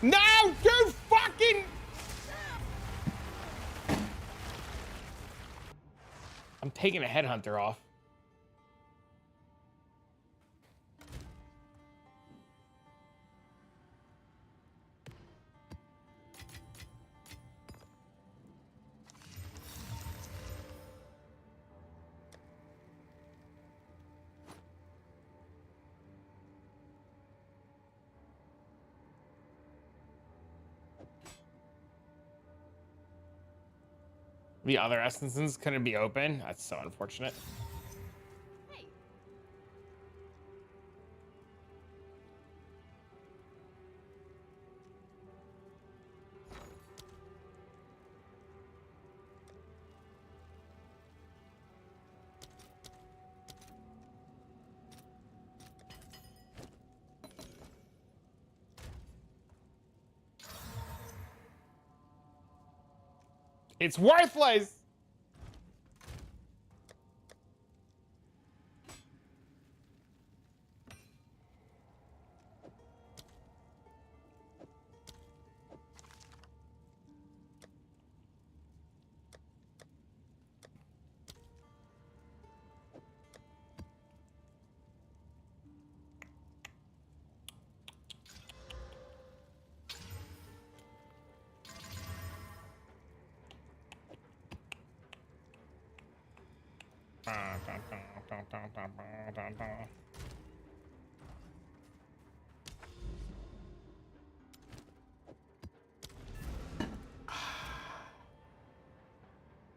No, you fucking... I'm taking a headhunter off. The other essences couldn't be open. That's so unfortunate. It's worthless.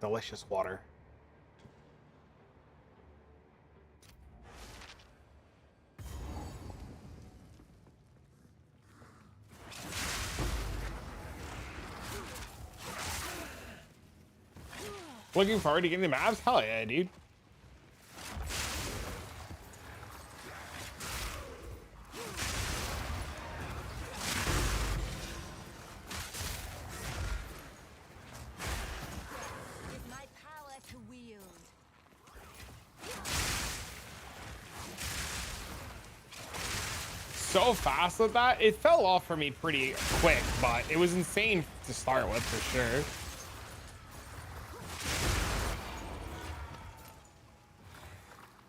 Delicious water. Looking forward to getting the maps? Hell yeah, dude. So fast with that, it fell off for me pretty quick, but it was insane to start with for sure.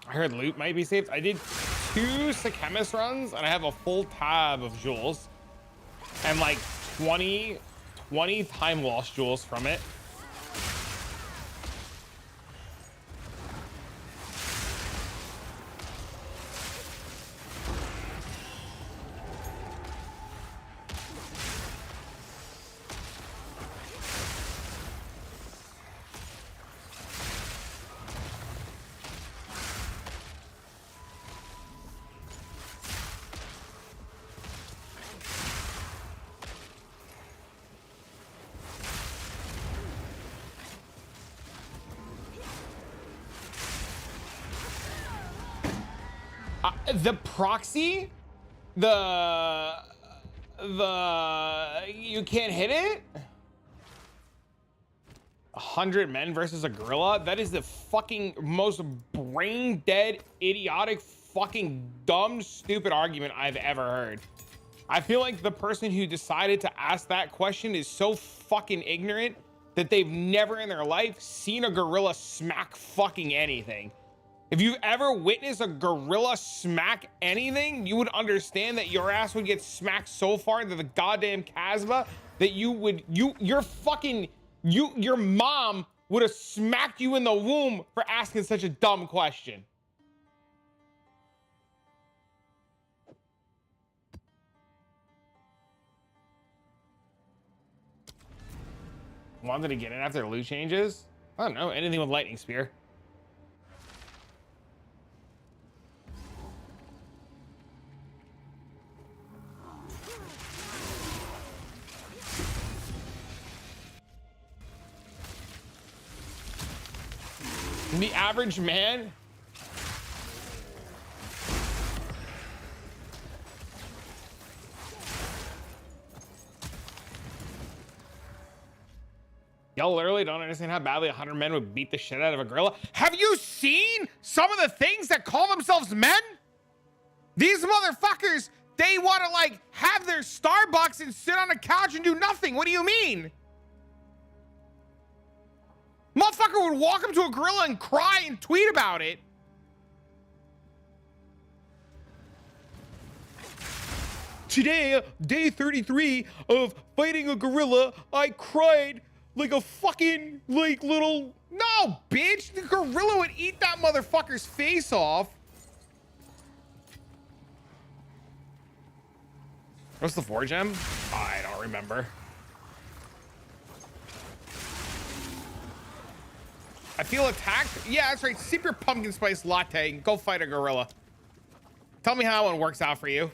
I heard loot might be saved. I did 2 Sechemis runs and I have a full tab of jewels and like 20 time lost jewels from it. The proxy, the you can't hit it. 100 men versus a gorilla. That is the fucking most brain dead, idiotic, fucking dumb, stupid argument I've ever heard. I feel like the person who decided to ask that question is so fucking ignorant that they've never in their life seen a gorilla smack fucking anything. If you've ever witnessed a gorilla smack anything, you would understand that your ass would get smacked so far into the goddamn chasma that your mom would have smacked you in the womb for asking such a dumb question. Wanted to get in after the loot changes? I don't know, anything with lightning spear. The average man. Y'all literally don't understand how badly 100 men would beat the shit out of a gorilla. Have you seen some of the things that call themselves men? These motherfuckers, they want to like have their Starbucks and sit on a couch and do nothing. What do you mean? Motherfucker would walk up to a gorilla and cry and tweet about it. Today, day 33 of fighting a gorilla, I cried like a fucking, like, little... No, bitch! The gorilla would eat that motherfucker's face off. What's the 4 gem? I don't remember. I feel attacked. Yeah, that's right. Sip your pumpkin spice latte and go fight a gorilla. Tell me how it works out for you.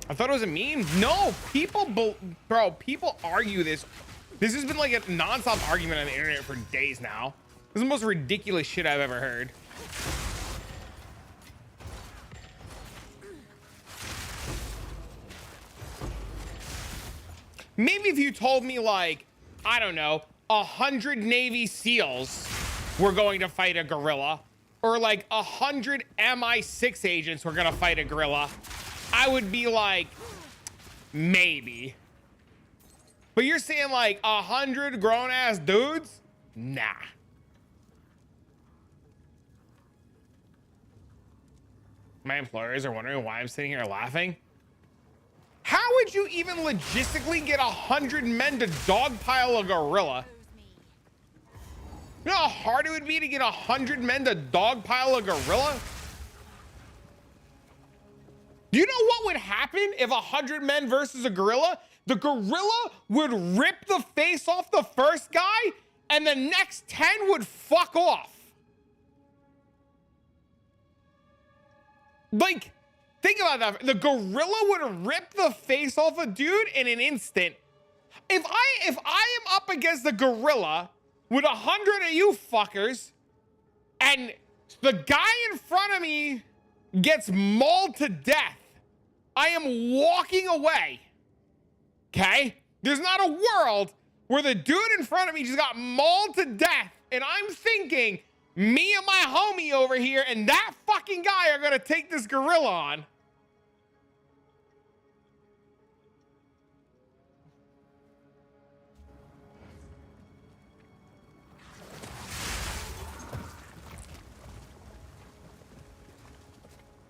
I thought it was a meme. No, bro, people argue this. This has been like a nonstop argument on the internet for days now. This is the most ridiculous shit I've ever heard. Maybe if you told me like, I don't know, 100 Navy SEALs were going to fight a gorilla, or like 100 MI6 agents were gonna fight a gorilla, I would be like, maybe. But you're saying like 100 grown ass dudes? Nah. My employers are wondering why I'm sitting here laughing. How would you even logistically get 100 men to dogpile a gorilla? You know how hard it would be to get 100 men to dogpile a gorilla? Do you know what would happen if 100 men versus a gorilla? The gorilla would rip the face off the first guy, and the next 10 would fuck off. Like, think about that. The gorilla would rip the face off a dude in an instant. If I am up against the gorilla with 100 of you fuckers, and the guy in front of me gets mauled to death, I am walking away. Okay? There's not a world where the dude in front of me just got mauled to death, and I'm thinking, me and my homie over here and that fucking guy are gonna take this gorilla on.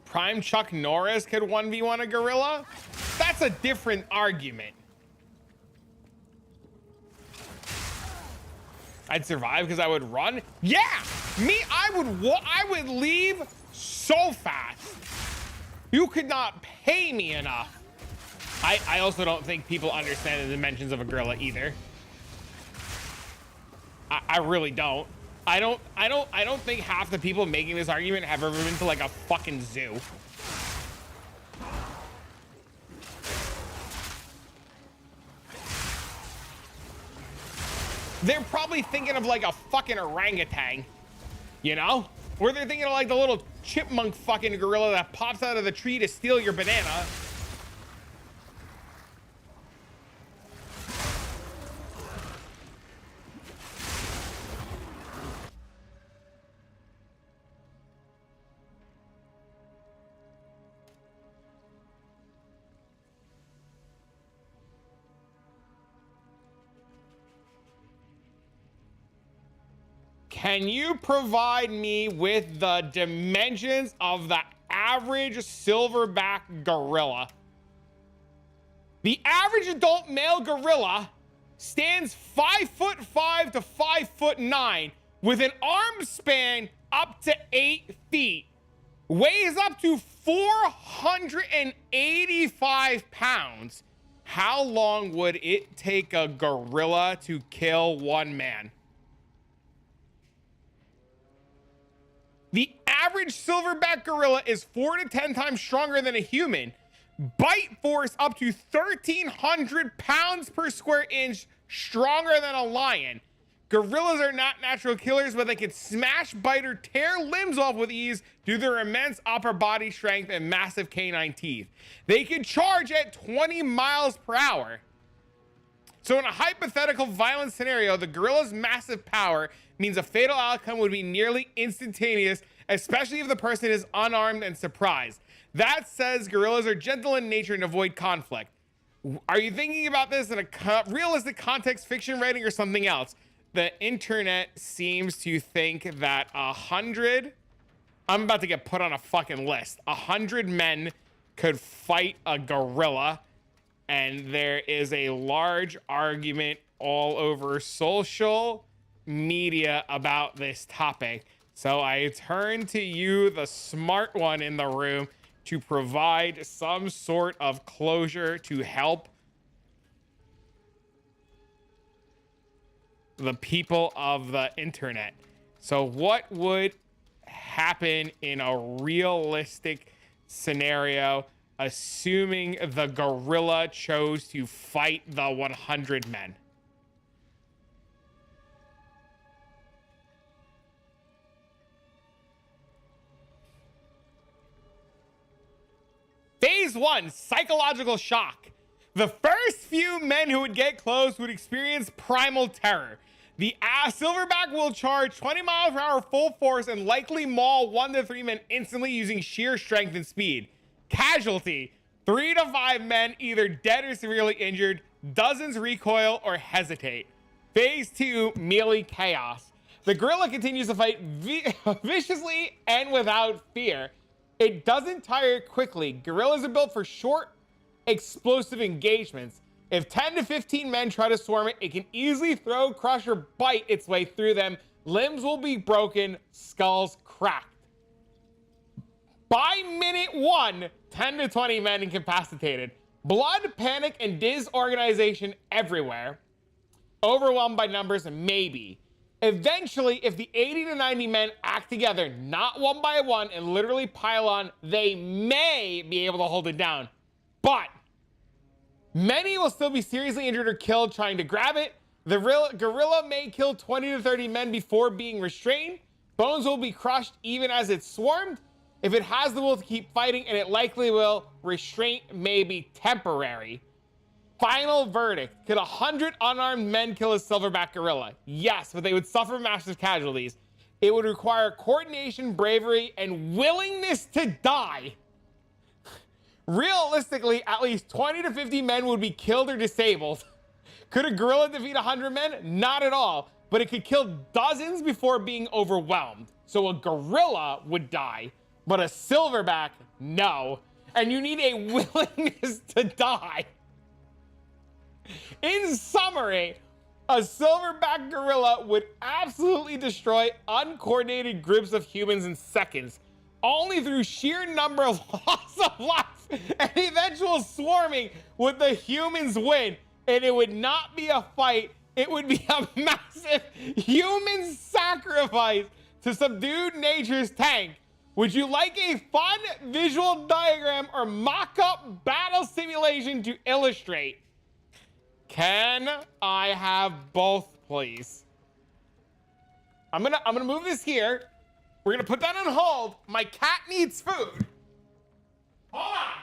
Prime Chuck Norris could 1v1 a gorilla? That's a different argument. I'd survive because I would run? Yeah! I would leave so fast. You could not pay me enough. I also don't think people understand the dimensions of a gorilla either. I really don't. I don't think half the people making this argument have ever been to like a fucking zoo. They're probably thinking of like a fucking orangutan, you know? Or they're thinking of like the little chipmunk fucking gorilla that pops out of the tree to steal your banana. Can you provide me with the dimensions of the average silverback gorilla? The average adult male gorilla stands 5'5" to 5'9", with an arm span up to 8 feet, weighs up to 485 pounds. How long would it take a gorilla to kill one man? The average silverback gorilla is 4 to 10 times stronger than a human. Bite force up to 1,300 pounds per square inch stronger than a lion. Gorillas are not natural killers, but they can smash, bite, or tear limbs off with ease due to their immense upper body strength and massive canine teeth. They can charge at 20 miles per hour. So in a hypothetical violent scenario, the gorilla's massive power means a fatal outcome would be nearly instantaneous, especially if the person is unarmed and surprised. That says gorillas are gentle in nature and avoid conflict. Are you thinking about this in a realistic context, fiction writing, or something else? The internet seems to think that 100, I'm about to get put on a fucking list. 100 men could fight a gorilla, and there is a large argument all over social media about this topic. So I turn to you, the smart one in the room, to provide some sort of closure to help the people of the internet. So what would happen in a realistic scenario, assuming the gorilla chose to fight the 100 men? Phase 1, psychological shock. The first few men who would get close would experience primal terror. The silverback will charge 20 miles per hour full force and likely maul 1 to 3 men instantly using sheer strength and speed. Casualty, 3 to 5 men either dead or severely injured, dozens recoil or hesitate. Phase 2, melee chaos. The gorilla continues to fight viciously and without fear. It doesn't tire quickly. Gorillas are built for short, explosive engagements. If 10 to 15 men try to swarm it, it can easily throw, crush, or bite its way through them. Limbs will be broken, skulls cracked. By minute 1, 10 to 20 men incapacitated. Blood, panic, and disorganization everywhere. Overwhelmed by numbers, maybe. Eventually, if the 80 to 90 men act together, not one by one, and literally pile on, they may be able to hold it down. But many will still be seriously injured or killed trying to grab it. The gorilla may kill 20 to 30 men before being restrained. Bones will be crushed even as it's swarmed. If it has the will to keep fighting, and it likely will, restraint may be temporary. Final verdict. Could 100 unarmed men kill a silverback gorilla? Yes, but they would suffer massive casualties. It would require coordination, bravery, and willingness to die. Realistically, at least 20 to 50 men would be killed or disabled. Could a gorilla defeat 100 men? Not at all, but it could kill dozens before being overwhelmed. So a gorilla would die, but a silverback, no. And you need a willingness to die. In summary, a silverback gorilla would absolutely destroy uncoordinated groups of humans in seconds, only through sheer number of loss of life and eventual swarming would the humans win. And it would not be a fight, it would be a massive human sacrifice to subdue nature's tank. Would you like a fun visual diagram or mock-up battle simulation to illustrate? Can I have both, please? I'm gonna move this here. We're gonna put that on hold. My cat needs food. Hold on.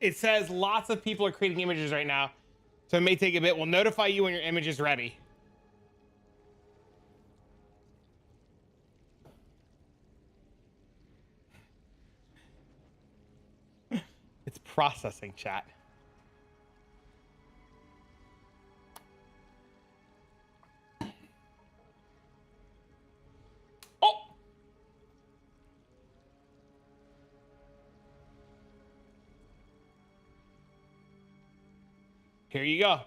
It says lots of people are creating images right now, so it may take a bit. We'll notify you when your image is ready. It's processing, chat. Oh! Here you go.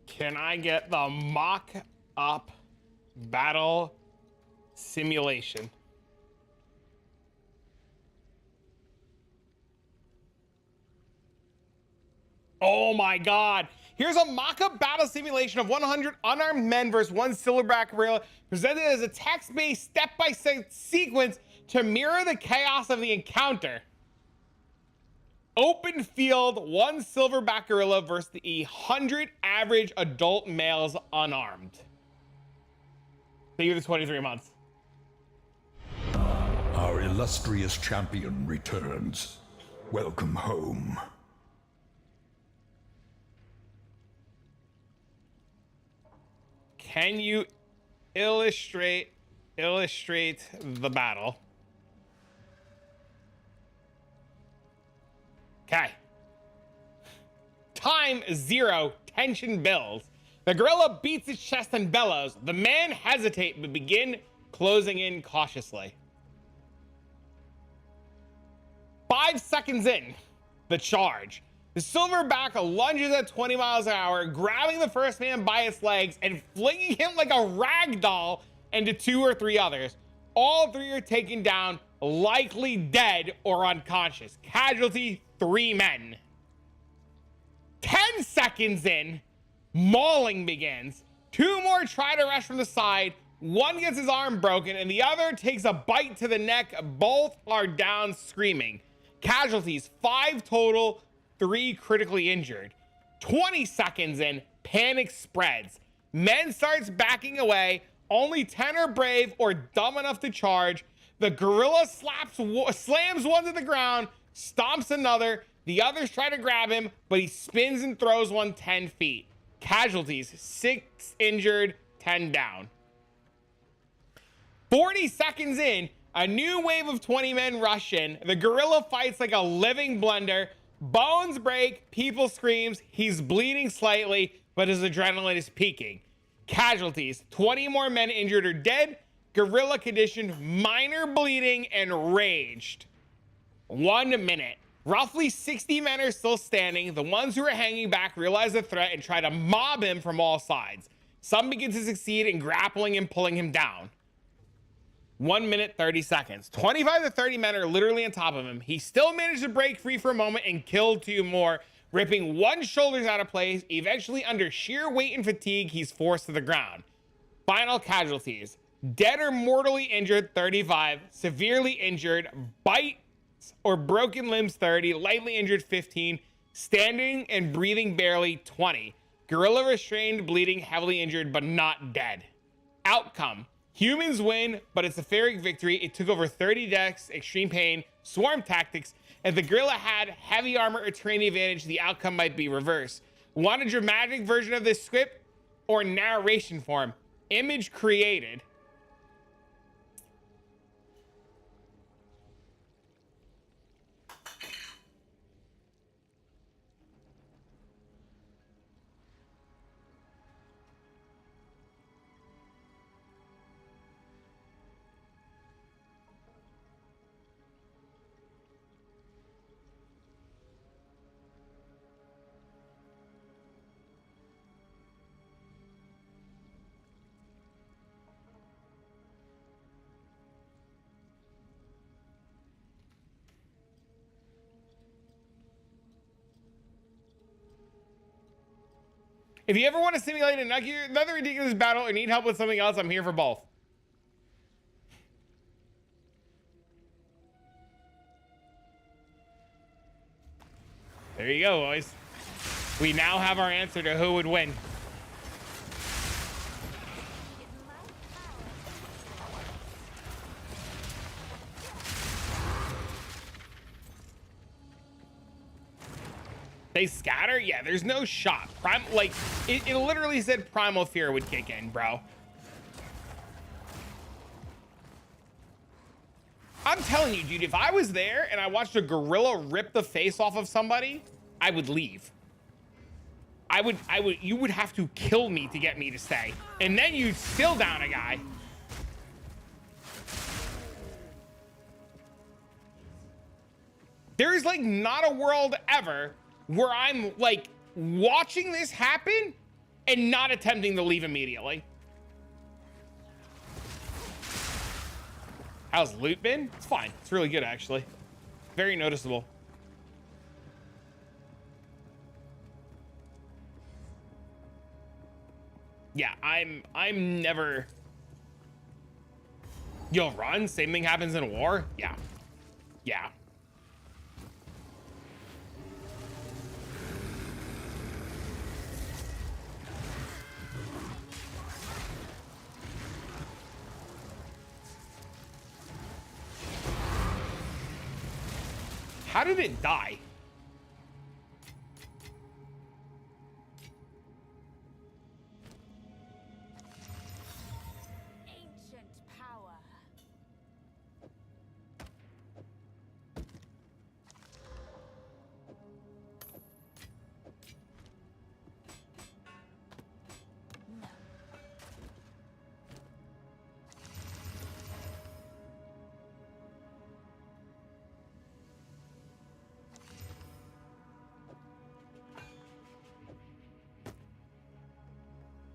Can I get the mock-up battle simulation? Oh my God. Here's a mock-up battle simulation of 100 unarmed men versus one silverback gorilla, presented as a text-based step-by-step sequence to mirror the chaos of the encounter. Open field, one silverback gorilla versus the 100 average adult males unarmed. Thank you for the 23 months. Our illustrious champion returns. Welcome home. Can you illustrate the battle? Okay. Time 0, tension builds. The gorilla beats its chest and bellows. The men hesitate but begin closing in cautiously. 5 seconds in, the charge. The silverback lunges at 20 miles an hour, grabbing the first man by its legs and flinging him like a rag doll into 2 or 3 others. All 3 are taken down, likely dead or unconscious. Casualty, 3 men. 10 seconds in, mauling begins. 2 more try to rush from the side. 1 gets his arm broken and the other takes a bite to the neck. Both are down screaming. Casualties, 5 total, 3 critically injured. 20 seconds in, panic spreads. Men starts backing away. Only 10 are brave or dumb enough to charge. The gorilla slams one to the ground, stomps another. The others try to grab him, but he spins and throws one 10 feet. Casualties, 6 injured, 10 down. 40 seconds in, a new wave of 20 men rush in. The gorilla fights like a living blender. Bones break, people screams. He's bleeding slightly, but his adrenaline is peaking. Casualties, 20 more men injured or dead. Gorilla condition, minor bleeding and raged. 1 minute. Roughly 60 men are still standing. The ones who are hanging back realize the threat and try to mob him from all sides. Some begin to succeed in grappling and pulling him down. 1 minute, 30 seconds. 25 to 30 men are literally on top of him. He still managed to break free for a moment and kill 2 more, ripping one's shoulders out of place. Eventually, under sheer weight and fatigue, he's forced to the ground. Final casualties. Dead or mortally injured, 35. Severely injured, bites or broken limbs, 30. Lightly injured, 15. Standing and breathing barely, 20. Gorilla restrained, bleeding, heavily injured, but not dead. Outcome. Humans win, but it's a fair victory. It took over 30 deaths, extreme pain, swarm tactics. If the gorilla had heavy armor or terrain advantage, the outcome might be reversed. Want a dramatic version of this script or narration form? Image created. If you ever want to simulate another ridiculous battle or need help with something else, I'm here for both. There you go, boys. We now have our answer to who would win. They scatter? Yeah, there's no shot. Like, it literally said Primal Fear would kick in, bro. I'm telling you, dude, if I was there and I watched a gorilla rip the face off of somebody, I would leave. You would have to kill me to get me to stay. And then you'd still down a guy. There is like not a world ever where I'm like watching this happen and not attempting to leave immediately. How's loot been? It's fine. It's really good, actually. Very noticeable. Yeah, I'm never... You'll run? Same thing happens in war? Yeah. Yeah. How did it die? Ancient power. No.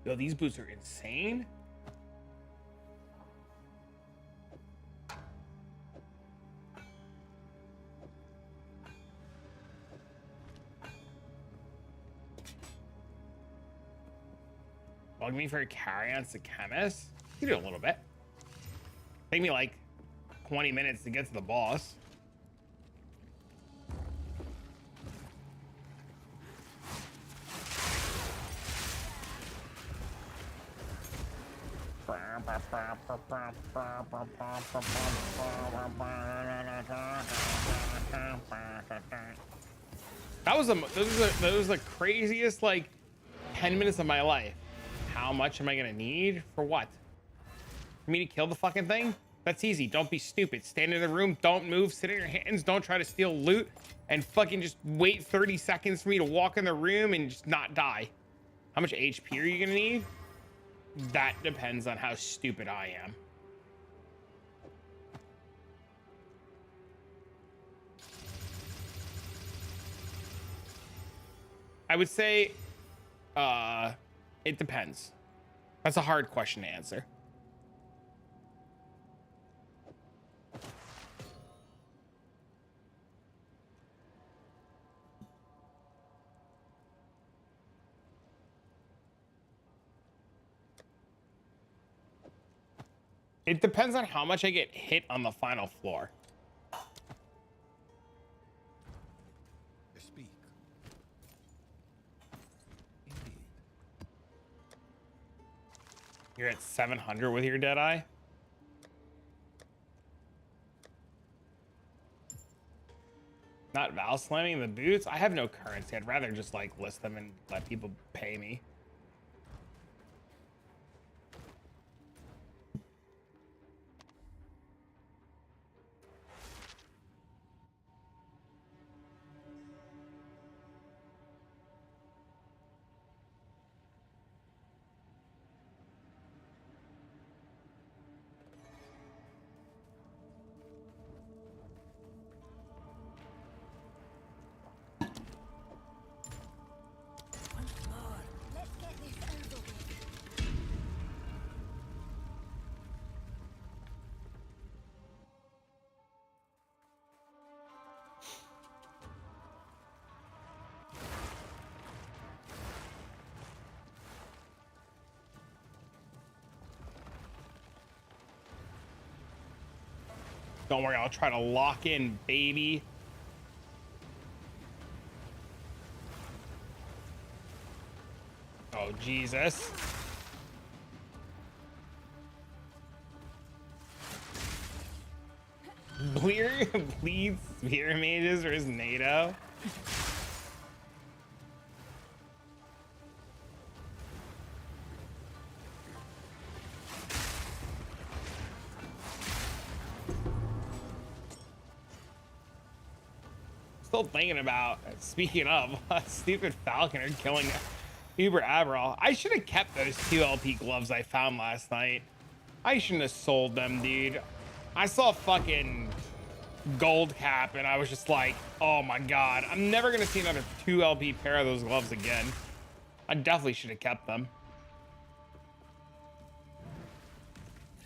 Yo, these boots are insane. Bug me for a carry-on to chemist? You do a little bit. Take me like 20 minutes to get to the boss. That was the craziest like 10 minutes of my life. How much am I gonna need for what? For me to kill the fucking thing? That's easy. Don't be stupid. Stand in the room, don't move, sit on your hands, don't try to steal loot, and fucking just wait 30 seconds for me to walk in the room and just not die. How much HP are you gonna need? That depends on how stupid I am. I would say, it depends. That's a hard question to answer. It depends on how much I get hit on the final floor. Speak. Indeed. You're at 700 with your Deadeye? Not Val slamming the boots? I have no currency. I'd rather just like list them and let people pay me. Let's get this over with. Don't worry, I'll try to lock in, baby. Oh, Jesus. Bleeds spear mages versus NATO. Still thinking about, speaking of, stupid Falconer killing Uber Admiral. I should have kept those 2 LP gloves I found last night. I shouldn't have sold them, dude. I saw fucking gold cap and I was just like, oh my God, I'm never gonna see another 2 LP pair of those gloves again. I definitely should have kept them.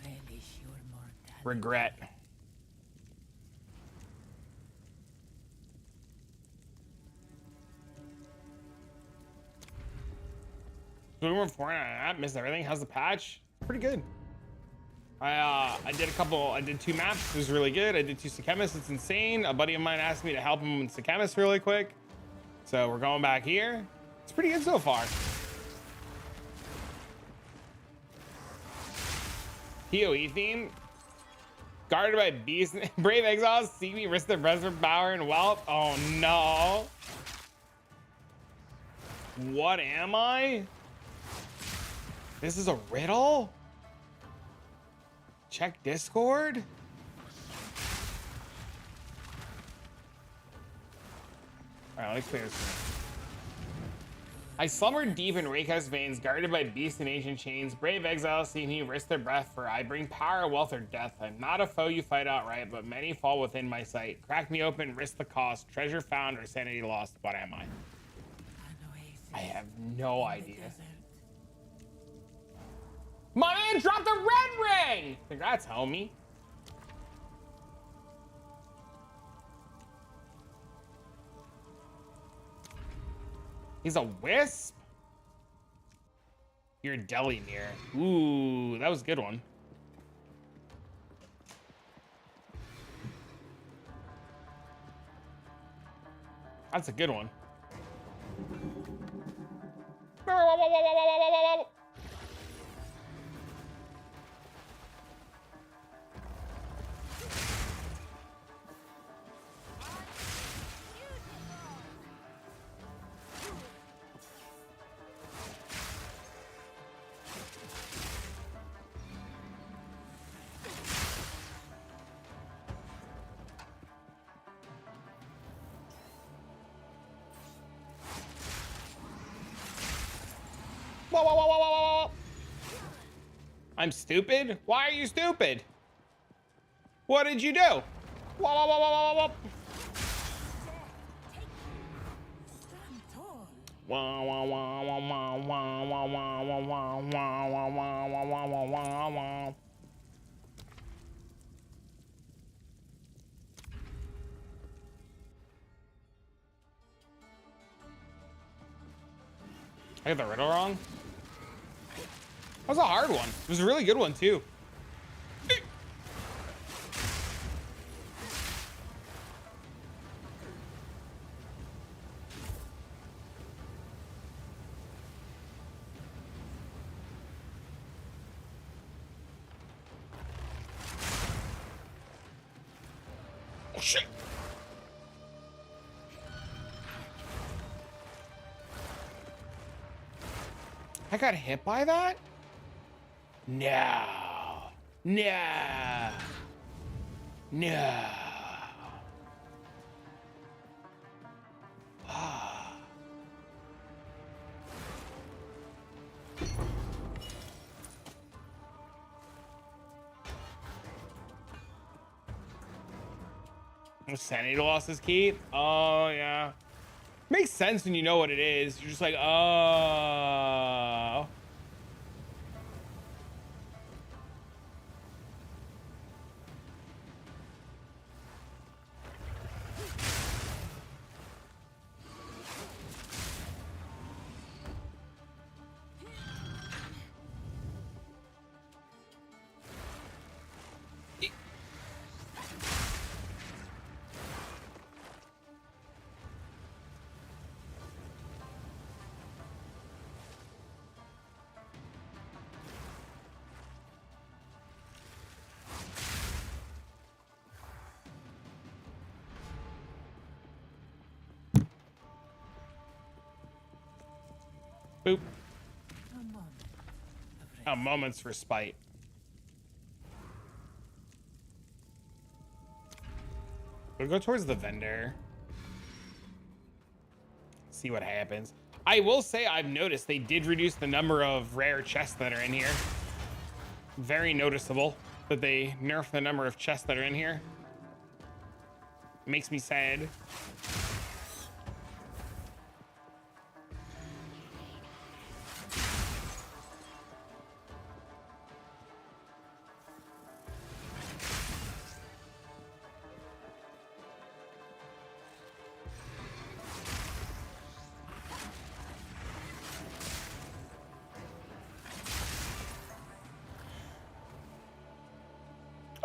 Relish your mortality. Regret. So we were 4 missed everything. How's the patch? Pretty good. I did 2 maps. It was really good. I did 2 Sechemis. It's insane. A buddy of mine asked me to help him with Sechemis really quick. So we're going back here. It's pretty good so far. PoE theme. Guarded by beasts. Brave exiles see me risk their breath for power and wealth. Oh no. What am I? This is a riddle? Check Discord? Alright, let me clear this. I slumbered deep in Reika's veins, guarded by beasts and ancient chains. Brave exiles see me risk their breath, for I bring power, wealth, or death. I'm not a foe you fight outright, but many fall within my sight. Crack me open, risk the cost. Treasure found or sanity lost. What am I? An oasis I have no in the idea. desert. My man dropped a red ring! Congrats, homie. He's a wisp? You're a deli near. Ooh, that was a good one. That's a good one. Whoa, whoa, whoa, whoa, whoa, whoa. I'm stupid? Why are you stupid? What did you do? Whoa, whoa, whoa, whoa, whoa, whoa. Stand tall. Wah, wah, wah, wah, wah, wah, wah, wah, wah, wah, wah, wah, wah, wah, wah, wah, wah. I got the riddle wrong. That was a hard one. It was a really good one too. Oh shit. I got hit by that? No. No. No. Sanity loss is key. Oh yeah. Makes sense when you know what it is. You're just like, oh. Boop. A moment of rest. A moment's respite. We'll go towards the vendor. see what happens. I will say I've noticed they did reduce the number of rare chests that are in here. Very noticeable that they nerfed the number of chests that are in here. Makes me sad.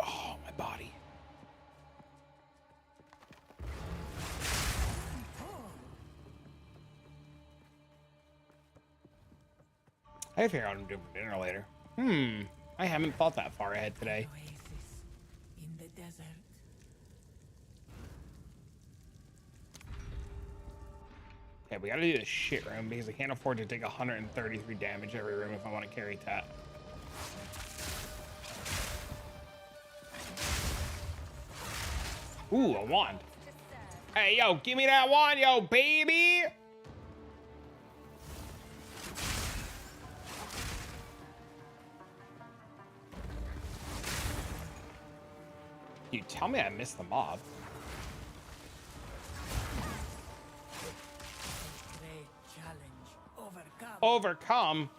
Oh, my body. I figure out what I'm doing for dinner later. I haven't thought that far ahead today. Oasis in the desert. Okay, we gotta do this shit room because I can't afford to take 133 damage every room if I want to carry Tat. Ooh, a wand. Hey, yo, give me that wand, yo, baby! You tell me I missed the mob. Great challenge. Overcome. Overcome?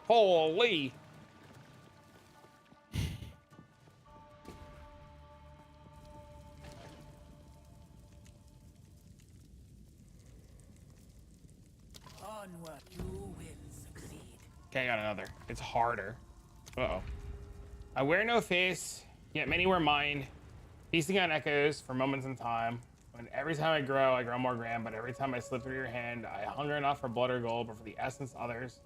Holy. Onward. You will succeed. Okay, I got another. It's harder. Uh-oh. I wear no face, yet many wear mine. Feasting on echoes for moments in time. When every time I grow more grand, but every time I slip through your hand, I hunger not for blood or gold, but for the essence others.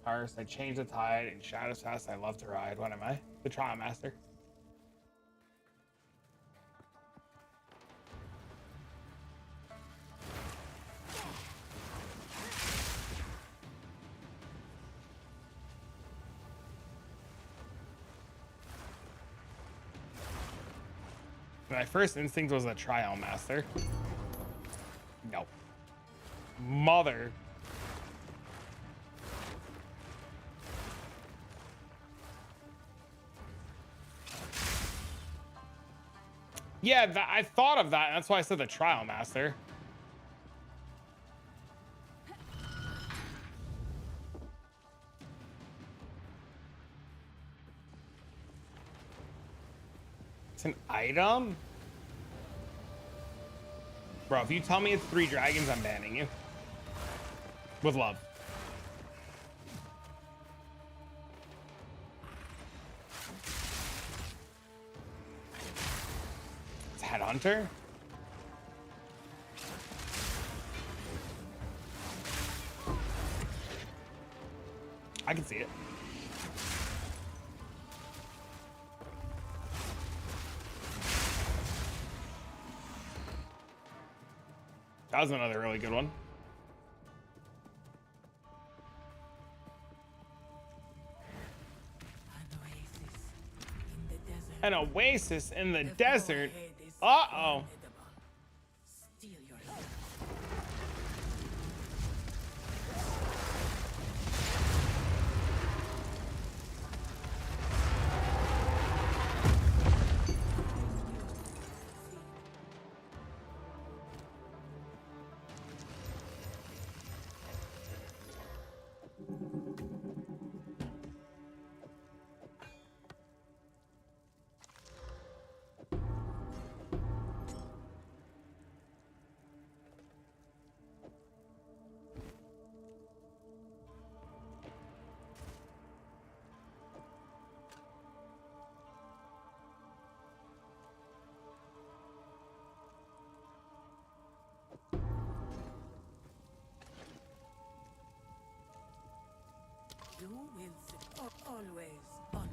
Hearts, I change the tide, and shadows fast I love to ride. What am I? The Trial Master. My first instinct was a Trial Master. No. Mother. Yeah, I thought of that. That's why I said the Trial Master. It's an item? Bro, if you tell me it's 3 dragons, I'm banning you. With love. It's Headhunter? I can see it. That was another really good one. An oasis in the desert. An oasis in the desert. forehead is Uh-oh. formidable. Steel yourself. You will always onwards.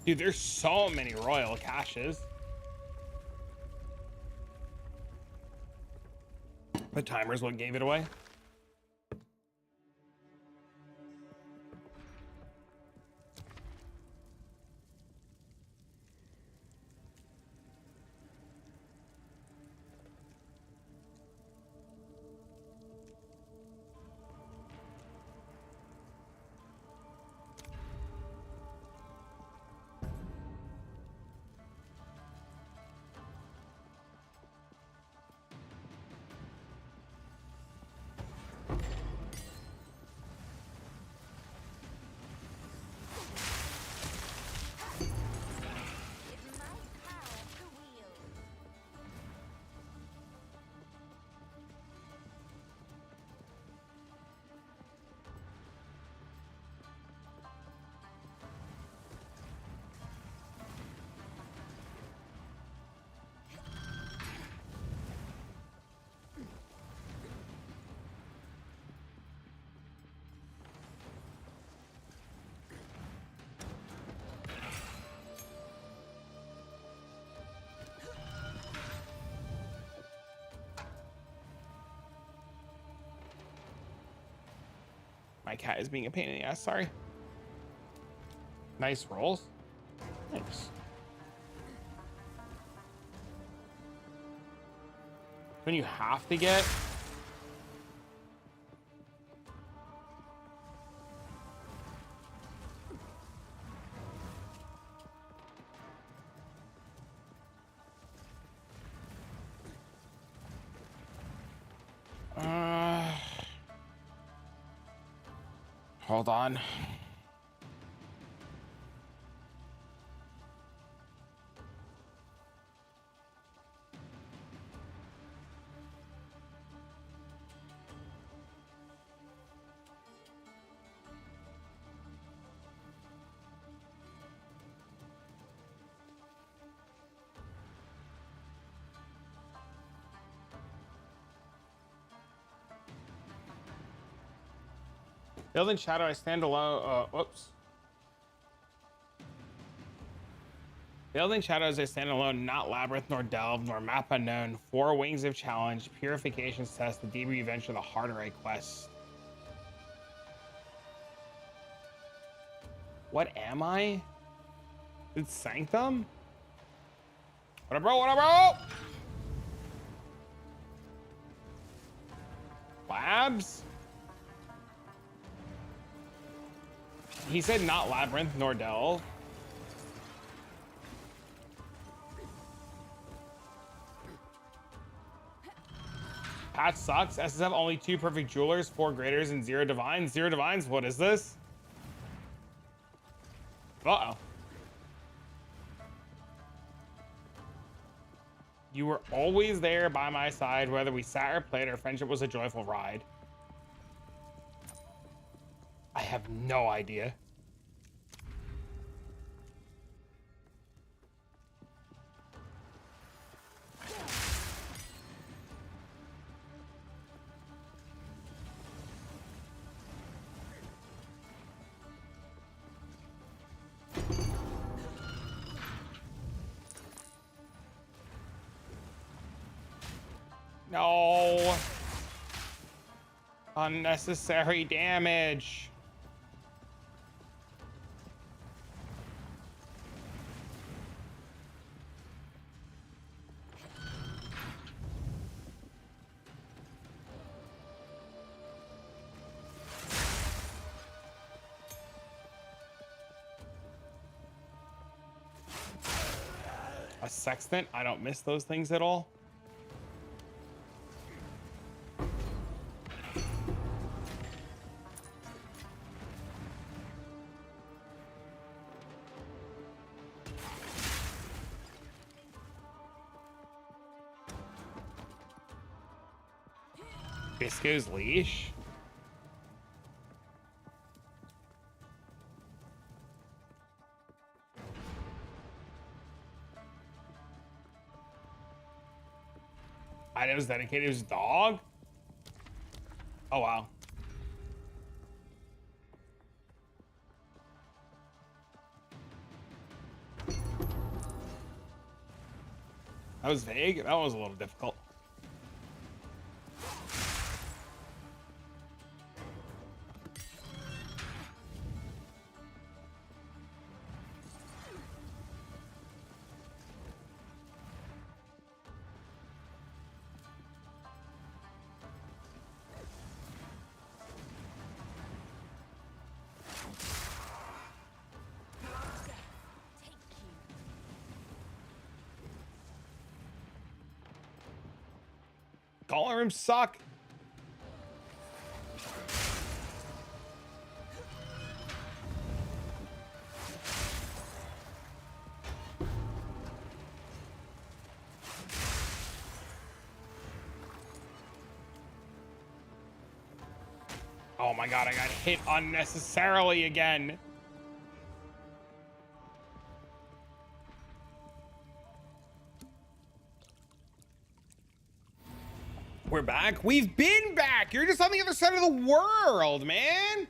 Dude, there's so many royal caches. The timer's what gave it away. My cat is being a pain in the ass. Sorry. Nice rolls. Thanks. When you have to get. Hold on. Building shadow, I stand alone. Whoops. Building shadows, I stand alone, not labyrinth, nor delve, nor map unknown. 4 wings of challenge, purifications test, the deeper you venture, the harder I quest. What am I? It's Sanctum? What up, bro? What up, bro? Labs? He said not labyrinth nor delve. Patch sucks. SSF only 2 perfect jewelers, 4 graders, and 0 divines. 0 divines? What is this? Uh-oh. You were always there by my side, whether we sat or played, our friendship was a joyful ride. I have no idea. No. Unnecessary damage. A sextant? I don't miss those things at all. Bisco's leash? Items dedicated to his dog? Oh, wow. That was vague. That was a little difficult. Color him suck. Oh my god, I got hit unnecessarily again. We're back. We've been back. You're just on the other side of the world, man.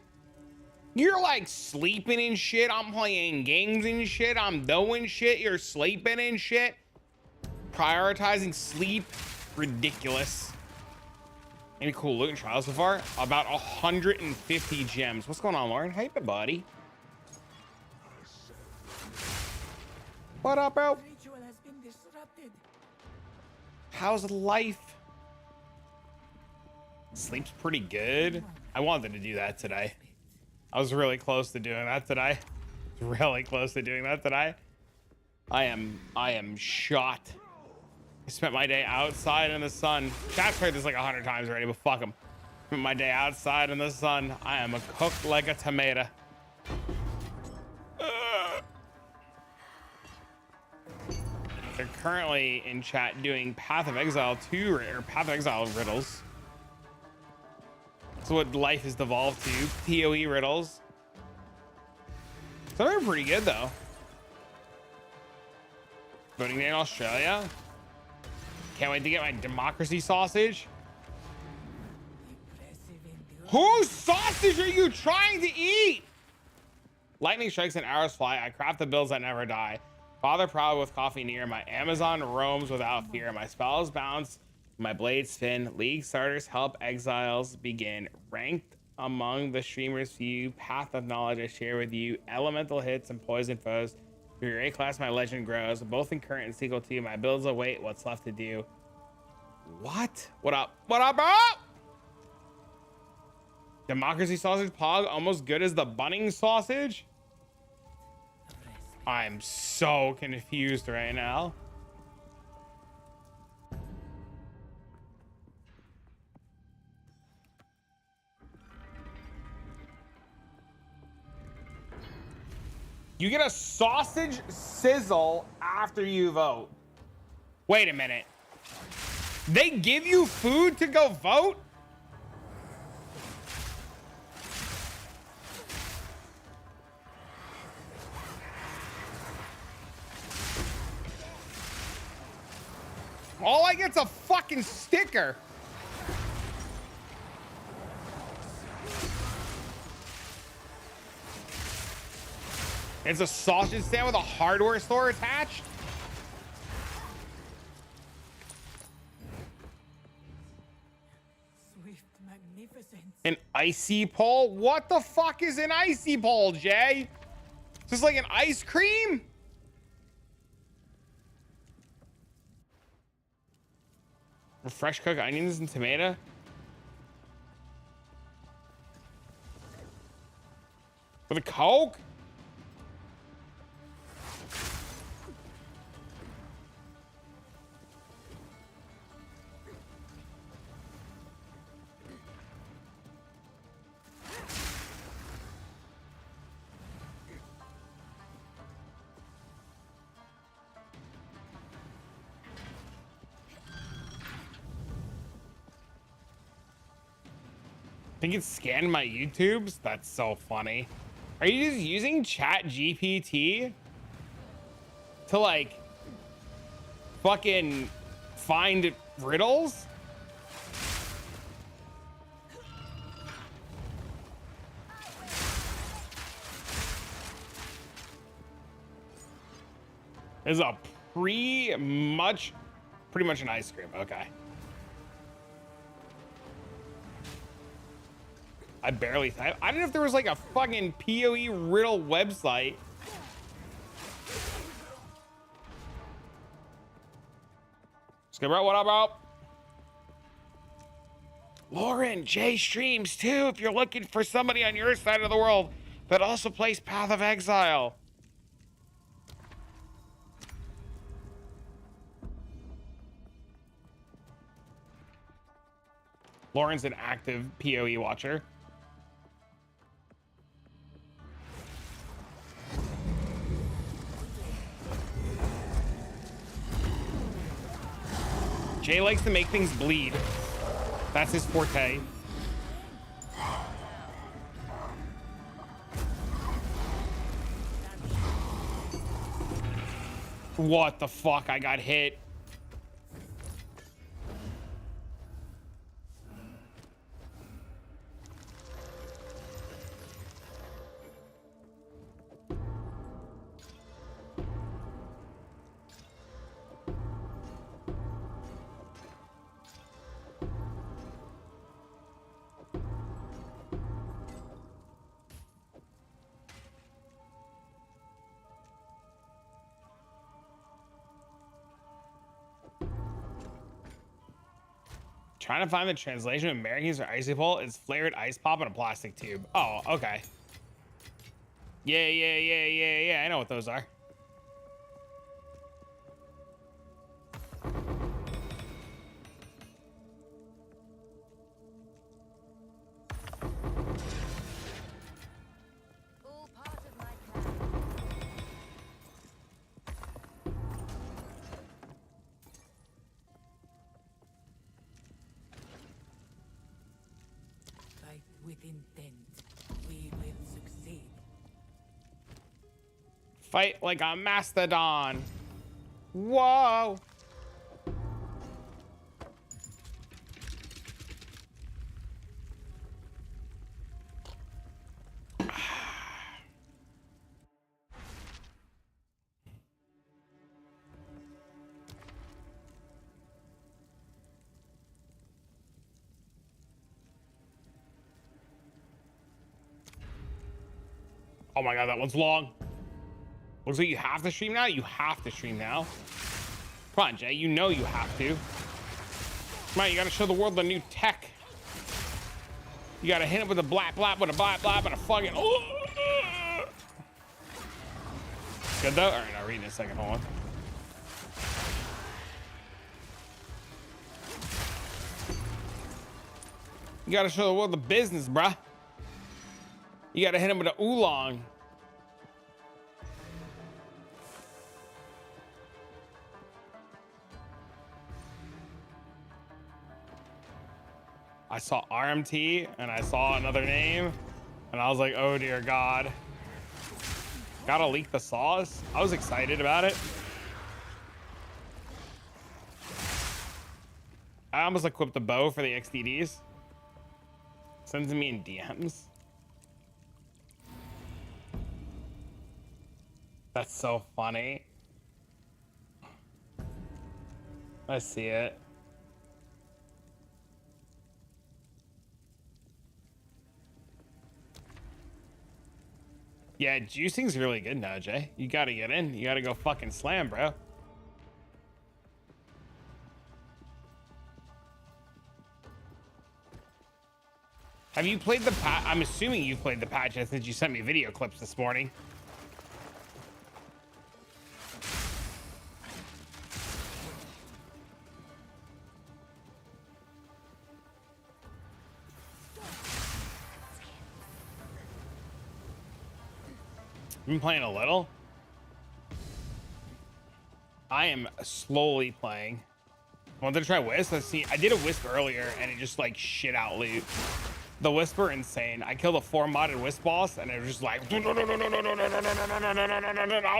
You're like sleeping and shit. I'm playing games and shit. I'm doing shit. You're sleeping and shit. Prioritizing sleep. Ridiculous. Any cool loot and trials so far? About 150 gems. What's going on, Lauren? Hey, buddy. What up, bro? Ritual has been disrupted. How's life? Sleep's pretty good. I wanted to do that today. I was really close to doing that today. Really close to doing that today. I am shot. I spent my day outside in the sun. Chat's heard this like 100 times already, but fuck them. Spent my day outside in the sun. I am cooked like a tomato. They're currently in chat doing Path of Exile 2 or Path of Exile riddles. That's what life has devolved to. PoE riddles. Some are pretty good though. Voting day in Australia. Can't wait to get my democracy sausage. Whose sausage are you trying to eat? Lightning strikes and arrows fly. I craft the bills that never die. Father proud with coffee near. My Amazon roams without fear. My spells bounce. My blades spin. League starters help exiles begin. Ranked among the streamers few. Path of knowledge I share with you. Elemental hits and poison foes. For your A class, my legend grows. Both in current and sequel 2. My builds await what's left to do. What? What up? What up, bro? Democracy sausage pog almost good as the bunning sausage? I'm so confused right now. You get a sausage sizzle after you vote. Wait a minute. They give you food to go vote? All I get's a fucking sticker. It's a sausage stand with a hardware store attached? Swift magnificence. An icy pole? What the fuck is an icy pole, Jay? Is this like an ice cream? Fresh cooked onions and tomato? With a Coke? I think it scanned my YouTubes. That's so funny. Are you just using Chat GPT to like fucking find riddles? This is a pretty much an ice cream. Okay. I barely type. I don't know if there was like a fucking PoE riddle website. Skip out, what up, bro? Lauren, Jay streams too if you're looking for somebody on your side of the world that also plays Path of Exile. Lauren's an active PoE watcher. Jay likes to make things bleed. That's his forte. What the fuck? I got hit. Trying to find the translation of Americans or icy pole. It's flavored ice pop in a plastic tube. Oh, okay. Yeah. I know what those are. All part of my plan. Fight with intent. We will succeed. Fight like a mastodon. Whoa. Oh my god, that one's long. Looks like you have to stream now? You have to stream now. Come on, Jay, you know you have to. Come on, you gotta show the world the new tech. You gotta hit it with a blap blap, with a blap blap, and a fucking... Good though? Alright, I'll read in a second, hold on. You gotta show the world the business, bruh. You gotta hit him with an oolong. I saw RMT and I saw another name and I was like, oh dear God. Gotta leak the sauce. I was excited about it. I almost equipped the bow for the XDDs. Sends me in DMs. That's so funny. I see it. Yeah, juicing's really good now, Jay. You gotta get in. You gotta go fucking slam, bro. Have you played the patch? I'm assuming you've played the patch since you sent me video clips this morning. Been playing a little. I am slowly playing. I wanted to try Wisp. Let's see. I did a Wisp earlier and it just like shit out loot. The Whisper, insane. I killed a 4 modded Wisp boss and it was just like I was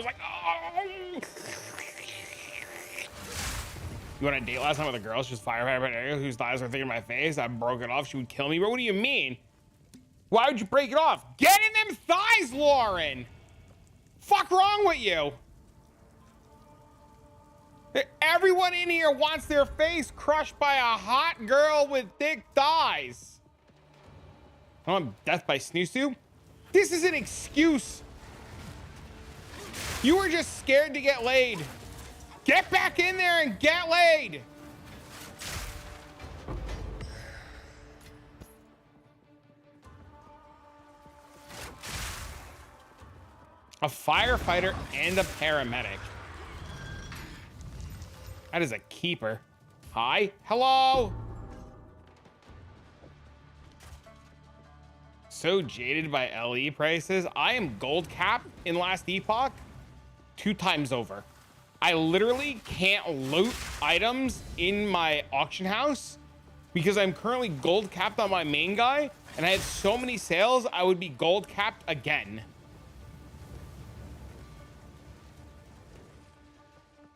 like, oh. You went on a date last time with a girl? She was firefighter whose thighs were thicker in my face. I broke it off. She would kill me. Bro, what do you mean? Why would you break it off? Get in them thighs, Lauren. Fuck wrong with you? Everyone in here wants their face crushed by a hot girl with thick thighs. I want death by Snoosu. This is an excuse. You were just scared to get laid. Get back in there and get laid. A firefighter and a paramedic. That is a keeper. Hi. Hello. So jaded by LE prices. I am gold capped in last epoch 2 times over. I literally can't loot items in my auction house because I'm currently gold capped on my main guy, and I had so many sales I would be gold capped again.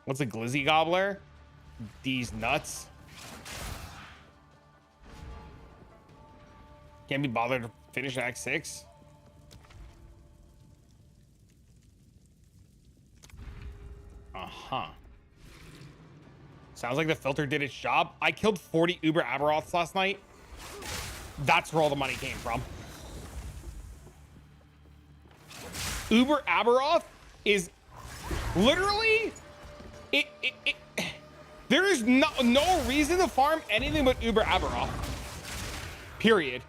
What's a glizzy gobbler? These nuts. Can't be bothered to finish Act 6. Uh-huh. Sounds like the filter did its job. I killed 40 Uber Aberoths last night. That's where all the money came from. Uber Aberoth is literally... There is no reason to farm anything but Uber Aberoth. Period.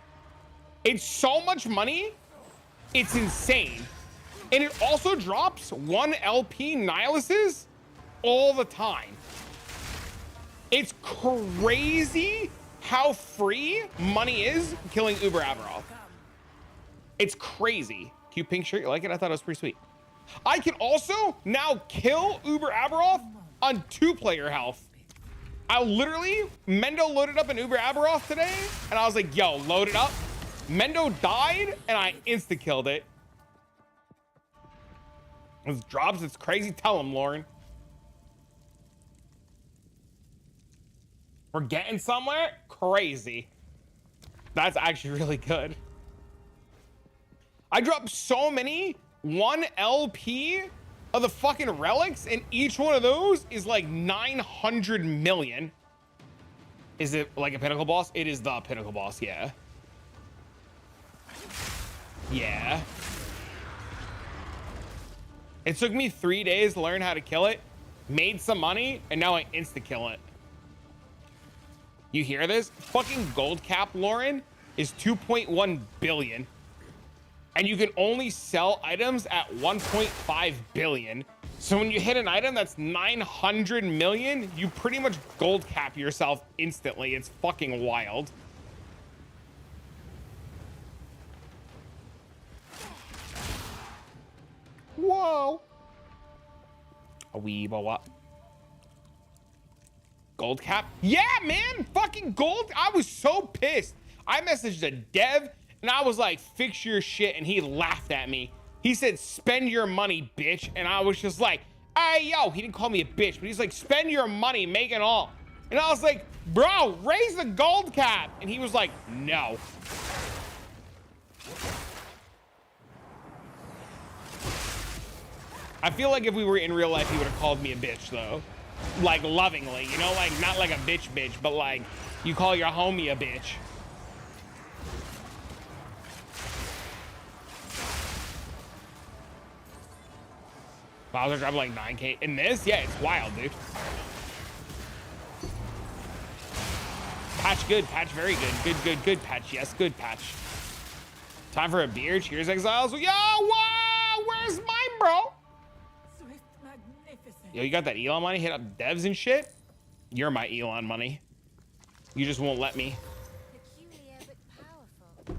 It's so much money. It's insane. And it also drops 1 LP Nihilises all the time. It's crazy how free money is killing Uber Aberoth. It's crazy. Cute pink shirt, you like it? I thought it was pretty sweet. I can also now kill Uber Aberoth on 2-player health. I literally, Mendo loaded up an Uber Aberoth today, and I was like, yo, load it up. Mendo died, and I insta-killed it. Those drops, it's crazy. Tell him, Lauren. We're getting somewhere? Crazy. That's actually really good. I dropped so many 1 LP of the fucking relics, and each one of those is like 900 million. Is it like a pinnacle boss? It is the pinnacle boss, yeah. Yeah. It took me 3 days to learn how to kill it, made some money, and now I insta-kill it. You hear this? Fucking gold cap, Lauren, is 2.1 billion. And you can only sell items at 1.5 billion. So when you hit an item that's 900 million, you pretty much gold cap yourself instantly. It's fucking wild. Whoa. A weeb, a what? Gold cap? Yeah, man, fucking gold. I was so pissed. I messaged a dev and I was like, fix your shit. And he laughed at me. He said, spend your money, bitch. And I was just like, hey, yo, he didn't call me a bitch, but he's like, spend your money, make it all. And I was like, bro, raise the gold cap. And he was like, no. I feel like if we were in real life, he would have called me a bitch though. Like lovingly, you know, like not like a bitch, but like you call your homie a bitch. Bowser dropped like 9K in this? Yeah, it's wild, dude. Patch good, patch very good. Good patch, yes, good patch. Time for a beer. Cheers, exiles. Yo, wow, where's mine, bro? Swift, magnificent. Yo, you got that Elon money? Hit up devs and shit? You're my Elon money. You just won't let me. Peculiar but powerful.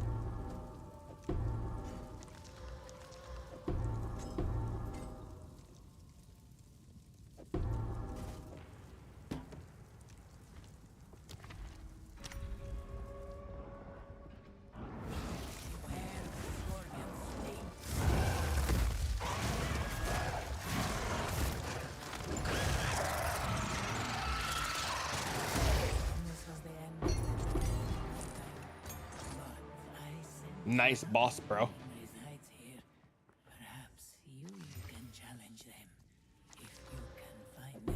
Nice boss, bro. Resides here. Perhaps you can challenge them if you can find them.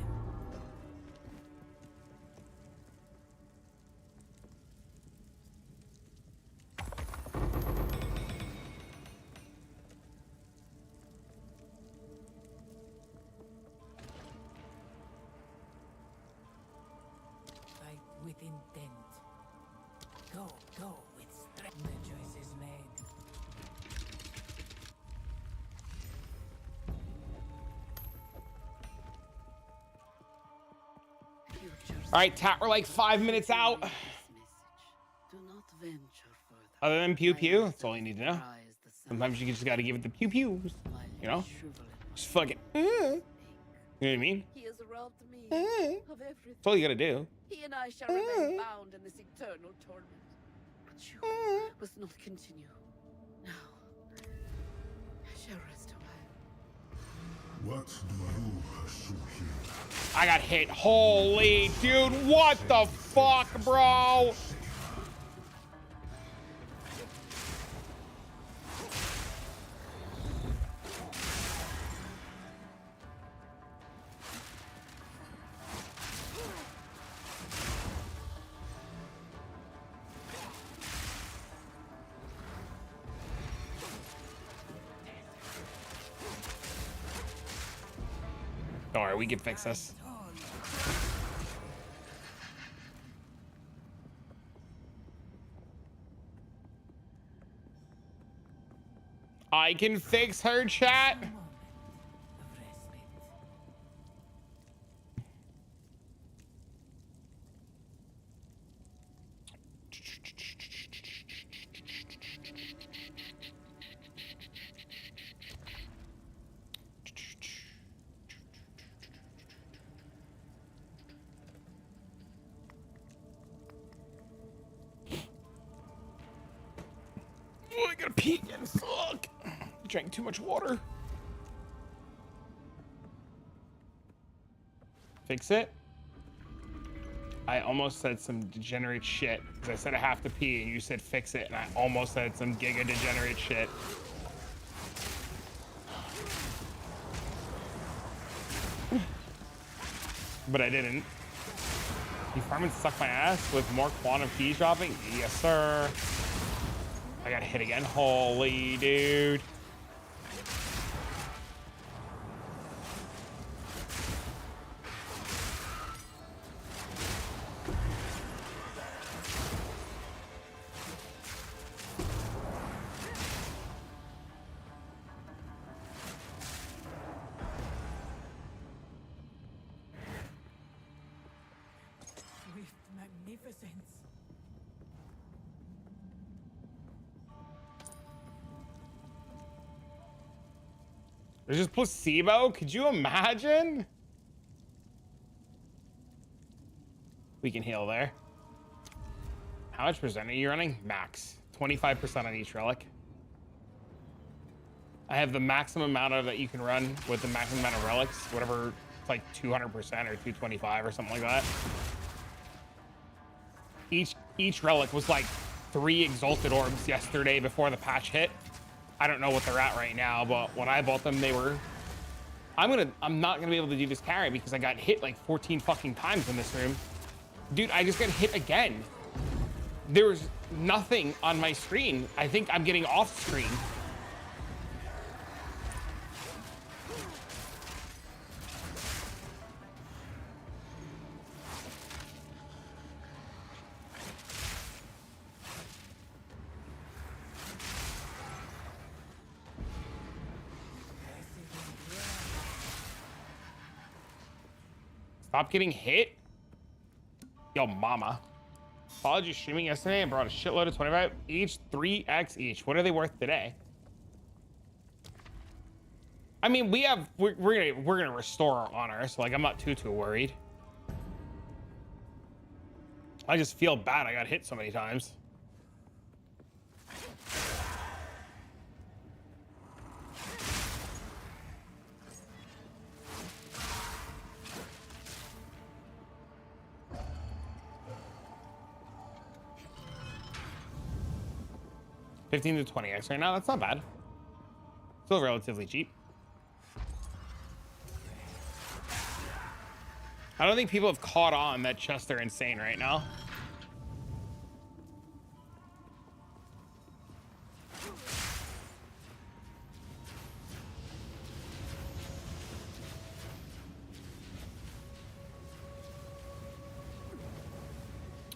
Fight with intent. Go with strength. The choice is made. All right, Tat, we're like 5 minutes out. Do not venture further. Other than pew pew, that's all you need to know. Sometimes you just gotta give it the pew pews, you know? Just fucking, you know what I mean? He has robbed me of everything. That's all you gotta do. He and I shall remain bound in this eternal torment. But you must not continue. Now, I shall rest a while. What do you pursue here? I got hit. Holy dude, what the fuck, bro? Don't worry, we can fix this. I can fix her, chat. Moment of respite. Oh, I gotta pee again. Fuck. Drank too much water. Fix it. I almost said some degenerate shit because I said I have to pee and you said fix it, and I almost said some giga degenerate shit. But I didn't. You farming suck my ass with more quantum keys dropping? Yes, sir. I got hit again. Holy dude. Swift magnificence. There's just placebo? Could you imagine? We can heal there. How much percent are you running? Max. 25% on each relic. I have the maximum amount of that you can run with the maximum amount of relics. Whatever, it's like 200% or 225 or something like that. Each relic was like 3 exalted orbs yesterday before the patch hit. I don't know what they're at right now, but when I bought them, they were... I'm not gonna be able to do this carry because I got hit like 14 fucking times in this room. Dude, I just got hit again. There was nothing on my screen. I think I'm getting off screen. Stop getting hit. Yo, mama. Apology streaming yesterday and brought a shitload of 25 each, 3x each. What are they worth today? I mean, we're gonna restore our honor, so like I'm not too worried. I just feel bad I got hit so many times. $15 to $20x right now. That's not bad. Still relatively cheap. I don't think people have caught on that chests are insane right now.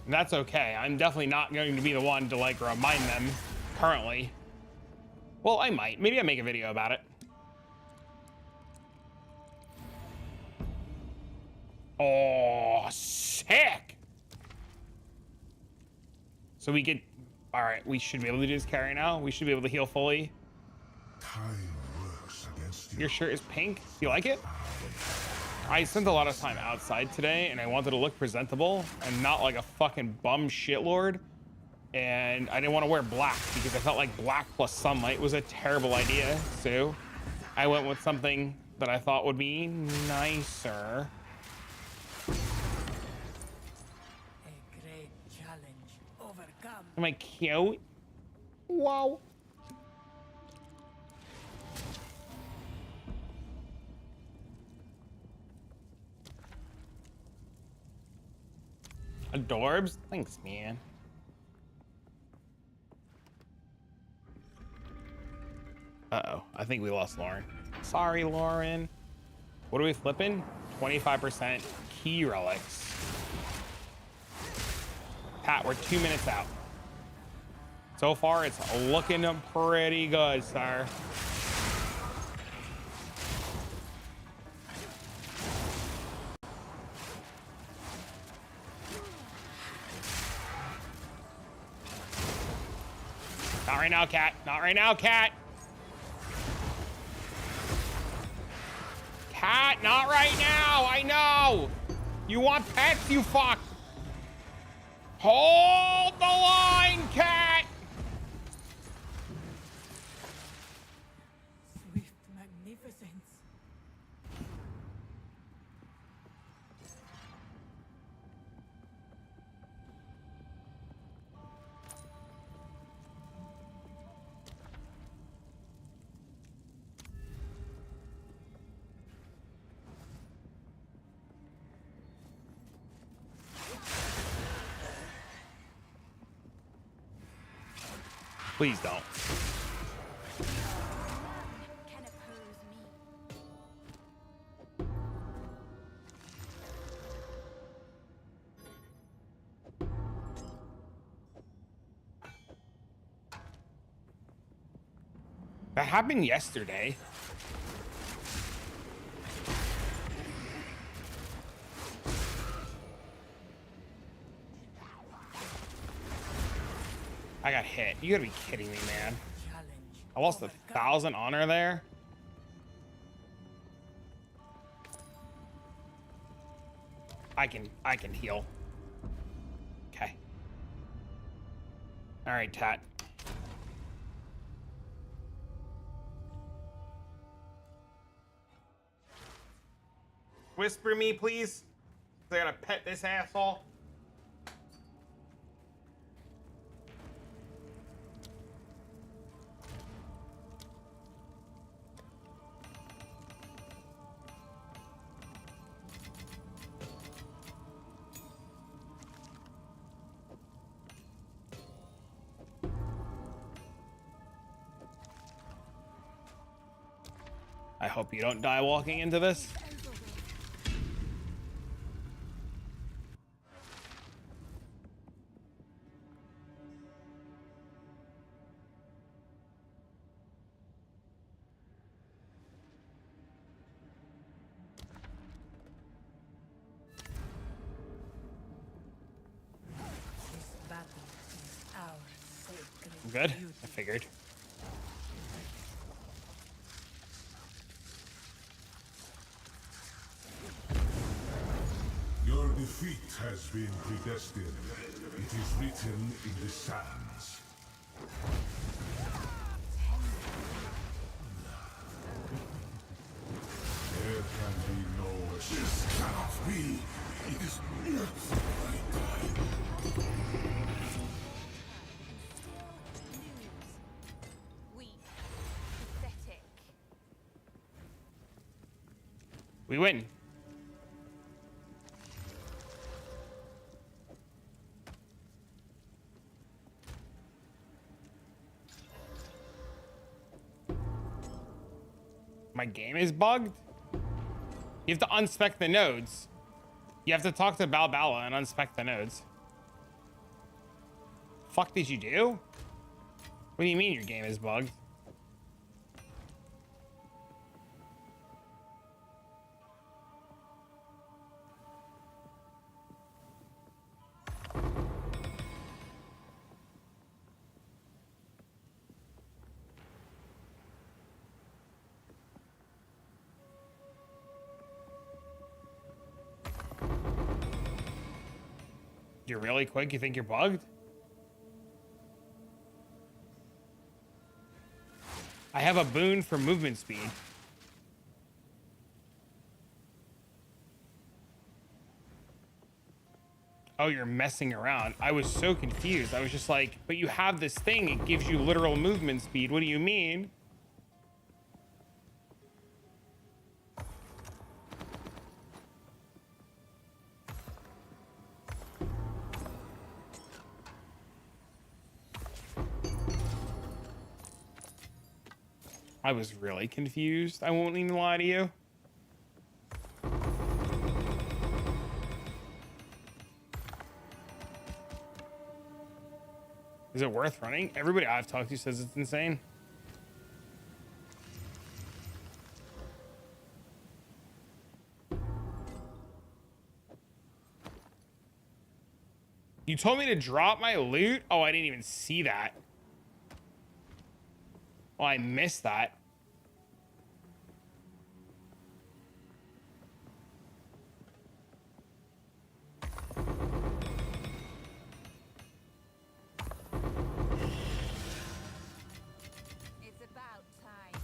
And that's okay. I'm definitely not going to be the one to like remind them currently. Well, I might. Maybe I'll make a video about it. Oh, sick. So we get... All right, we should be able to do this carry now. We should be able to heal fully. Time works against you. Your shirt is pink. Do you like it? I spent a lot of time outside today, and I wanted to look presentable and not like a fucking bum shitlord. And I didn't want to wear black because I felt like black plus sunlight was a terrible idea. So I went with something that I thought would be nicer. A great challenge overcome. Am I cute? Wow. Adorbs? Thanks, man. Uh-oh. I think we lost Lauren. Sorry, Lauren. What are we flipping? 25% key relics. Pat, we're 2 minutes out. So far, it's looking pretty good, sir. Not right now, cat. Not right now, cat. Cat, not right now. I know. You want pets, you fuck. Hold the line, cat. Swift magnificence. Please don't. Can oppose me. That happened yesterday. I got hit. You gotta be kidding me, man. Challenge. I lost 1,000 honor there. I can heal. Okay. All right, Tat. Whisper me, please. I gotta pet this asshole. I hope you don't die walking into this. This battle is our sacred I'm good. duty. I figured. Your defeat has been predestined. It is written in the sands. There can be no escape. This cannot be. It is Weak. Pathetic. We win. My game is bugged? You have to unspec the nodes. You have to talk to Balbala and unspec the nodes. Fuck did you do? What do you mean your game is bugged? You're really quick? You think you're bugged? I have a boon for movement speed. Oh, you're messing around. I was so confused. I was just like, but you have this thing. It gives you literal movement speed. What do you mean? I was really confused. I won't even lie to you. Is it worth running? Everybody I've talked to says it's insane. You told me to drop my loot? Oh, I didn't even see that. Oh, I missed that. It's about time.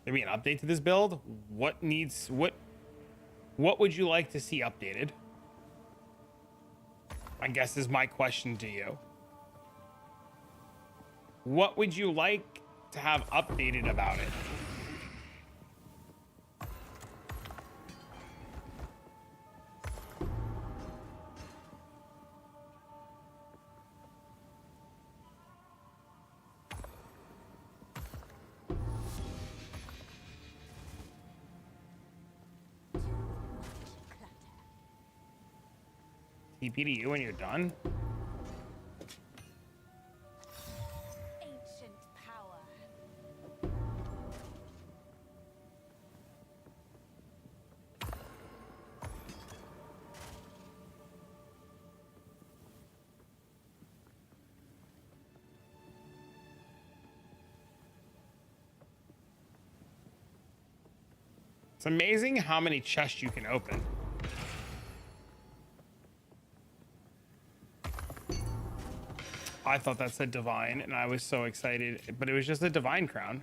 Maybe an update to this build? What needs what would you like to see updated? I guess is my question to you. What would you like to have updated about it? TP to you when you're done? Ancient power. It's amazing how many chests you can open. I thought that said divine, and I was so excited, but it was just a divine crown.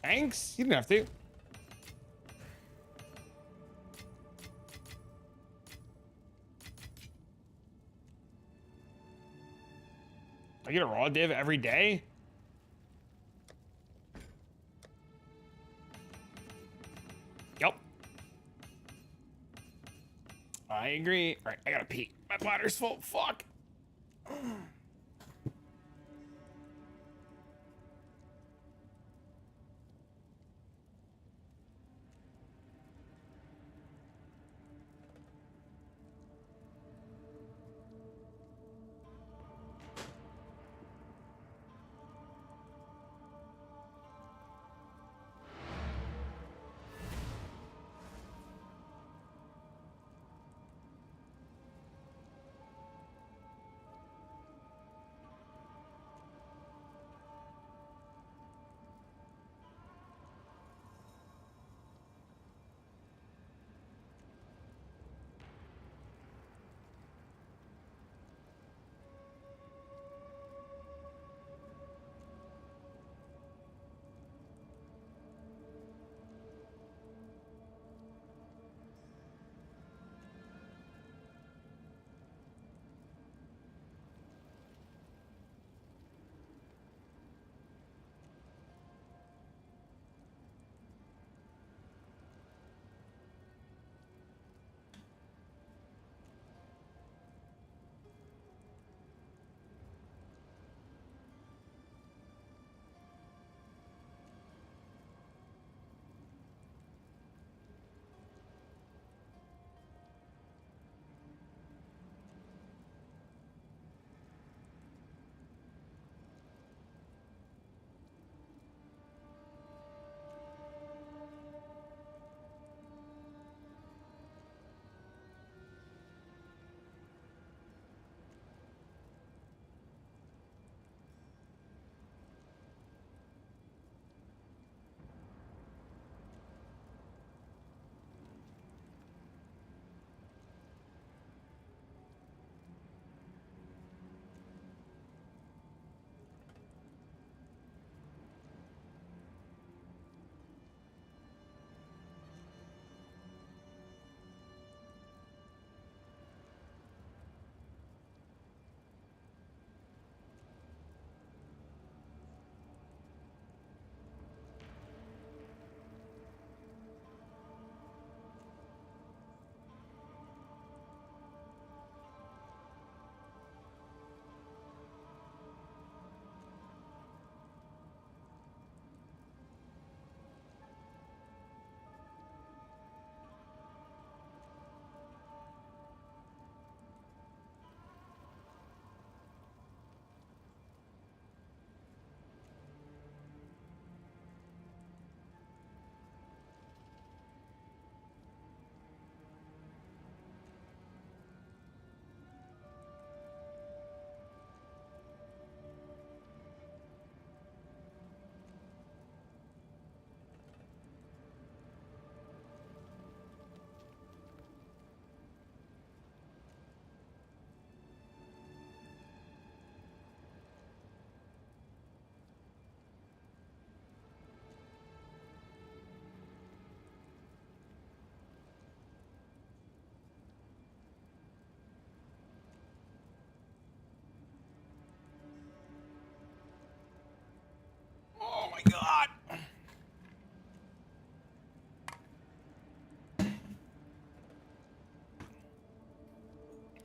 Thanks. You didn't have to. I get a raw div every day. Yep. I agree. All right, I gotta pee. My bladder's full. Fuck.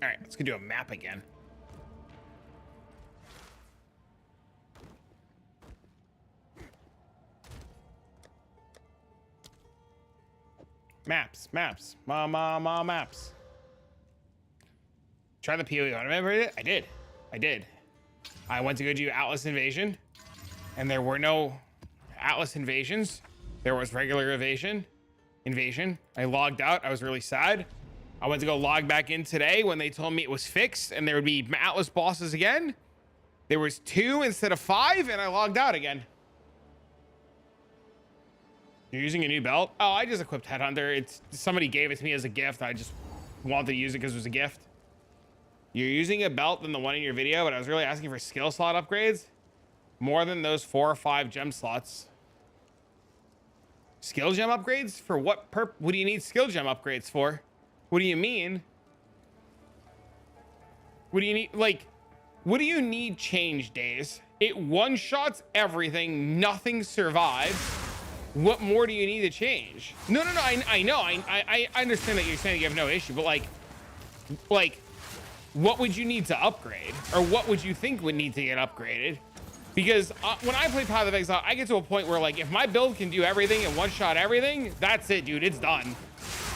All right, let's go do a map again. Maps. Maps. Try the PoE. Remember it? I did. I went to go do Atlas Invasion, and there were no Atlas invasions. There was regular invasion. I logged out. I was really sad. I went to go log back in today when they told me it was fixed and there would be Atlas bosses again. There was 2 instead of 5, and I logged out again. You're using a new belt? Oh, I just equipped Headhunter. It's somebody gave it to me as a gift. I just wanted to use it because it was a gift. You're using a belt than the one in your video, but I was really asking for skill slot upgrades. More than those 4 or 5 gem slots. Skill gem upgrades? For what what do you need skill gem upgrades for? What do you mean? What do you need? Like, what do you need change days? It one-shots everything. Nothing survives. What more do you need to change? No. I know. I understand that you're saying you have no issue, but like, what would you need to upgrade? Or what would you think would need to get upgraded? Because when I play Path of Exile, I get to a point where, like, if my build can do everything and one-shot everything, that's it, dude. It's done.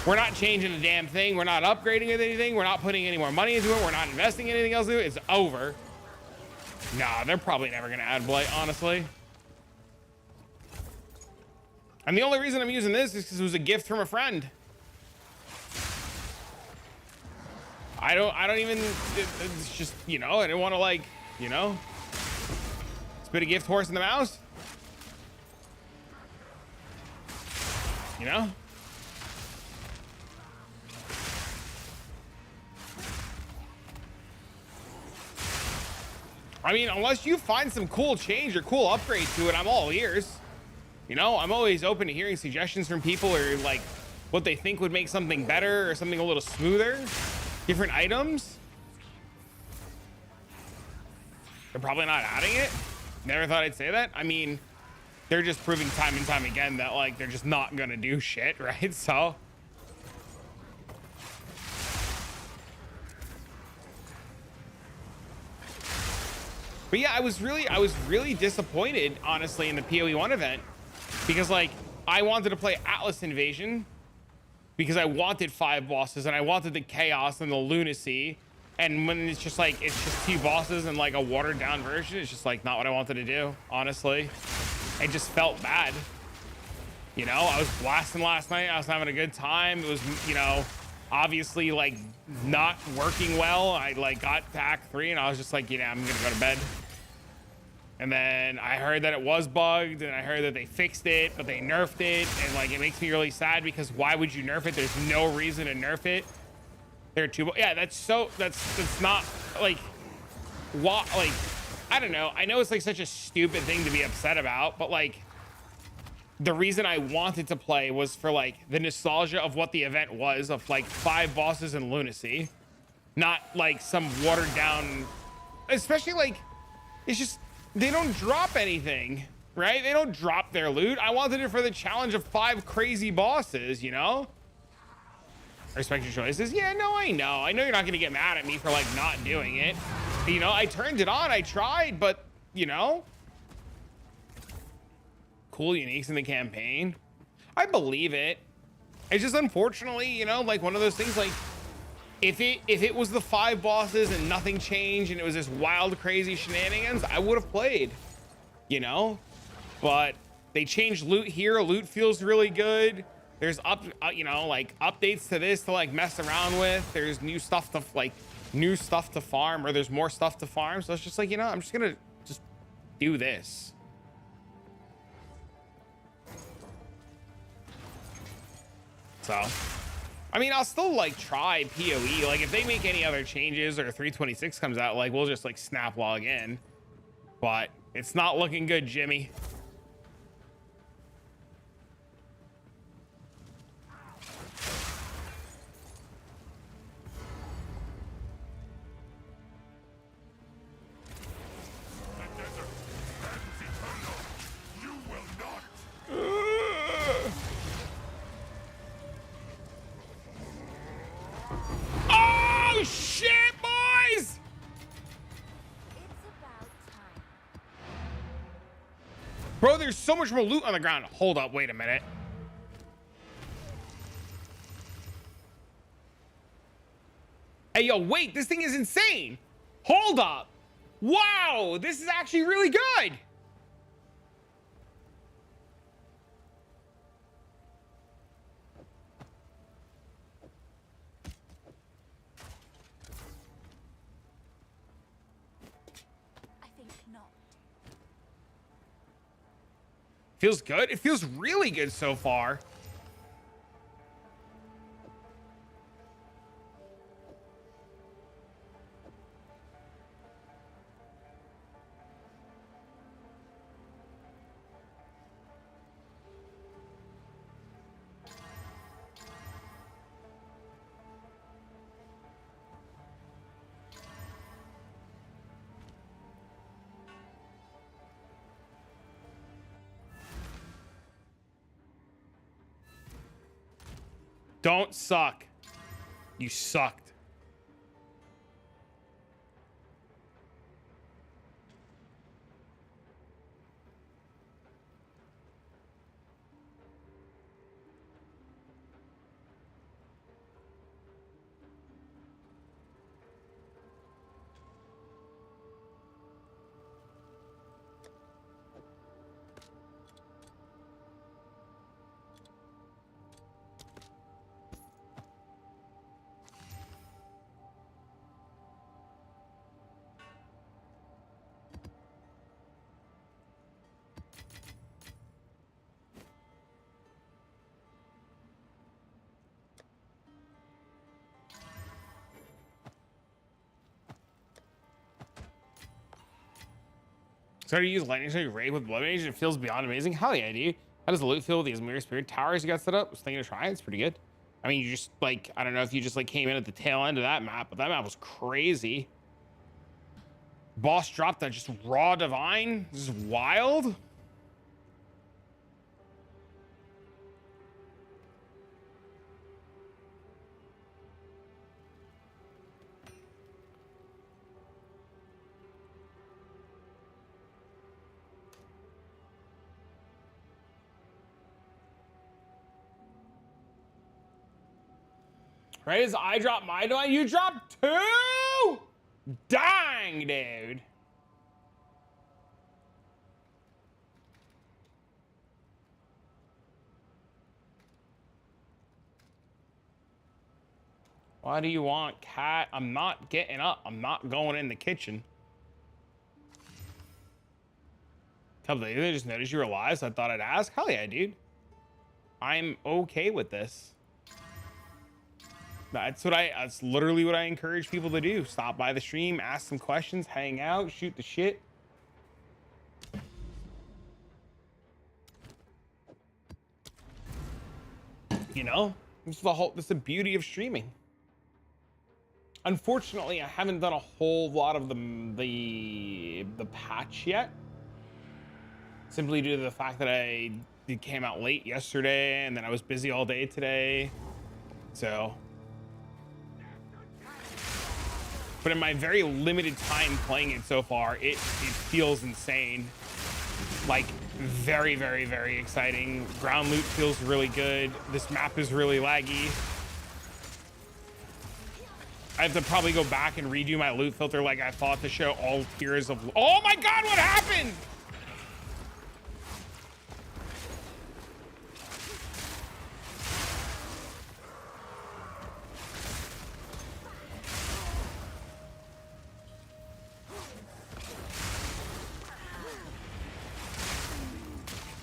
We're not changing a damn thing. We're not upgrading anything. We're not putting any more money into it. We're not investing anything else into it. It's over. Nah, they're probably never going to add Blight, honestly. And the only reason I'm using this is because it was a gift from a friend. I don't even, it's just, you know, I didn't want to, like, you know, spit a gift horse in the mouth. You know? I mean, unless you find some cool change or cool upgrade to it, I'm all ears. You know, I'm always open to hearing suggestions from people or like what they think would make something better or something a little smoother. Different items. They're probably not adding it. Never thought I'd say that. I mean, they're just proving time and time again that like they're just not gonna do shit, right? So but yeah, I was really disappointed, honestly, in the PoE1 event because like I wanted to play Atlas Invasion because I wanted 5 bosses and I wanted the chaos and the lunacy. And when it's just like, it's just 2 bosses and like a watered down version, it's just like not what I wanted to do, honestly. It just felt bad. You know, I was blasting last night. I was having a good time. It was, you know, obviously like not working well. I like got to Act 3 and I was just like, you know, I'm gonna go to bed. And then I heard that it was bugged and I heard that they fixed it, but they nerfed it. And like, it makes me really sad because why would you nerf it? There's no reason to nerf it. There are 2, yeah, that's not like, what, like, I don't know. I know it's like such a stupid thing to be upset about, but like the reason I wanted to play was for like the nostalgia of what the event was, of like 5 bosses and lunacy, not like some watered down, especially like, it's just, they don't drop anything, right? They don't drop their loot. I wanted it for the challenge of 5 crazy bosses, you know? I respect your choices. Yeah, no, I know you're not gonna get mad at me for like not doing it. You know, I turned it on, I tried, but you know, cool uniques in the campaign. I believe it. It's just unfortunately, you know, like one of those things, like if it was the 5 bosses and nothing changed and it was this wild, crazy shenanigans, I would have played, you know, but they changed loot here. Loot feels really good. There's you know, like updates to this to like mess around with. There's new stuff to farm, or there's more stuff to farm. So it's just like, you know, I'm just gonna just do this. So, I mean, I'll still like try PoE. Like if they make any other changes or 326 comes out, like we'll just like snap log in. But it's not looking good, Jimmy. Oh shit! Bro, there's so much more loot on the ground. Hold up, wait a minute. Hey, yo, wait, this thing is insane. Hold up. Wow, this is actually really good. I think not. Feels good. It feels really good so far. Don't suck. You sucked. So to use lightning strike raid with bleedmage, it feels beyond amazing. Hell yeah, dude. How does the loot feel with these mirror spirit towers you got set up? I was thinking of trying. It's pretty good. I mean, you just like, I don't know if you just like came in at the tail end of that map, but that map was crazy. Boss dropped that just raw divine. This is wild. Right as I drop my divine, you drop 2? Dang, dude. Why do you want cat? I'm not getting up. I'm not going in the kitchen. Tell me, they just noticed you were alive, so I thought I'd ask. Hell yeah, dude. I'm okay with this. That's literally what I encourage people to do. Stop by the stream, ask some questions, hang out, shoot the shit. You know, this is the beauty of streaming. Unfortunately, I haven't done a whole lot of the patch yet. Simply due to the fact that it came out late yesterday and then I was busy all day today. So, but in my very limited time playing it so far, it feels insane. Like very, very, very exciting. Ground loot feels really good. This map is really laggy. I have to probably go back and redo my loot filter like I thought to show all tiers of... Oh my God, what happened?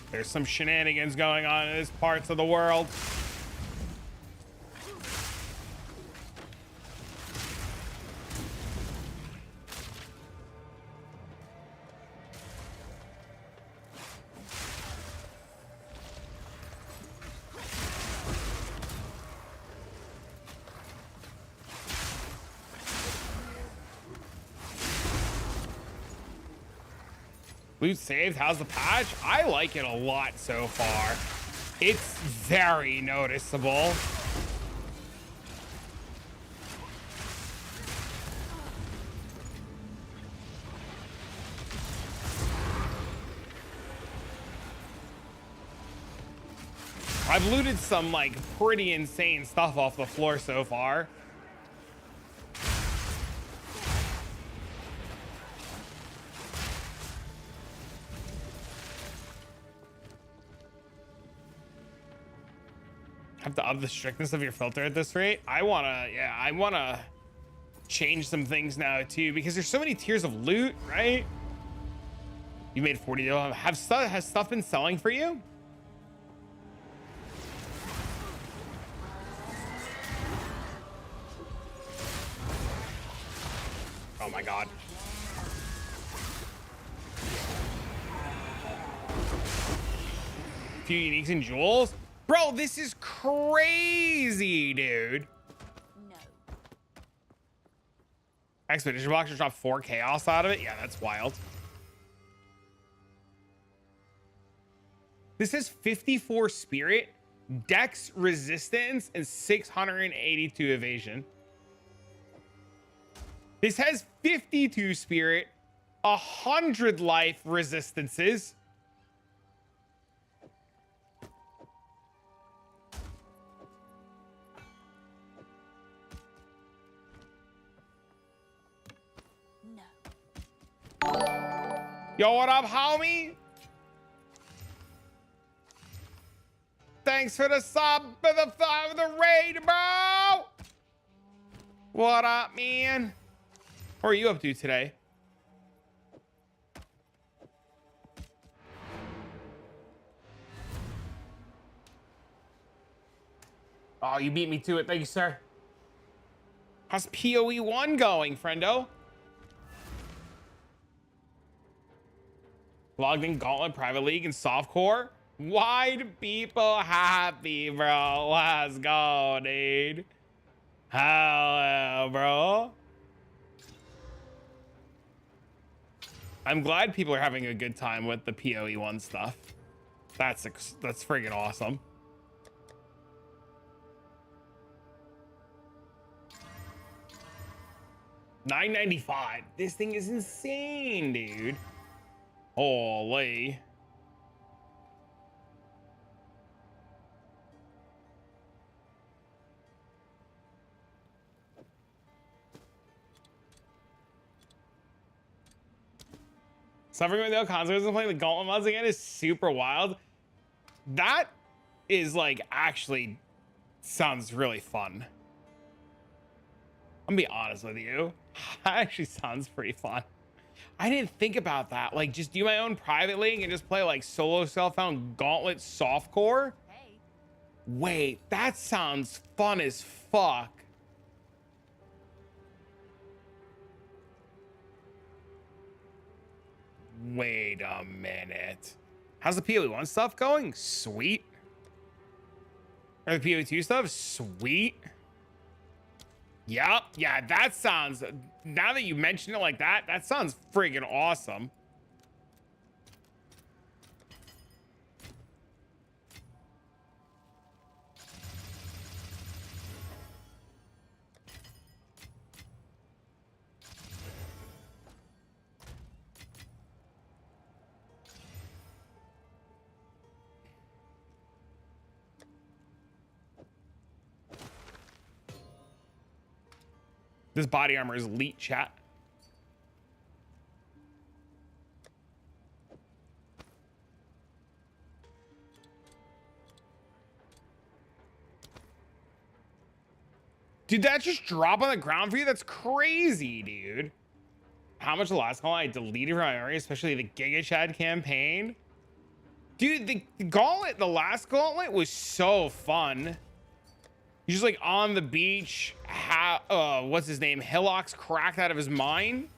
There's some shenanigans going on in these parts of the world. Loot saved. How's the patch? I like it a lot so far. It's very noticeable. I've looted some like pretty insane stuff off the floor so far. Have to up the strictness of your filter at this rate. I wanna change some things now too, because there's so many tiers of loot, right? You made 40. Has stuff been selling for you? Oh my god. Few uniques and jewels. Bro, this is crazy, dude. No. Expedition box just dropped 4 chaos out of it. Yeah, that's wild. This is 54 spirit, dex resistance, and 682 evasion. This has 52 spirit, 100 life resistances. Yo, what up, homie? Thanks for the sub, for the raid, bro. What up, man? What are you up to today? Oh, you beat me to it. Thank you, sir. How's PoE 1 going, friendo? Logged in Gauntlet, Private League, and Softcore. Why do people happy, bro? Let's go, dude. Hello, bro. I'm glad people are having a good time with the PoE 1 stuff. That's friggin' awesome. $9.95. This thing is insane, dude. Holy. Suffering with no consequences and playing the Gauntlet mods again is super wild. That is like actually sounds really fun. I'm gonna be honest with you. That actually sounds pretty fun. I didn't think about that. Like, just do my own private league and just play like solo self-found Gauntlet softcore. Hey. Wait, that sounds fun as fuck. Wait a minute. How's the PoE 1 stuff going? Sweet. Or the PoE 2 stuff? Sweet. Yep. Yeah, that sounds, now that you mention it like that, that sounds friggin' awesome. This body armor is elite, chat. Did that just drop on the ground for you? That's crazy, dude. How much the last call I deleted from my memory, especially the Giga Chad campaign? Dude, the gauntlet, the last gauntlet was so fun. He's just like on the beach. What's his name? Hillock's cracked out of his mind.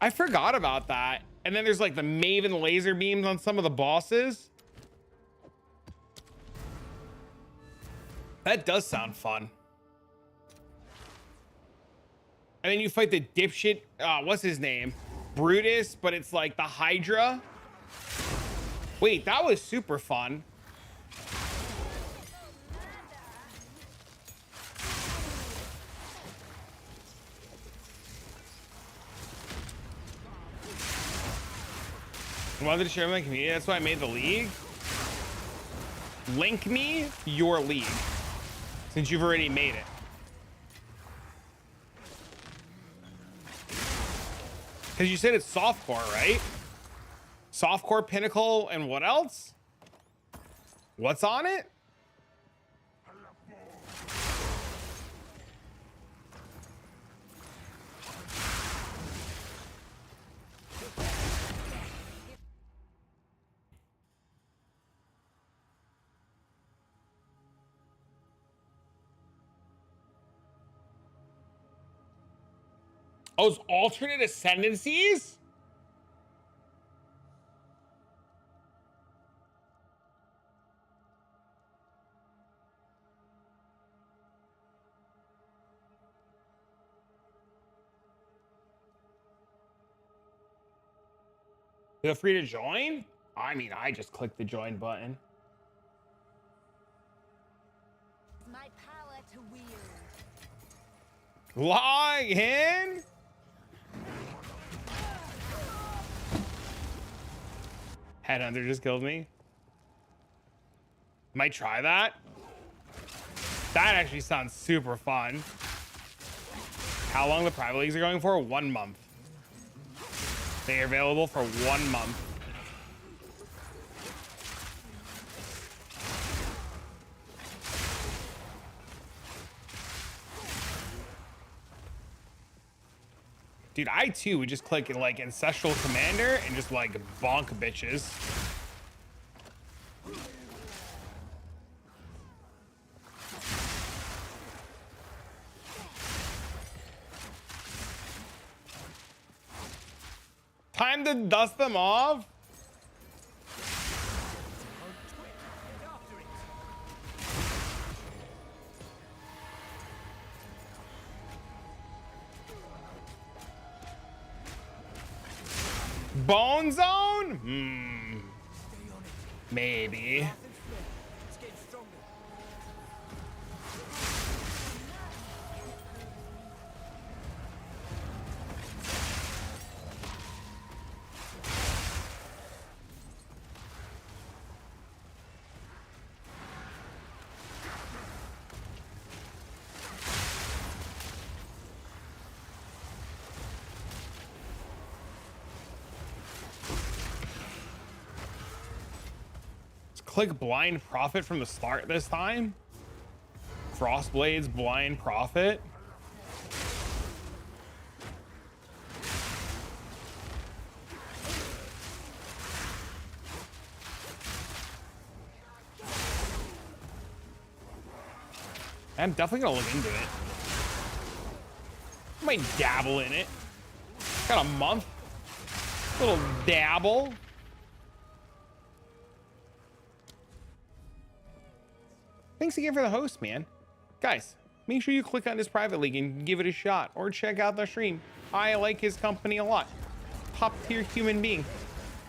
I forgot about that. And then there's like the Maven laser beams on some of the bosses. That does sound fun. And then you fight the dipshit, what's his name? Brutus, but it's like the Hydra. Wait, that was super fun. I wanted to share my community. That's why I made the league. Link me your league since you've already made it. Because you said it's softcore, right? Softcore, Pinnacle, and what else? What's on it? Oh, it's alternate ascendancies? Feel free to join? I mean, I just clicked the join button. My power to wield. Log in? Headhunter just killed me. Might try that. That actually sounds super fun. How long the private leagues are going for? 1 month. They are available for 1 month. Dude, I too would just click like Ancestral Commander and just like bonk bitches. Time to dust them off. Bone Zone? Maybe. Click Blind Prophet from the start this time. Frostblade's Blind Prophet. I'm definitely gonna look into it. I might dabble in it. Got a month. Little dabble. Thanks again for the host, man. Guys, make sure you click on his private league and give it a shot, or check out the stream. I like his company a lot. Top tier human being.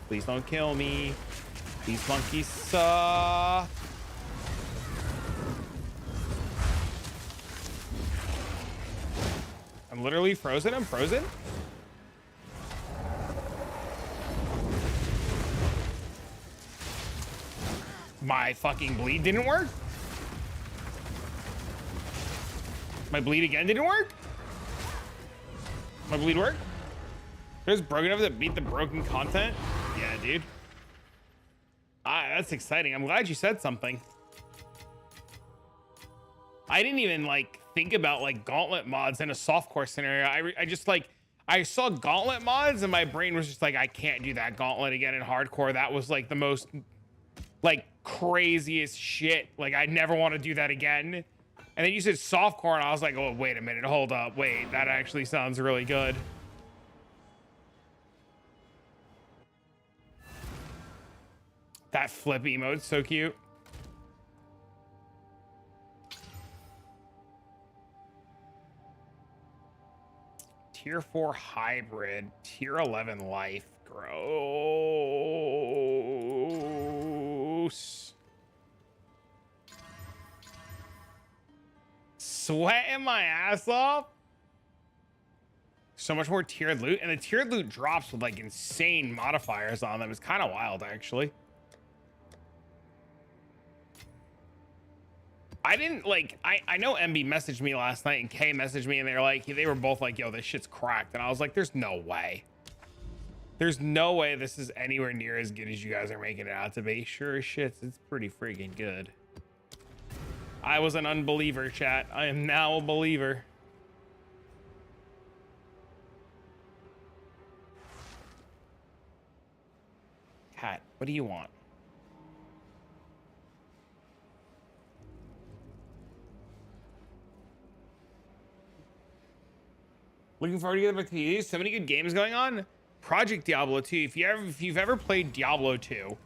Please don't kill me. These monkeys suck. I'm literally frozen. I'm frozen. My fucking bleed didn't work. My bleed again didn't work? My bleed worked? There's broken enough that beat the broken content? Yeah, dude. That's exciting. I'm glad you said something. I didn't even like think about like gauntlet mods in a softcore scenario. I just like, I saw gauntlet mods and my brain was just like, I can't do that gauntlet again in hardcore. That was like the most like craziest shit. Like I never want to do that again. And then you said softcore, and I was like, oh, wait a minute, hold up. Wait, that actually sounds really good. That flip emote's so cute. Tier 4 hybrid, tier 11 life. Gross. Sweating my ass off. So much more tiered loot, and the tiered loot drops with like insane modifiers on them. It's kind of wild, actually. I didn't like, I know MB messaged me last night and K messaged me, and they were both like, yo, this shit's cracked. And I was like, there's no way. There's no way this is anywhere near as good as you guys are making it out to be. Sure as shit, it's pretty freaking good. I was an unbeliever, chat. I am now a believer. Cat, what do you want? Looking forward to getting back to you. So many good games going on. Project Diablo 2. If you've ever played Diablo 2,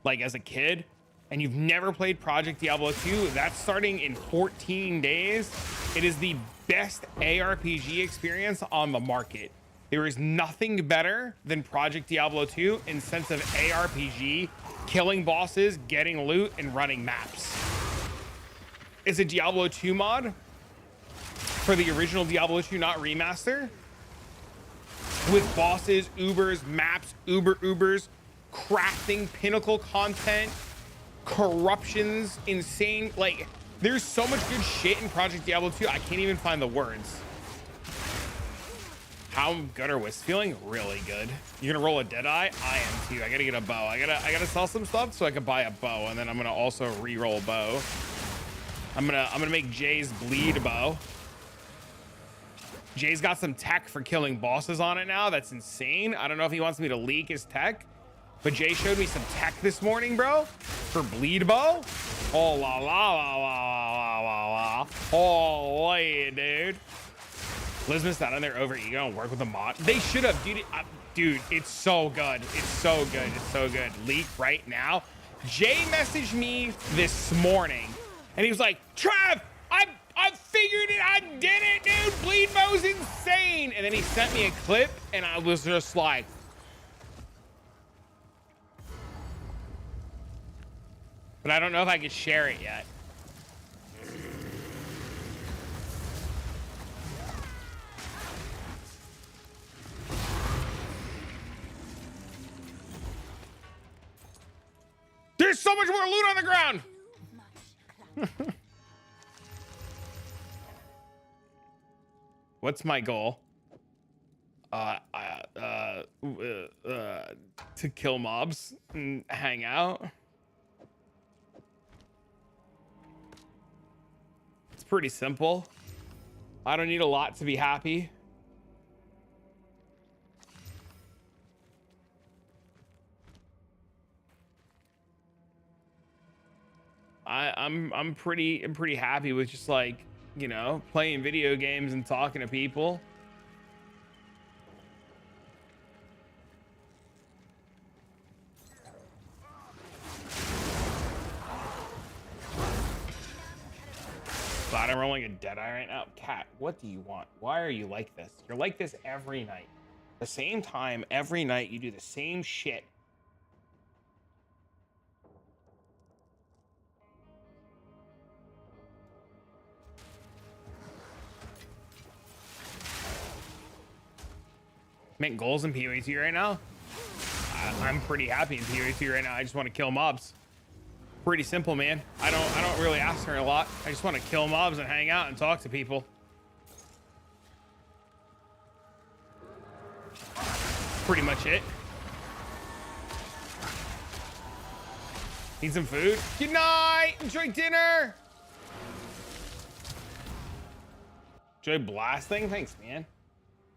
like as a kid, and you've never played Project Diablo 2, that's starting in 14 days. It is the best ARPG experience on the market. There is nothing better than Project Diablo 2 in sense of ARPG, killing bosses, getting loot, and running maps. It's a Diablo 2 mod for the original Diablo 2, not remaster, with bosses, Ubers, maps, Ubers, crafting, pinnacle content, corruptions, insane. Like, there's so much good shit in Project Diablo 2, I can't even find the words. How good are Wisp feeling? Really good. You're gonna roll a Deadeye? I am too. I gotta get a bow. I gotta sell some stuff so I can buy a bow, and then I'm gonna also re-roll a bow. I'm gonna make Jay's bleed bow. Jay's got some tech for killing bosses on it now. That's insane. I don't know if he wants me to leak his tech, but Jay showed me some tech this morning, bro, for bleed bow. Oh la la la la la la la. Oh yeah, dude. Lisbon's not on there over ego and work with a mod. They should have, dude. Dude, it's so good. It's so good. It's so good. Leak right now. Jay messaged me this morning, and he was like, "Trav, I figured it. I did it, dude. Bleed Mo's insane." And then he sent me a clip, and I was just like, but I don't know if I can share it yet. There's so much more loot on the ground. What's my goal? To kill mobs and hang out. It's pretty simple. I don't need a lot to be happy. I'm pretty happy with just like, you know, playing video games and talking to people. Glad I'm rolling a Deadeye right now. Cat, what do you want? Why are you like this? You're like this every night. The same time every night, you do the same shit. Make goals in PoE 2 right now. I'm pretty happy in PoE 2 right now. I just want to kill mobs. Pretty simple, man. I don't really ask for a lot. I just want to kill mobs and hang out and talk to people. Pretty much it. Need some food? Good night. Enjoy dinner. Enjoy blasting. Thanks, man.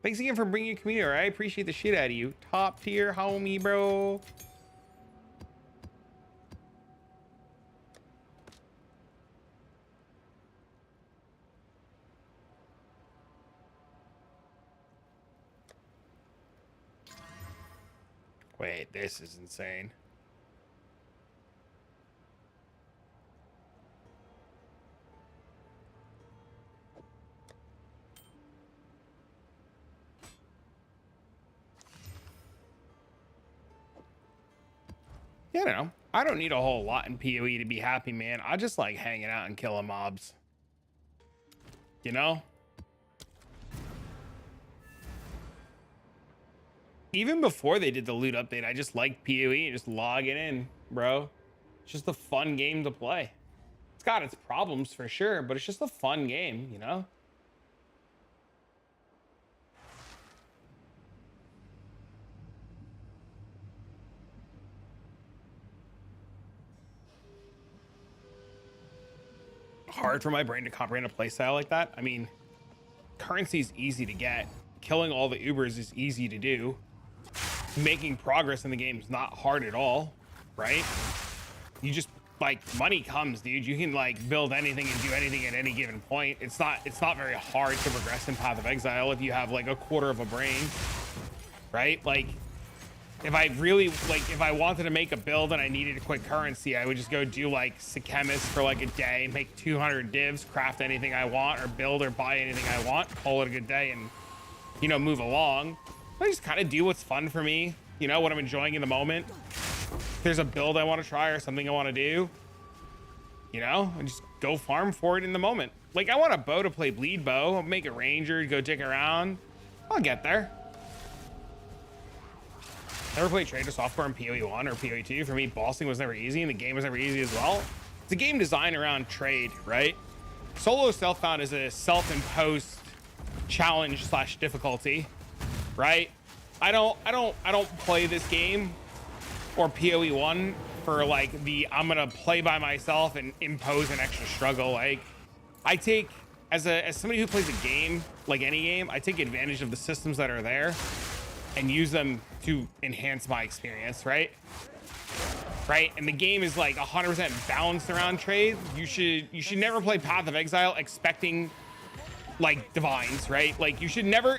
Thanks again for bringing your community. I appreciate the shit out of you. Top tier homie, bro. Wait, this is insane. You know, I don't need a whole lot in PoE to be happy, man. I just like hanging out and killing mobs. You know? even before they did the loot update, I just liked PoE and just logging in, bro. It's just a fun game to play. It's got its problems for sure, but it's just a fun game, you know? Hard for my brain to comprehend a playstyle like that. I mean, currency is easy to get. Killing all the Ubers is easy to do. Making progress in the game is not hard at all, right? You just, like, money comes, dude. You can, like, build anything and do anything at any given point. It's not very hard to progress in Path of Exile if you have, like, a quarter of a brain, right? Like, if I wanted to make a build and I needed a quick currency, I would just go do like Sekhemis for like a day, make 200 divs, craft anything I want, or build or buy anything I want, call it a good day, and, you know, move along. I just kind of do what's fun for me, you know, what I'm enjoying in the moment. If there's a build I want to try or something I want to do, you know, I just go farm for it in the moment. Like, I want a bow to play bleed bow. I'll make a ranger, go dick around. I'll get there. Never played Trader software in PoE 1 or PoE 2. For me, bossing was never easy, and the game was never easy as well. It's a game designed around trade, right? Solo Self-Found is a self-imposed challenge / difficulty, right? I don't play this game or PoE 1 for like I'm gonna play by myself and impose an extra struggle. Like, I take, as somebody who plays a game, like any game, I take advantage of the systems that are there and use them to enhance my experience, right? Right? And the game is like 100% balanced around trade. You should never play Path of Exile expecting like divines, right? Like, you should never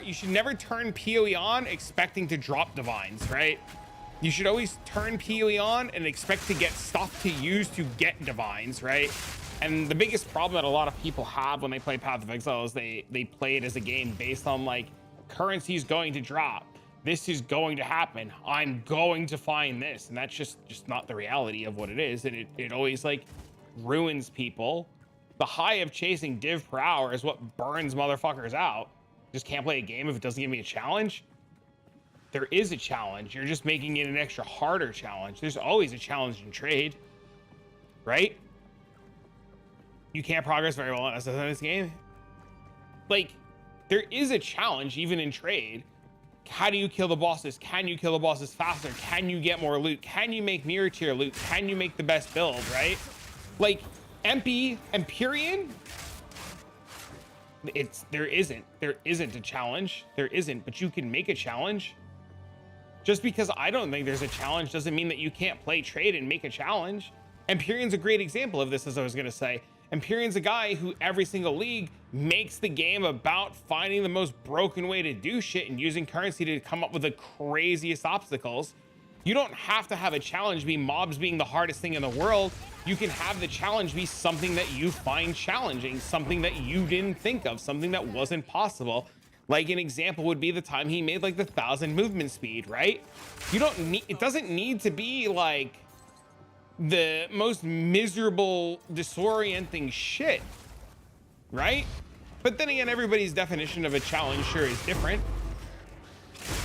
turn PoE on expecting to drop divines, right? You should always turn PoE on and expect to get stuff to use to get divines, right? And the biggest problem that a lot of people have when they play Path of Exile is they play it as a game based on like, currency is going to drop. This is going to happen. I'm going to find this. And that's just not the reality of what it is. And it always like ruins people. The high of chasing div per hour is what burns motherfuckers out. Just can't play a game if it doesn't give me a challenge. There is a challenge. You're just making it an extra harder challenge. There's always a challenge in trade, right? You can't progress very well in this game. Like, there is a challenge even in trade. How do you kill the bosses? Can you kill the bosses faster? Can you get more loot? Can you make mirror tier loot? Can you make the best build, right? Like, Empyrean, there isn't a challenge. There isn't, but you can make a challenge. Just because I don't think there's a challenge doesn't mean that you can't play trade and make a challenge. Empyrean's a great example of this, as I was gonna say. Empyrean's a guy who every single league makes the game about finding the most broken way to do shit and using currency to come up with the craziest obstacles. You don't have to have a challenge be mobs being the hardest thing in the world. You can have the challenge be something that you find challenging, something that you didn't think of, something that wasn't possible. Like, an example would be the time he made like the 1,000 movement speed, right? You don't need, it doesn't need to be like the most miserable, disorienting shit, right? But then again, everybody's definition of a challenge sure is different.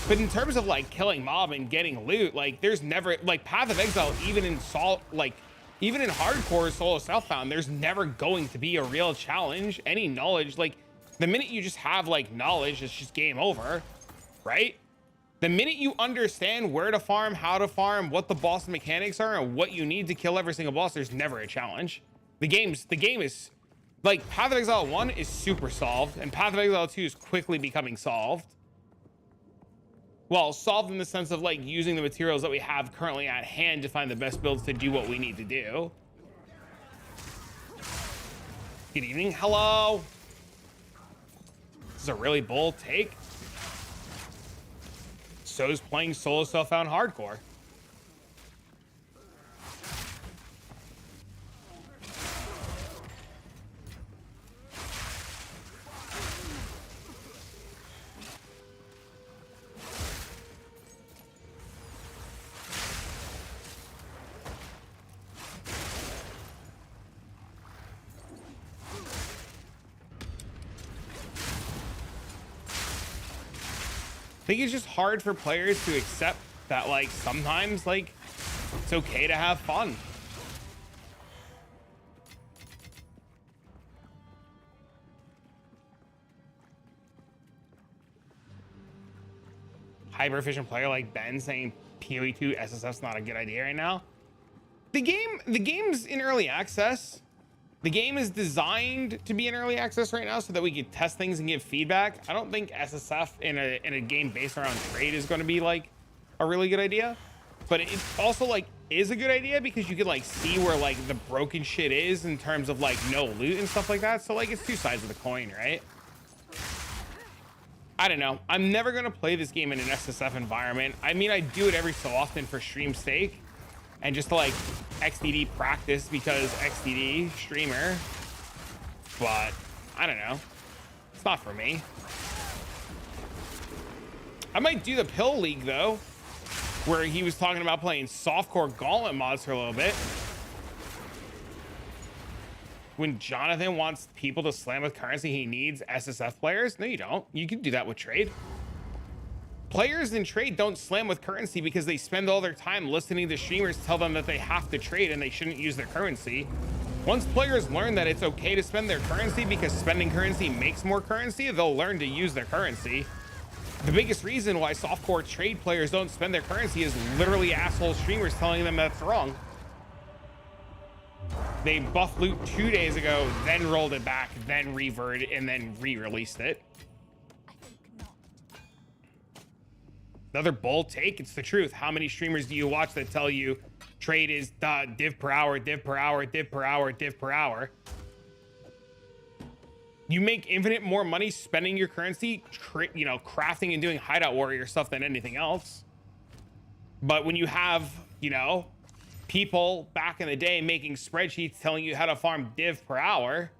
But in terms of like killing mob and getting loot, like, there's never, like, Path of Exile, even in hardcore solo self-found, there's never going to be a real challenge. Any knowledge, like, the minute you just have like knowledge, it's just game over, right? The minute you understand where to farm, how to farm, what the boss mechanics are, and what you need to kill every single boss, there's never a challenge. The game is like, Path of Exile 1 is super solved, and Path of Exile 2 is quickly becoming solved. Well, solved in the sense of like using the materials that we have currently at hand to find the best builds to do what we need to do. Good evening. Hello. This is a really bold take. So's playing solo self-found hardcore. think it's just hard for players to accept that, like, sometimes, like, it's okay to have fun. Hyper efficient player like Ben saying PoE2 SSF's not a good idea right now. The game's in early access. The game is designed to be in early access right now so that we can test things and give feedback. I don't think SSF in a game based around trade is going to be like a really good idea, but it also like is a good idea because you can like see where like the broken shit is in terms of like no loot and stuff like that. So like it's two sides of the coin, right? I don't know. I'm never going to play this game in an SSF environment. I mean, I do it every so often for stream sake and just to like XDD practice because XDD streamer, but I don't know. It's not for me. I might do the Pill League though, where he was talking about playing softcore gauntlet mods for a little bit. When Jonathan wants people to slam with currency, he needs SSF players. No, you don't. You can do that with trade. Players in trade don't slam with currency because they spend all their time listening to streamers tell them that they have to trade and they shouldn't use their currency. Once players learn that it's okay to spend their currency because spending currency makes more currency, they'll learn to use their currency. The biggest reason why softcore trade players don't spend their currency is literally asshole streamers telling them that's wrong. They buffed loot 2 days ago, then rolled it back, then reverted, and then re-released it. Another bold take, it's the truth. How many streamers do you watch that tell you trade is div per hour, div per hour, div per hour, div per hour? You make infinite more money spending your currency, you know, crafting and doing hideout warrior stuff than anything else. But when you have, you know, people back in the day making spreadsheets telling you how to farm div per hour,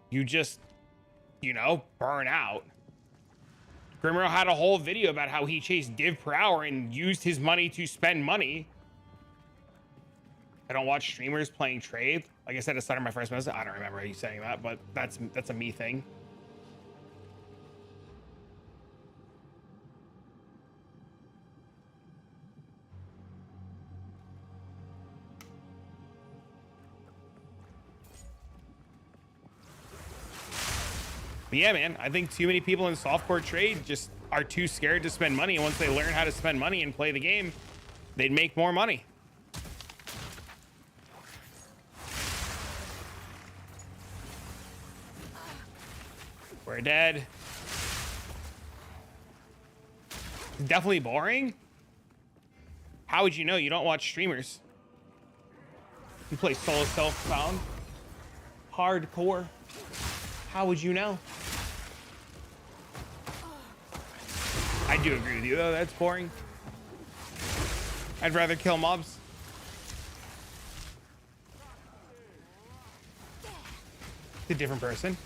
you just, you know, burn out. Grimro had a whole video about how he chased div per hour and used his money to spend money. I don't watch streamers playing trade. Like I said, it started my first message. I don't remember you saying that, but that's a me thing. But yeah, man, I think too many people in softcore trade just are too scared to spend money. And once they learn how to spend money and play the game, they'd make more money. We're dead. It's definitely boring. How would you know? You don't watch streamers. You play solo self-found. Hardcore. How would you know? I do agree with you though, that's boring. I'd rather kill mobs. It's a different person.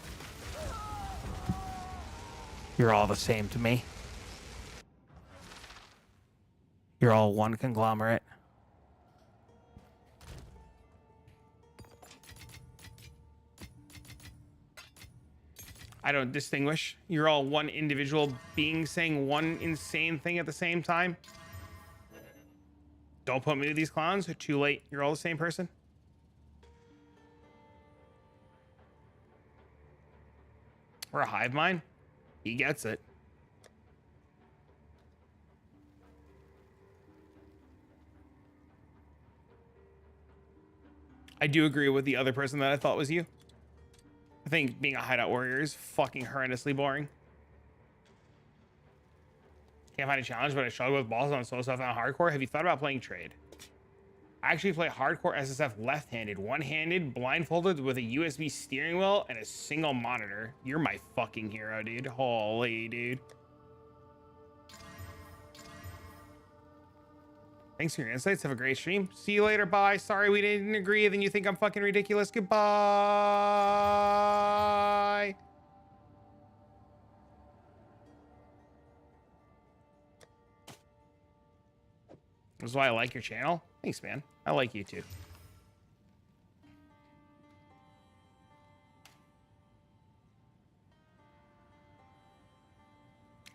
You're all the same to me. You're all one conglomerate. I don't distinguish. You're all one individual being saying one insane thing at the same time. Don't put me with these clowns. They're too late. You're all the same person. We're a hive mind. He gets it. I do agree with the other person that I thought was you. I think being a hideout warrior is fucking horrendously boring. Can't find a challenge, but I struggle with balls on solo stuff on hardcore. Have you thought about playing trade? I actually play hardcore SSF left-handed, one-handed, blindfolded with a USB steering wheel and a single monitor. You're my fucking hero, dude. Holy, dude. Thanks for your insights. Have a great stream. See you later. Bye. Sorry we didn't agree. Then you think I'm fucking ridiculous. Goodbye. This is why I like your channel. Thanks, man. I like you too.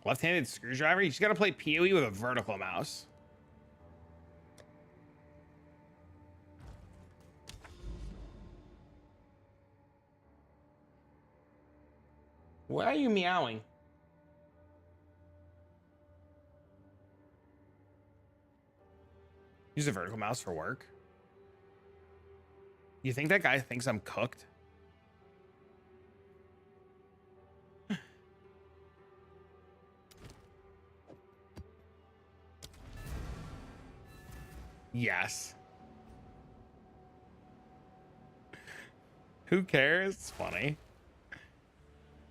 Left-handed screwdriver? You just gotta play PoE with a vertical mouse. Why are you meowing? Use a vertical mouse for work. You think that guy thinks I'm cooked? Yes. Who cares? It's funny.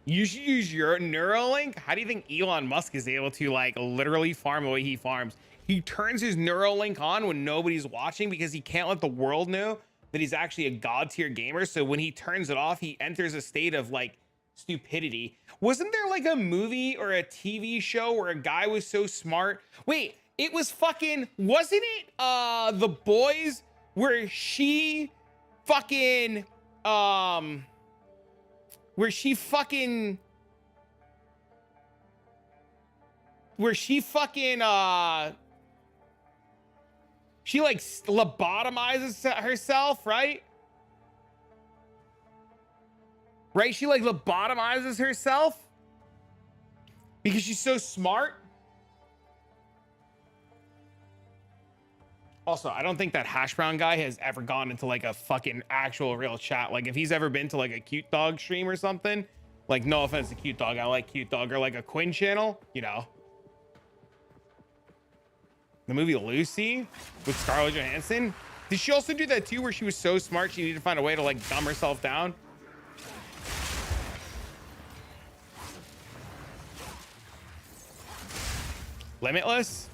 You should use your Neuralink. How do you think Elon Musk is able to like literally farm the way he farms? He turns his Neuralink on when nobody's watching because he can't let the world know that he's actually a god tier gamer. So when he turns it off, he enters a state of like stupidity. Wasn't there like a movie or a TV show where a guy was so smart? Wait, it was fucking, wasn't it The Boys where she fucking where she fucking she like lobotomizes herself, right? Right? She like lobotomizes herself because she's so smart. Also, I don't think that Hash Brown guy has ever gone into like a fucking actual real chat. Like if he's ever been to like a Cute Dog stream or something, like no offense to Cute Dog, I like Cute Dog, or like a Quinn channel, you know. The movie Lucy with Scarlett Johansson. Did she also do that too, where she was so smart she needed to find a way to like dumb herself down? Limitless?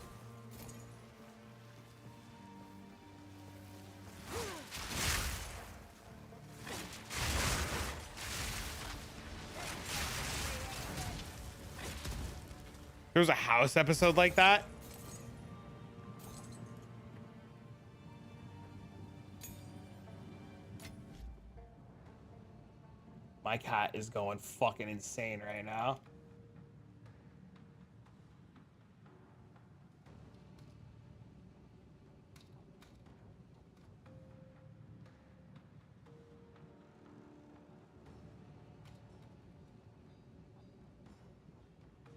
There was a House episode like that. My cat is going fucking insane right now.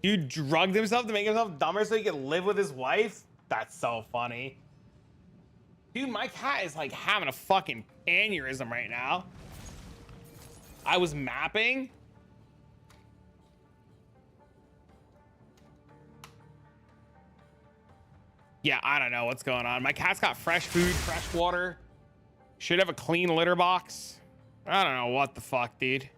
Dude drugged himself to make himself dumber so he could live with his wife? That's so funny. Dude, my cat is like having a fucking aneurysm right now. I was mapping. Yeah, I don't know what's going on. My cat's got fresh food, fresh water. Should have a clean litter box. I don't know what the fuck, dude.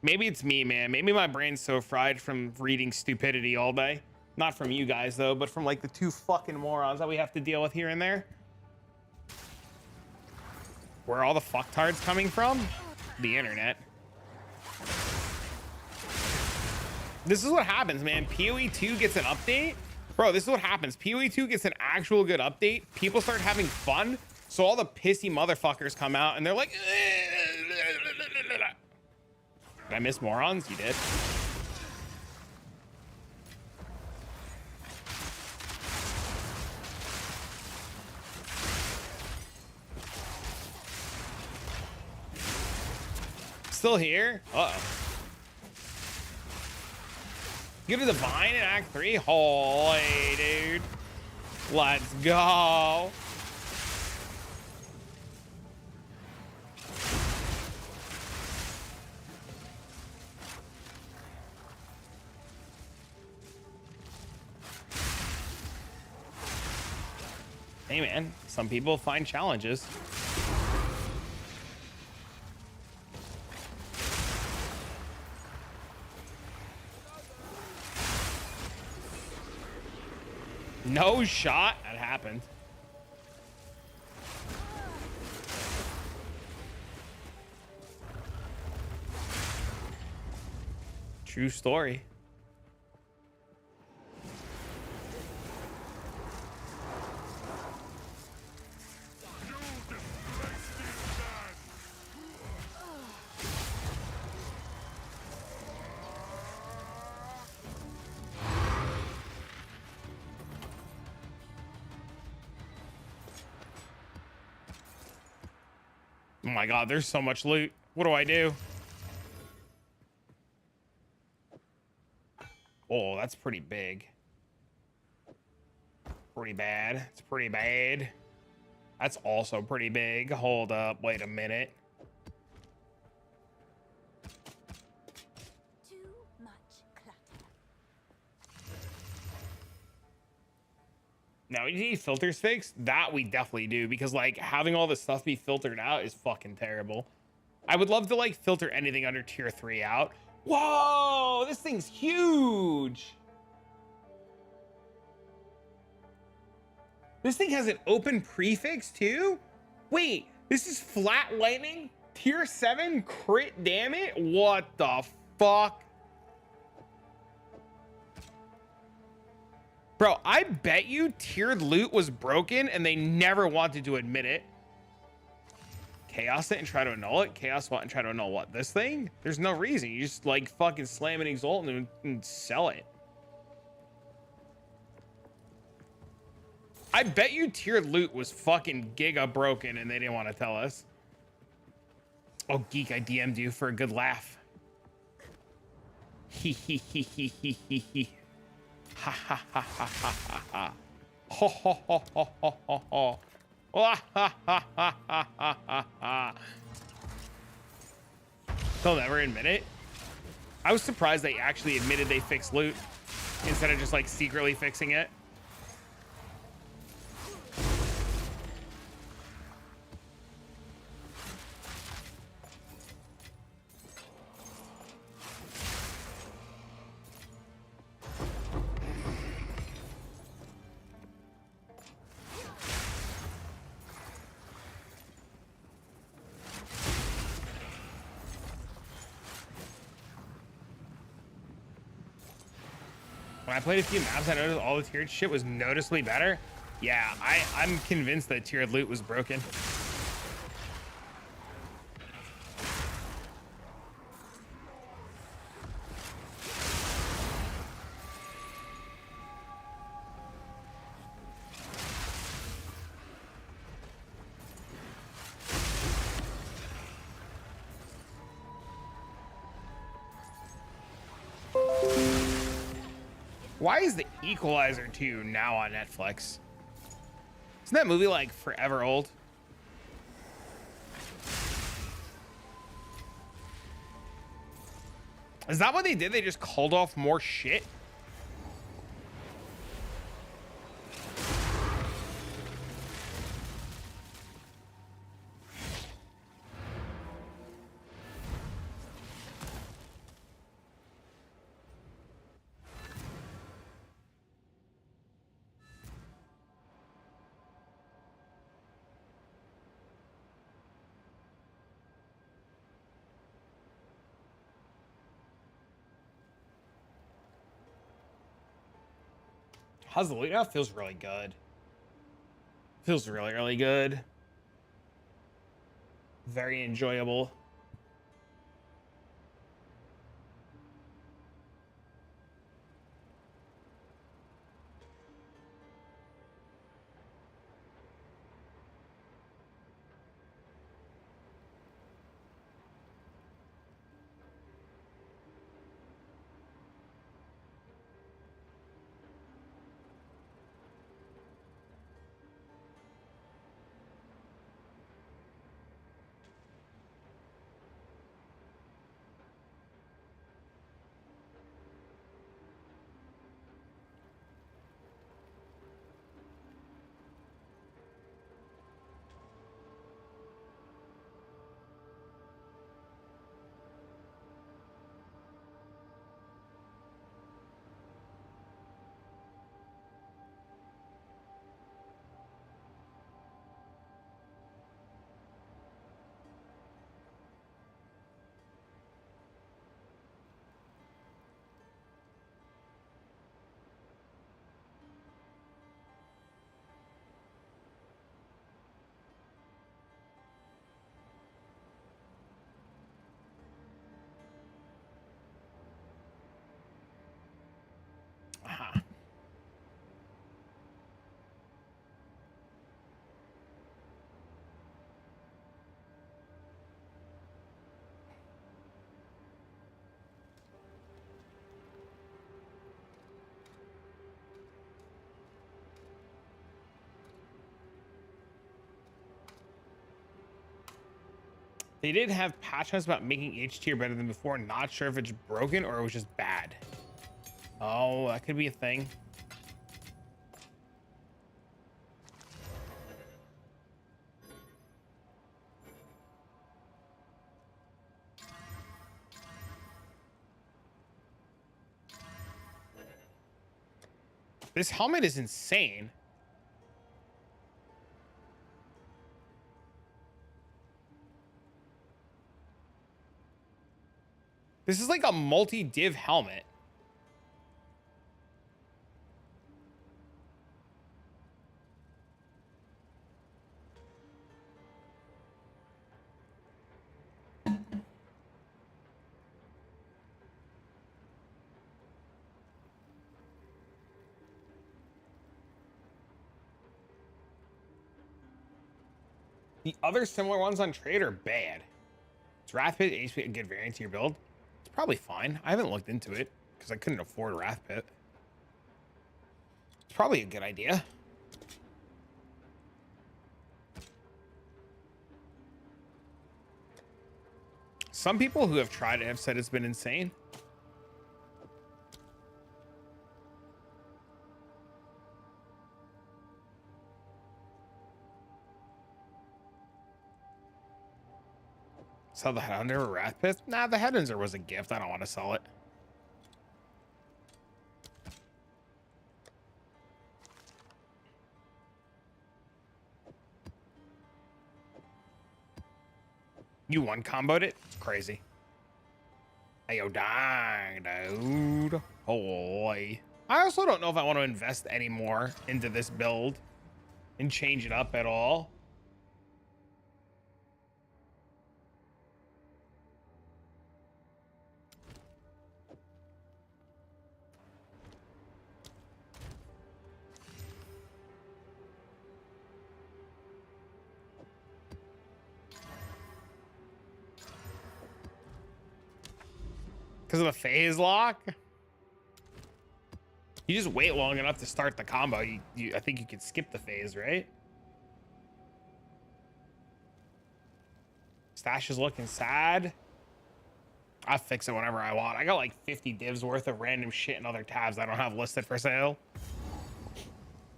Maybe it's me, man. Maybe my brain's so fried from reading stupidity all day. Not from you guys, though, but from like the two fucking morons that we have to deal with here and there. Where are all the fucktards coming from? The internet. This is what happens, man. PoE 2 gets an update. Bro, this is what happens. PoE 2 gets an actual good update. People start having fun. So all the pissy motherfuckers come out and they're like... Did I miss morons? You did. Still here? Uh-oh. Get a divine in Act 3? Holy, dude. Let's go. Hey, man. Some people find challenges. No shot. That happened. True story. Oh my god, there's so much loot. What do I do? Oh, that's pretty big. Pretty bad. It's pretty bad. That's also pretty big. Hold up. Wait a minute. Too much clutter. Now, we need filters fixed. That we definitely do, because like having all this stuff be filtered out is fucking terrible. I would love to like filter anything under tier 3 out. Whoa, this thing's huge. This thing has an open prefix too? Wait, this is flat lightning? Tier 7 crit damage? What the fuck? Bro, I bet you tiered loot was broken and they never wanted to admit it. Chaos it and try to annul it? Chaos what and try to annul what? This thing? There's no reason. You just like fucking slam and exalt and sell it. I bet you tiered loot was fucking giga broken and they didn't want to tell us. Oh, Geek, I DM'd you for a good laugh. He he he he he he he. Ha ha ha ha ha ha ha. Ho ho ho ho ho ho ho. Ha ha ha ha ha ha ha. They'll never admit it. I was surprised they actually admitted they fixed loot instead of just like secretly fixing it. When I played a few maps, I noticed all the tiered shit was noticeably better. Yeah, I'm convinced that tiered loot was broken. Why is the Equalizer 2 now on Netflix? Isn't that movie like forever old? Is that what they did? They just called off more shit? How's the loot now? Feels really good. Feels really, really good. Very enjoyable. They did have patch notes about making H tier better than before. Not sure if it's broken or it was just bad. Oh, that could be a thing. This helmet is insane. This is like a multi-div helmet. The other similar ones on trade are bad. Is Wrathpit HP a good variant to your build? It's probably fine. I haven't looked into it because I couldn't afford Wrathpit. It's probably a good idea. Some people who have tried it have said it's been insane. Sell the Headhunter or Wrathpit? Nah, the Headhunter was a gift. I don't want to sell it. You one comboed it? It's crazy. Hey, yo, dang, dude. Holy. I also don't know if I want to invest any more into this build and change it up at all. Because of the phase lock? You just wait long enough to start the combo. I think you can skip the phase, right? Stash is looking sad. I'll fix it whenever I want. I got like 50 divs worth of random shit in other tabs I don't have listed for sale.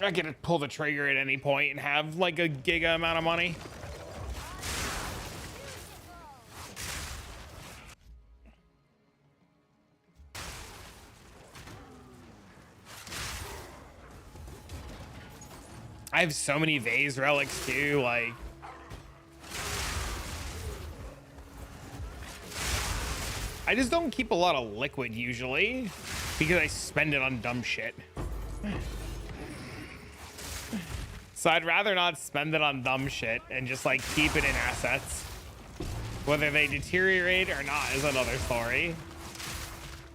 I can pull the trigger at any point and have like a giga amount of money. I have so many vase relics too, like I just don't keep a lot of liquid usually because I spend it on dumb shit. So I'd rather not spend it on dumb shit and just like keep it in assets. Whether they deteriorate or not is another story.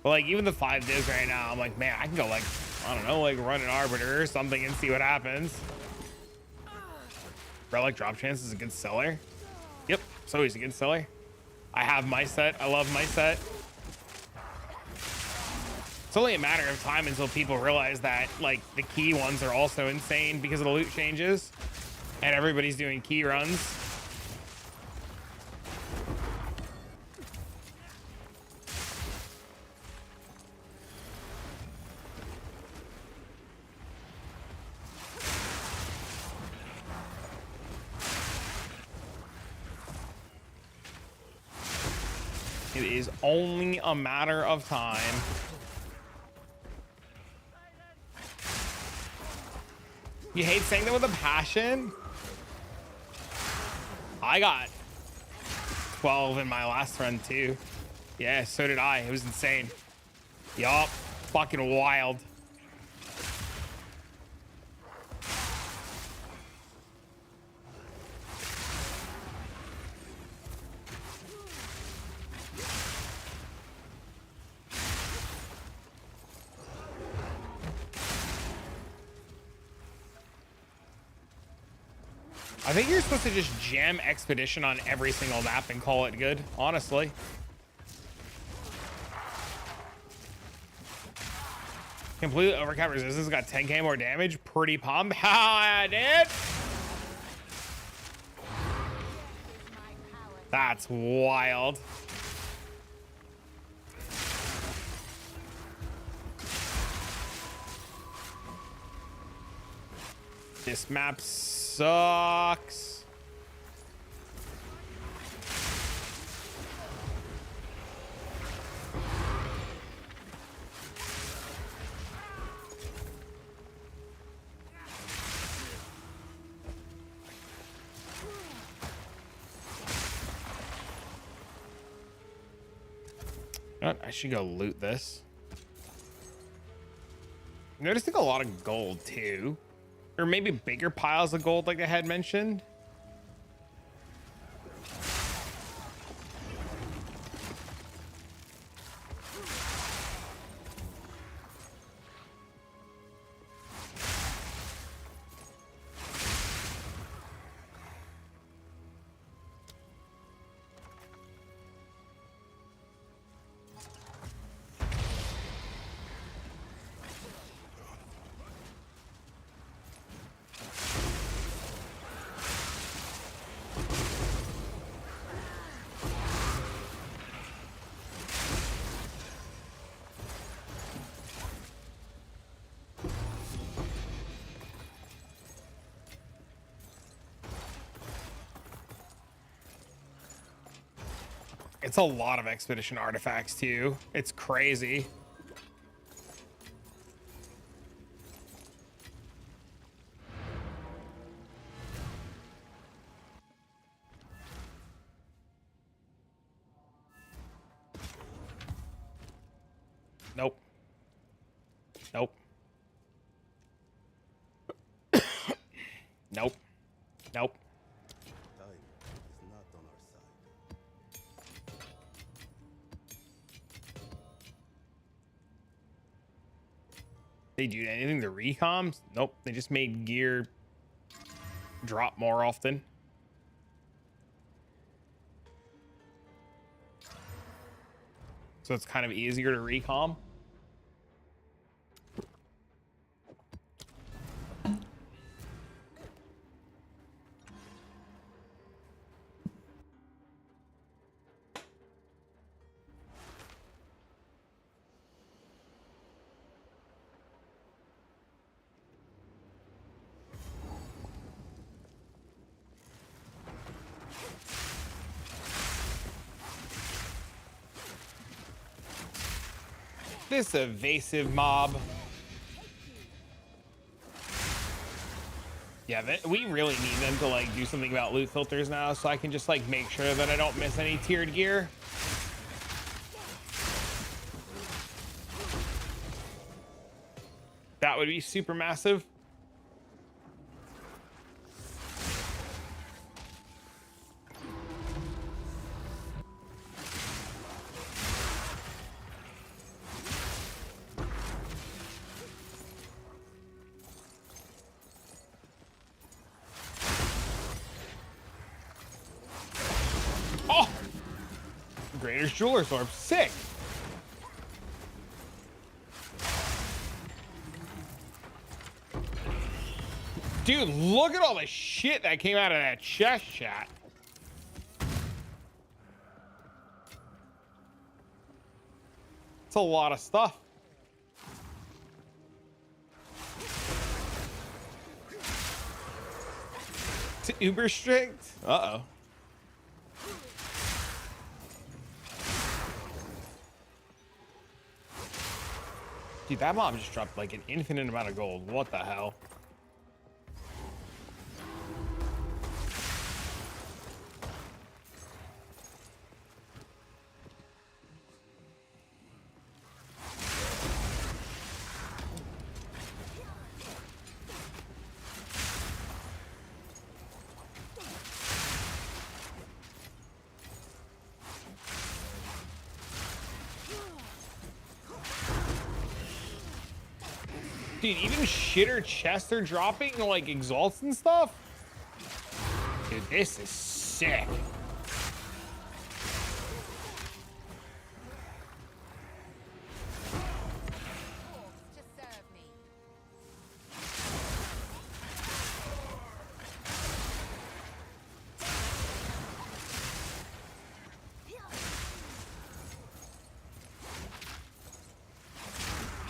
But like even the 5 divs right now, I'm like, man, I can go like, I don't know, like run an arbiter or something and see what happens. Relic drop chance is a good seller. Yep, so he's a good seller. I have my set. I love my set. It's only a matter of time until people realize that like the key ones are also insane because of the loot changes and everybody's doing key runs. It is only a matter of time. You hate saying that with a passion? I got 12 in my last run too. Yeah, so did I. It was insane. Yup. Fucking wild. I think you're supposed to just jam Expedition on every single map and call it good, honestly. Completely overcap resistance, got 10k more damage. Pretty pumped. How I did. That's wild. This map sucks. You know what? I should go loot this. I'm noticing a lot of gold too. Or maybe bigger piles of gold like I had mentioned. It's a lot of expedition artifacts too. It's crazy. Nope. Nope. Nope. Nope. They do anything to recoms? Nope. They just made gear drop more often. So it's kind of easier to recom. This evasive mob. Yeah, we really need them to like do something about loot filters now, so I can just like make sure that I don't miss any tiered gear. That would be super massive. Greater's Jeweler's Orb, sick. Dude, look at all the shit that came out of that chest, chat. It's a lot of stuff. It's uber strict. Uh-oh. Dude, that mob just dropped like an infinite amount of gold. What the hell? Dude, even shitter chests are dropping, like exalts and stuff. Dude, this is sick.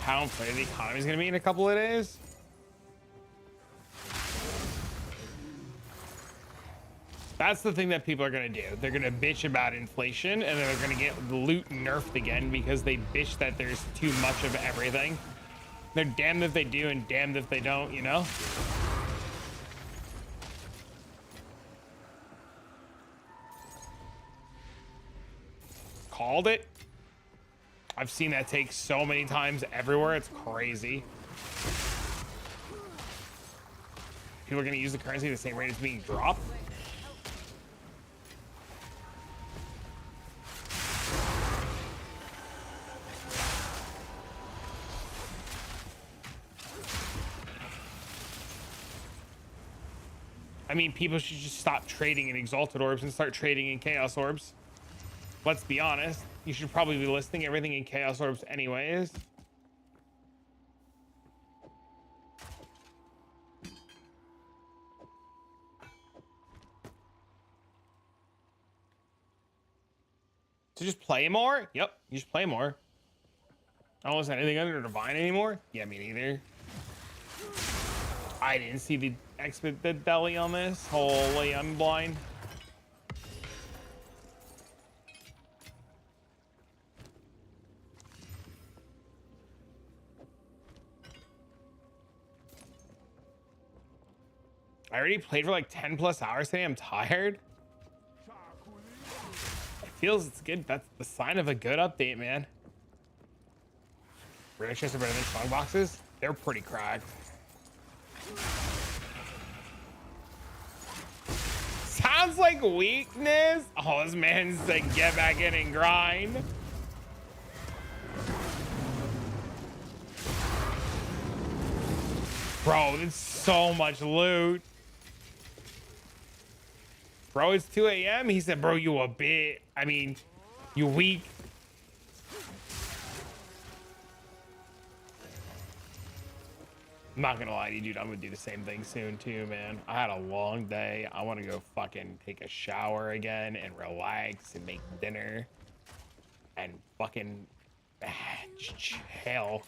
how inflated the economy is going to be in a couple of days. That's the thing that people are going to do. They're going to bitch about inflation, and then they're going to get loot nerfed again because they bitch that there's too much of everything. They're damned if they do and damned if they don't, you know? Called it. I've seen that take so many times everywhere. It's crazy. People are going to use the currency at the same rate it's being dropped. I mean, people should just stop trading in exalted orbs and start trading in chaos orbs. Let's be honest. You should probably be listing everything in chaos orbs anyways. So just play more? Yep, you just play more. I don't listen to anything under Divine anymore? Yeah, me neither. I didn't see the expedited deli on this. Holy, I'm blind. I already played for like 10 plus hours today. I'm tired. It feels it's good. That's the sign of a good update, man. Rare chests are better than strong boxes. They're pretty cracked. Sounds like weakness. Oh, this man said get back in and grind. Bro, there's so much loot. Bro, it's 2 a.m. He said, bro, you a bit. I mean, you weak. I'm not gonna lie to you, dude. I'm gonna do the same thing soon too, man. I had a long day. I want to go fucking take a shower again and relax and make dinner and fucking chill.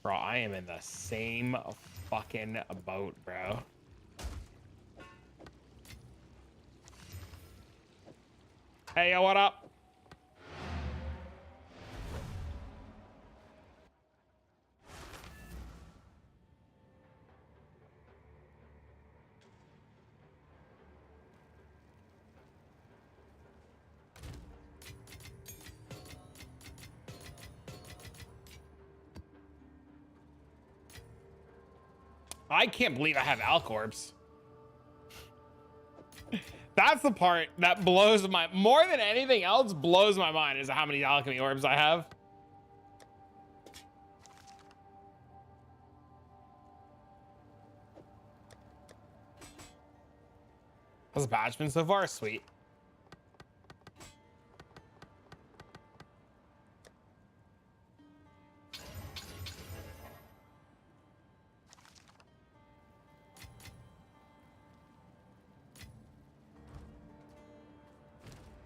Bro, I am in the same fucking boat, bro. Hey, yo, what up? I can't believe I have Alcorps. That's the part that blows my, more than anything else, blows my mind is how many alchemy orbs I have. How's the patch been so far? Sweet.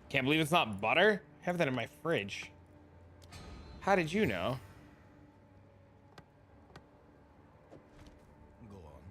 Can't believe it's not butter. I have that in my fridge. How did you know? Go on.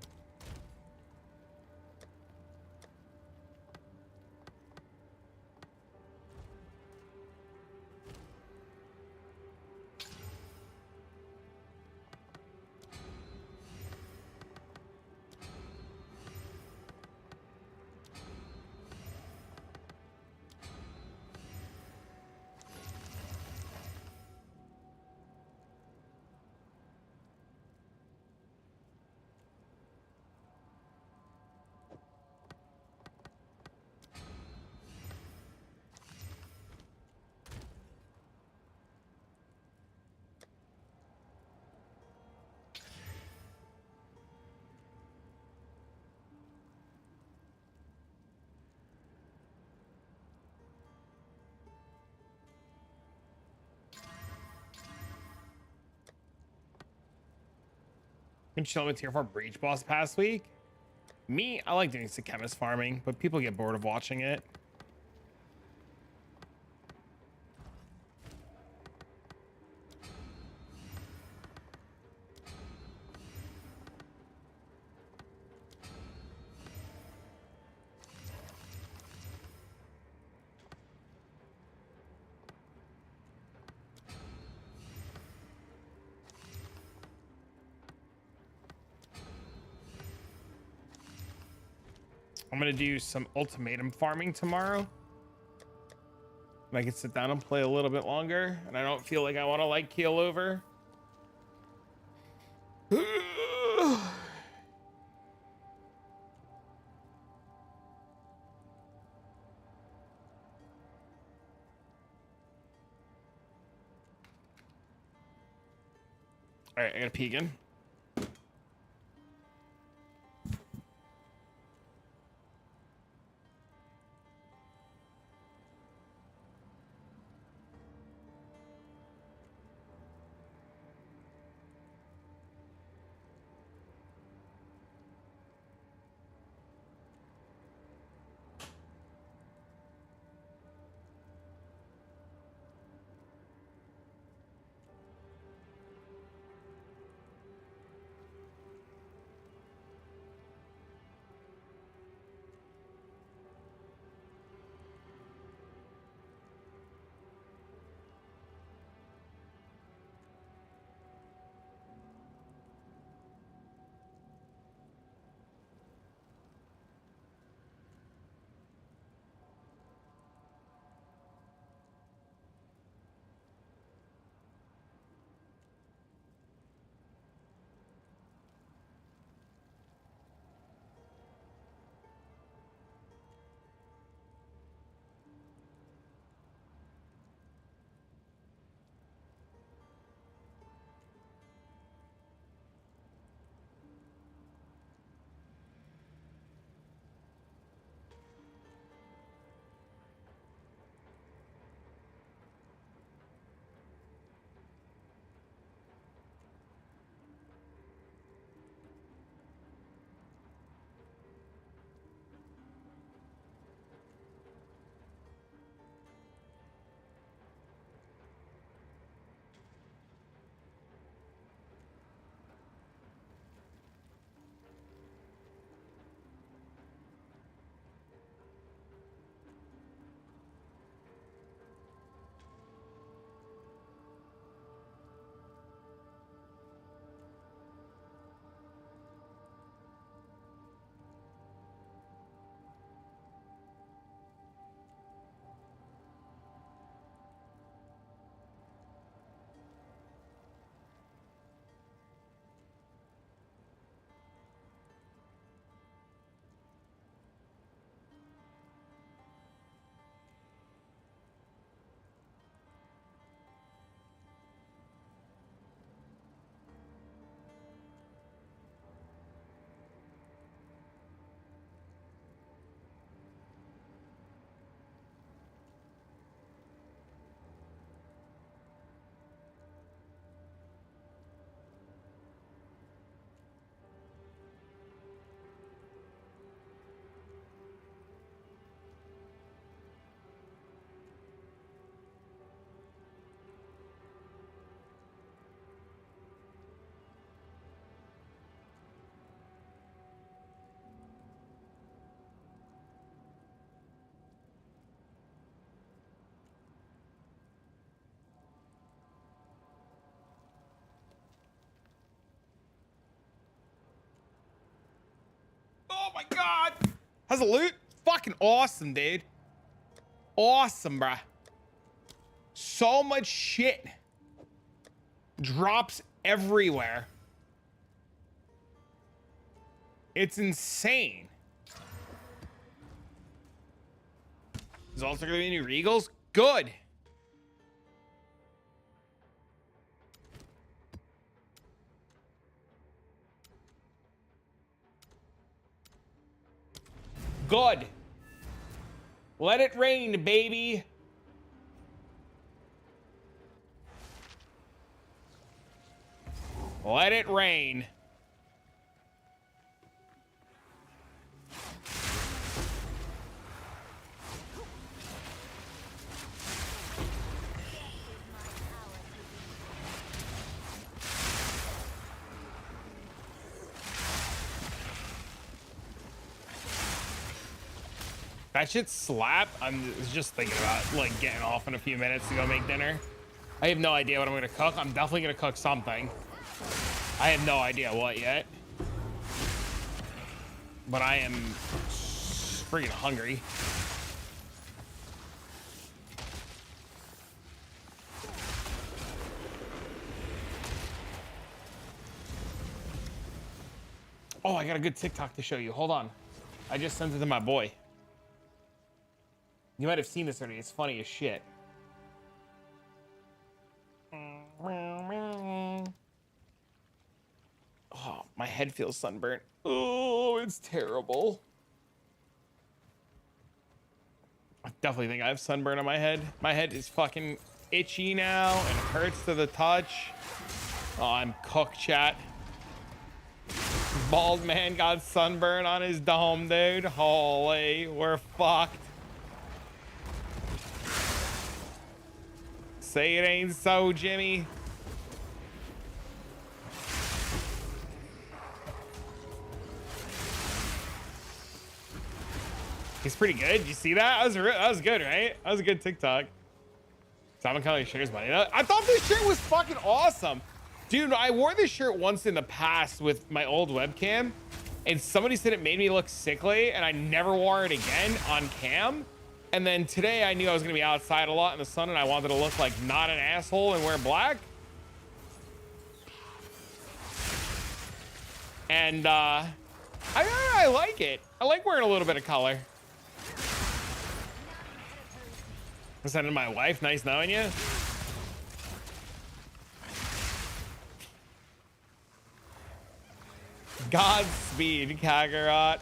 Been chilling with tier 4 breach boss past week. Me, I like doing some chemist farming, but people get bored of watching it. I'm gonna do some ultimatum farming tomorrow. And I can sit down and play a little bit longer, and I don't feel like I want to like keel over. All right, I gotta pee again. Oh my god! How's the loot? Fucking awesome, dude. Awesome, bruh. So much shit. Drops everywhere. It's insane. Is also gonna be new Regals? Good. Good. Let it rain, baby. Let it rain. That shit slap. I'm just thinking about like getting off in a few minutes to go make dinner. I have no idea what I'm gonna cook. I'm definitely gonna cook something. I have no idea what yet. But I am Freaking hungry. Oh, I got a good TikTok to show you. Hold on. I just sent it to my boy. You might have seen this already. It's funny as shit. Oh, my head feels sunburnt. Oh, it's terrible. I definitely think I have sunburn on my head. My head is fucking itchy now and hurts to the touch. Oh, I'm cooked, chat. Bald man got sunburn on his dome, dude. Holy, we're fucked. Say it ain't so, Jimmy. He's pretty good. You see that? That was good, right? That was a good TikTok. Simon Kelly shares money. I thought this shirt was fucking awesome. Dude, I wore this shirt once in the past with my old webcam, and somebody said it made me look sickly, and I never wore it again on cam. And then today I knew I was gonna be outside a lot in the sun, and I wanted to look like not an asshole and wear black. And I like it. I like wearing a little bit of color. I'm sending my wife. Nice knowing you. Godspeed, Kakarot.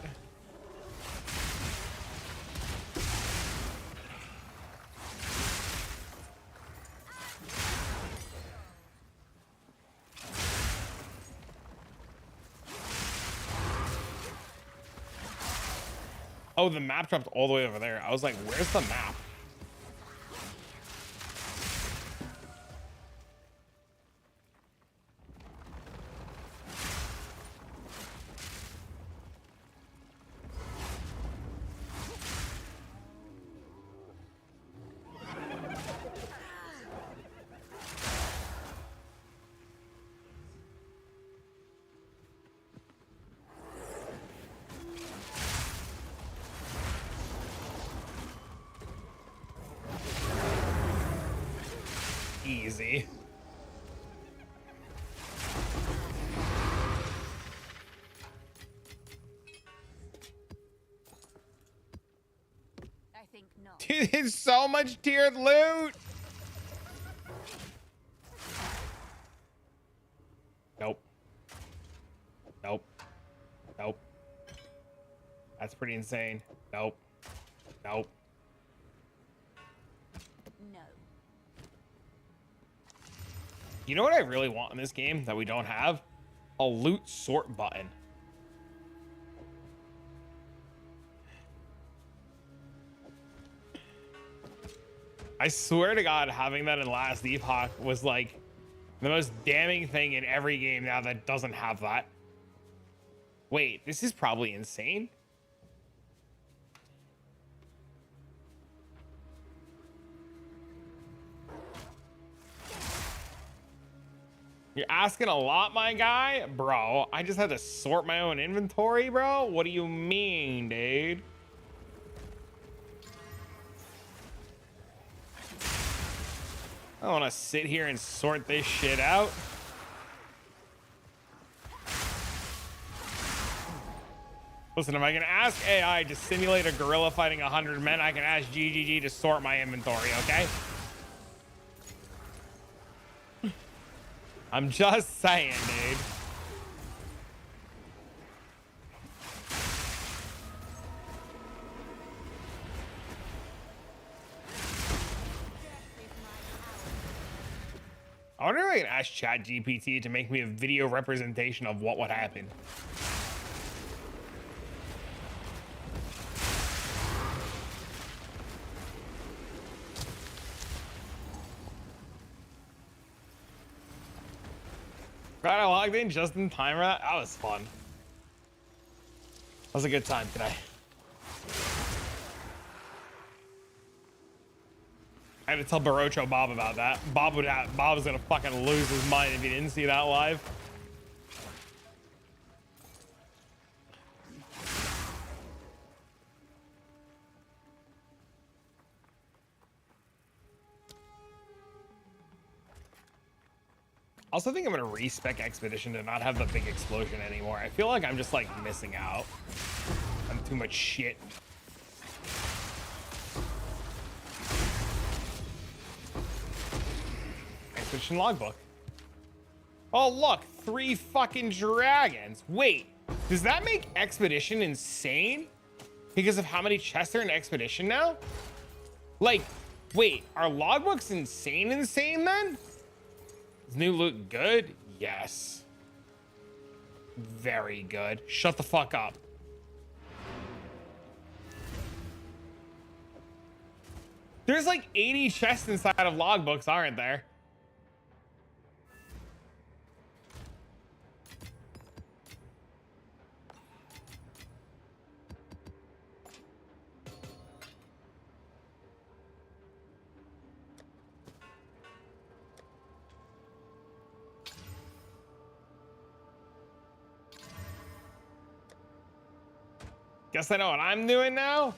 Oh, the map dropped all the way over there. I was like, where's the map? Easy. I think not. Dude, it's so much tiered loot. Nope. Nope. Nope. That's pretty insane. Nope. Nope. No. You know what I really want in this game that we don't have? A loot sort button. I swear to God, having that in Last Epoch was like the most damning thing in every game now that doesn't have that. Wait, this is probably insane. You're asking a lot, my guy? Bro, I just had to sort my own inventory, bro? What do you mean, dude? I don't want to sit here and sort this shit out. Listen, if I can ask AI to simulate a gorilla fighting 100 men, I can ask GGG to sort my inventory, okay? I'm just saying, dude. I wonder if I can ask ChatGPT to make me a video representation of what would happen. Glad I logged in just in time for that. That was fun. That was a good time today. I had to tell Barocho Bob about that. Bob was gonna fucking lose his mind if he didn't see that live. also think I'm gonna respec Expedition to not have the big explosion anymore. I feel like I'm just like missing out on too much shit. Expedition logbook. Oh look, 3 fucking dragons. Wait, does that make Expedition insane? Because of how many chests are in Expedition now? Like, wait, are logbooks insane then? Does new loot good? Yes. Very good. Shut the fuck up. There's like 80 chests inside of logbooks, aren't there? Guess I know what I'm doing now.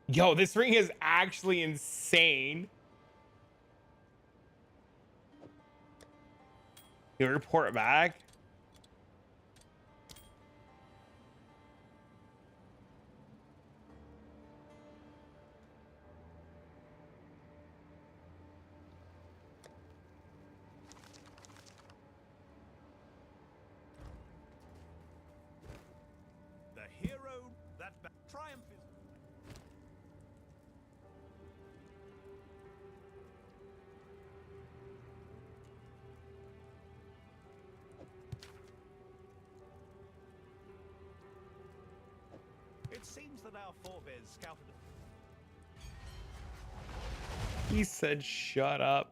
Yo, this ring is actually insane. You report back. The hero that triumph is. It seems that our forebears scouted. He said, shut up.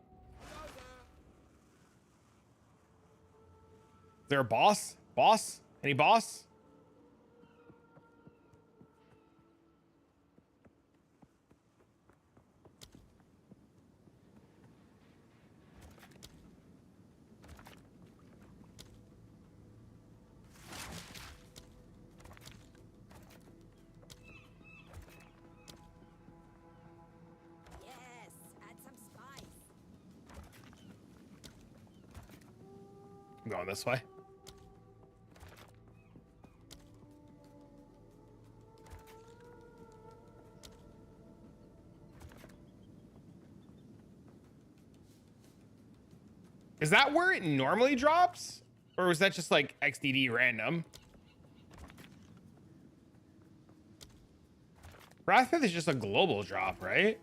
Is there a boss? Boss? Any boss? Yes, add some spice. I'm going this way. Is that where it normally drops? Or was that just like XDD random? Wrathpith is just a global drop, right?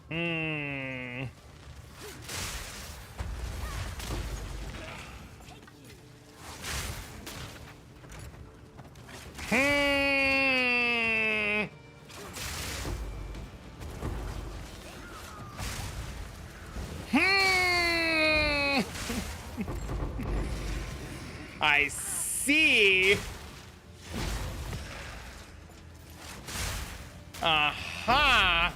Hmm. Hmm. Hmm. I see. Aha.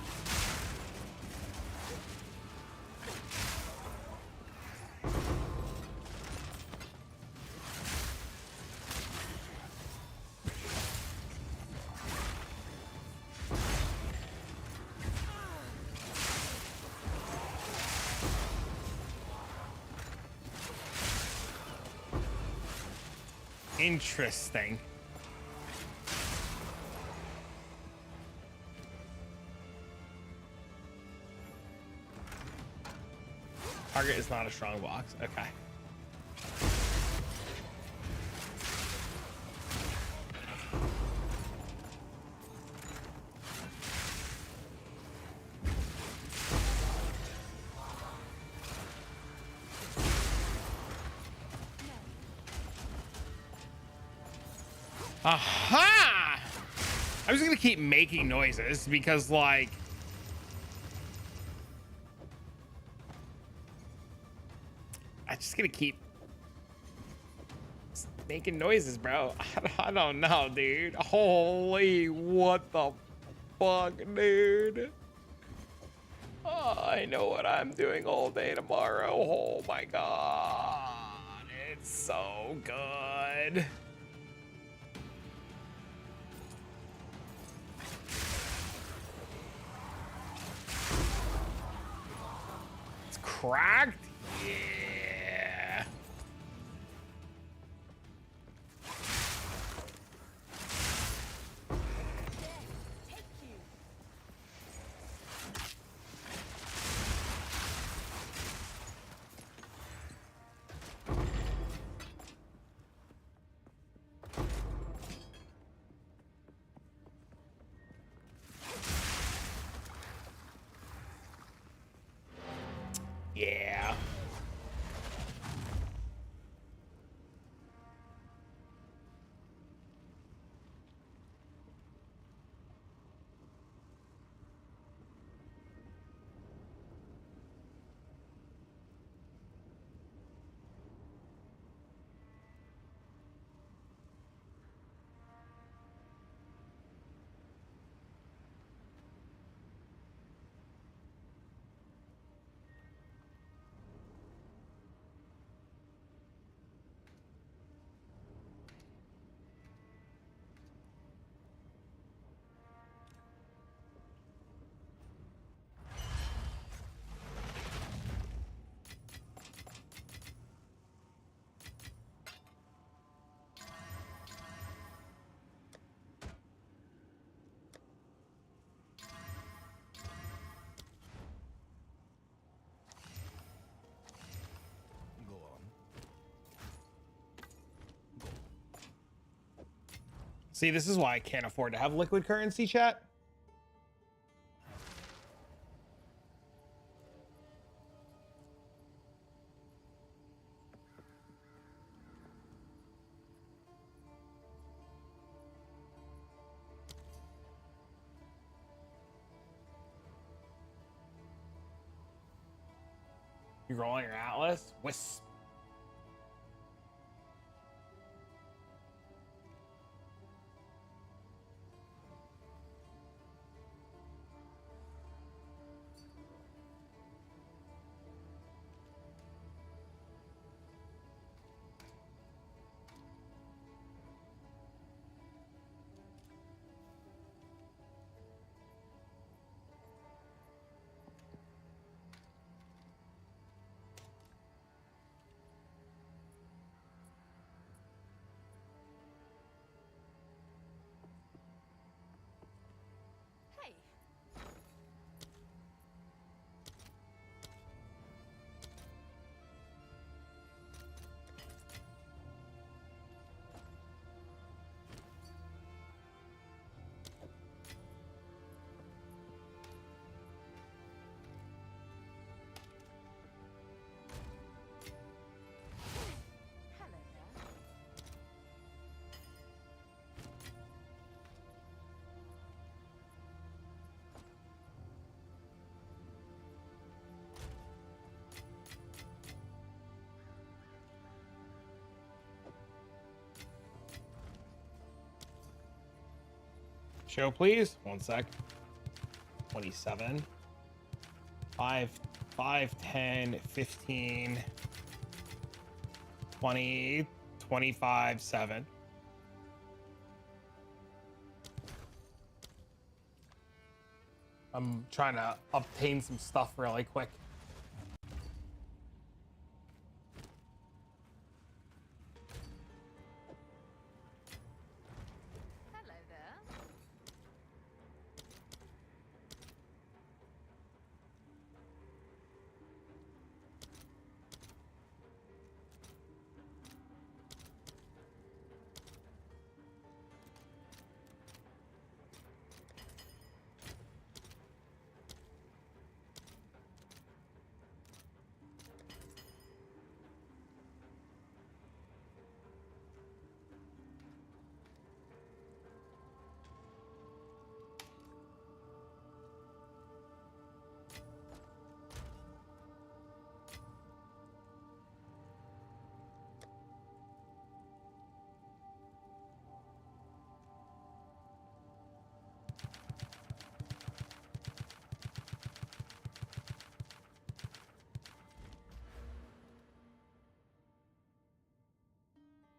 Interesting. Target is not a strong box. Okay. Aha! I was gonna keep making noises because, like, I'm just gonna keep making noises, bro. I don't know, dude. Holy, what the fuck, dude? Oh, I know what I'm doing all day tomorrow. Oh my god, it's so good. It's cracked? Yeah. Yeah. See, this is why I can't afford to have liquid currency, chat. You rolling your Atlas? Wisp. Hey, hello there. Show, please. 1 sec. 27. 5, 10, 15, 20, 25, 7. I'm trying to obtain some stuff really quick.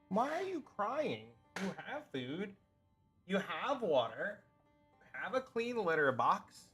Why are you crying? You have food. You have water. You have a clean litter box.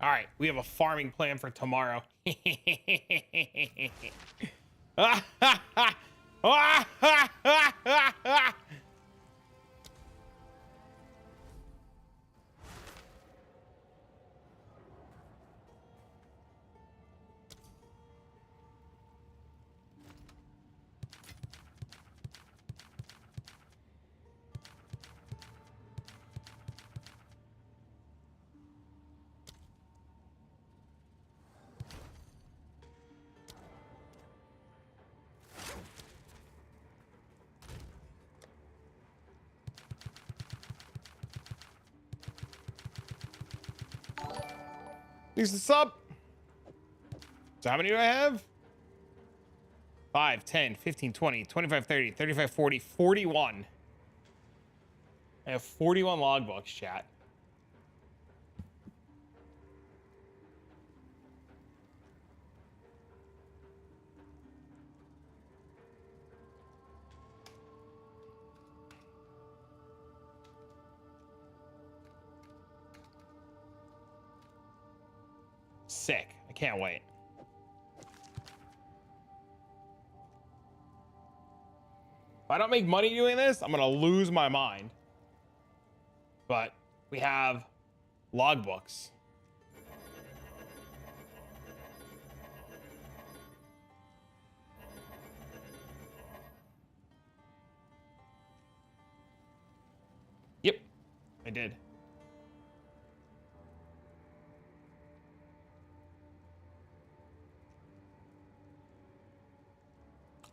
All right, we have a farming plan for tomorrow. Thanks the sub. So how many do I have? 5, 10, 15, 20, 25, 30, 35, 40, 41. I have 41 logbooks, chat. Sick. I can't wait. If I don't make money doing this, I'm gonna lose my mind. But we have logbooks. Yep, I did.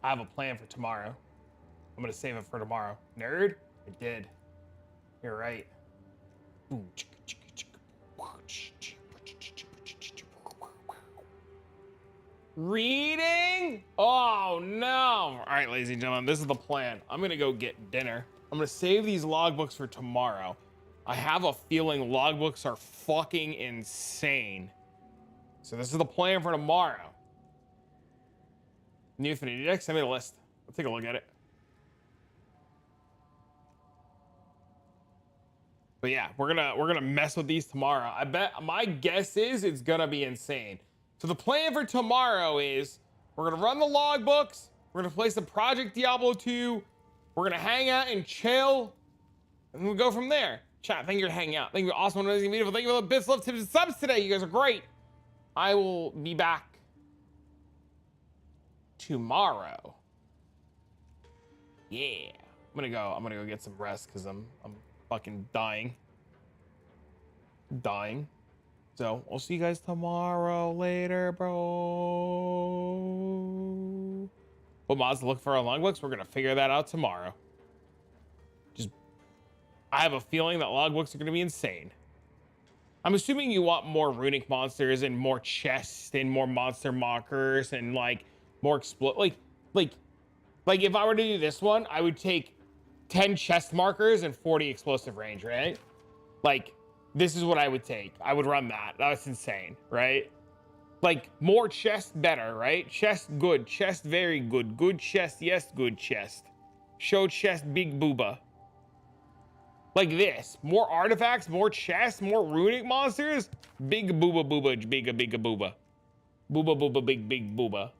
I have a plan for tomorrow. I'm gonna save it for tomorrow. Nerd? I did. You're right. Reading? Oh no. All right, ladies and gentlemen, this is the plan. I'm gonna go get dinner. I'm gonna save these logbooks for tomorrow. I have a feeling logbooks are fucking insane. So this is the plan for tomorrow. New Infinity Deck, send me the list. I'll take a look at it. But yeah, we're gonna mess with these tomorrow. I bet my guess is it's gonna be insane. So the plan for tomorrow is we're gonna run the logbooks, we're gonna play some Project Diablo 2, we're gonna hang out and chill, and we'll go from there. Chat, thank you for hanging out. Thank you for awesome, amazing, beautiful. Thank you for the bits, love, tips, and subs today. You guys are great. I will be back tomorrow. Yeah. I'm gonna go get some rest because I'm fucking dying. So I'll see you guys tomorrow. Later, bro. What mods to look for on logbooks? We're gonna figure that out tomorrow. I have a feeling that logbooks are gonna be insane. I'm assuming you want more runic monsters and more chests and more monster mockers and like more like if I were to do this one, I would take 10 chest markers and 40 explosive range, right? Like, this is what I would take. I would run that. That's insane, right? Like, more chest, better, right? Chest, good. Chest, very good. Good chest, yes, good chest. Show chest, big booba. Like this. More artifacts, more chests, more runic monsters. Big booba booba, big booba. Booba booba, big booba.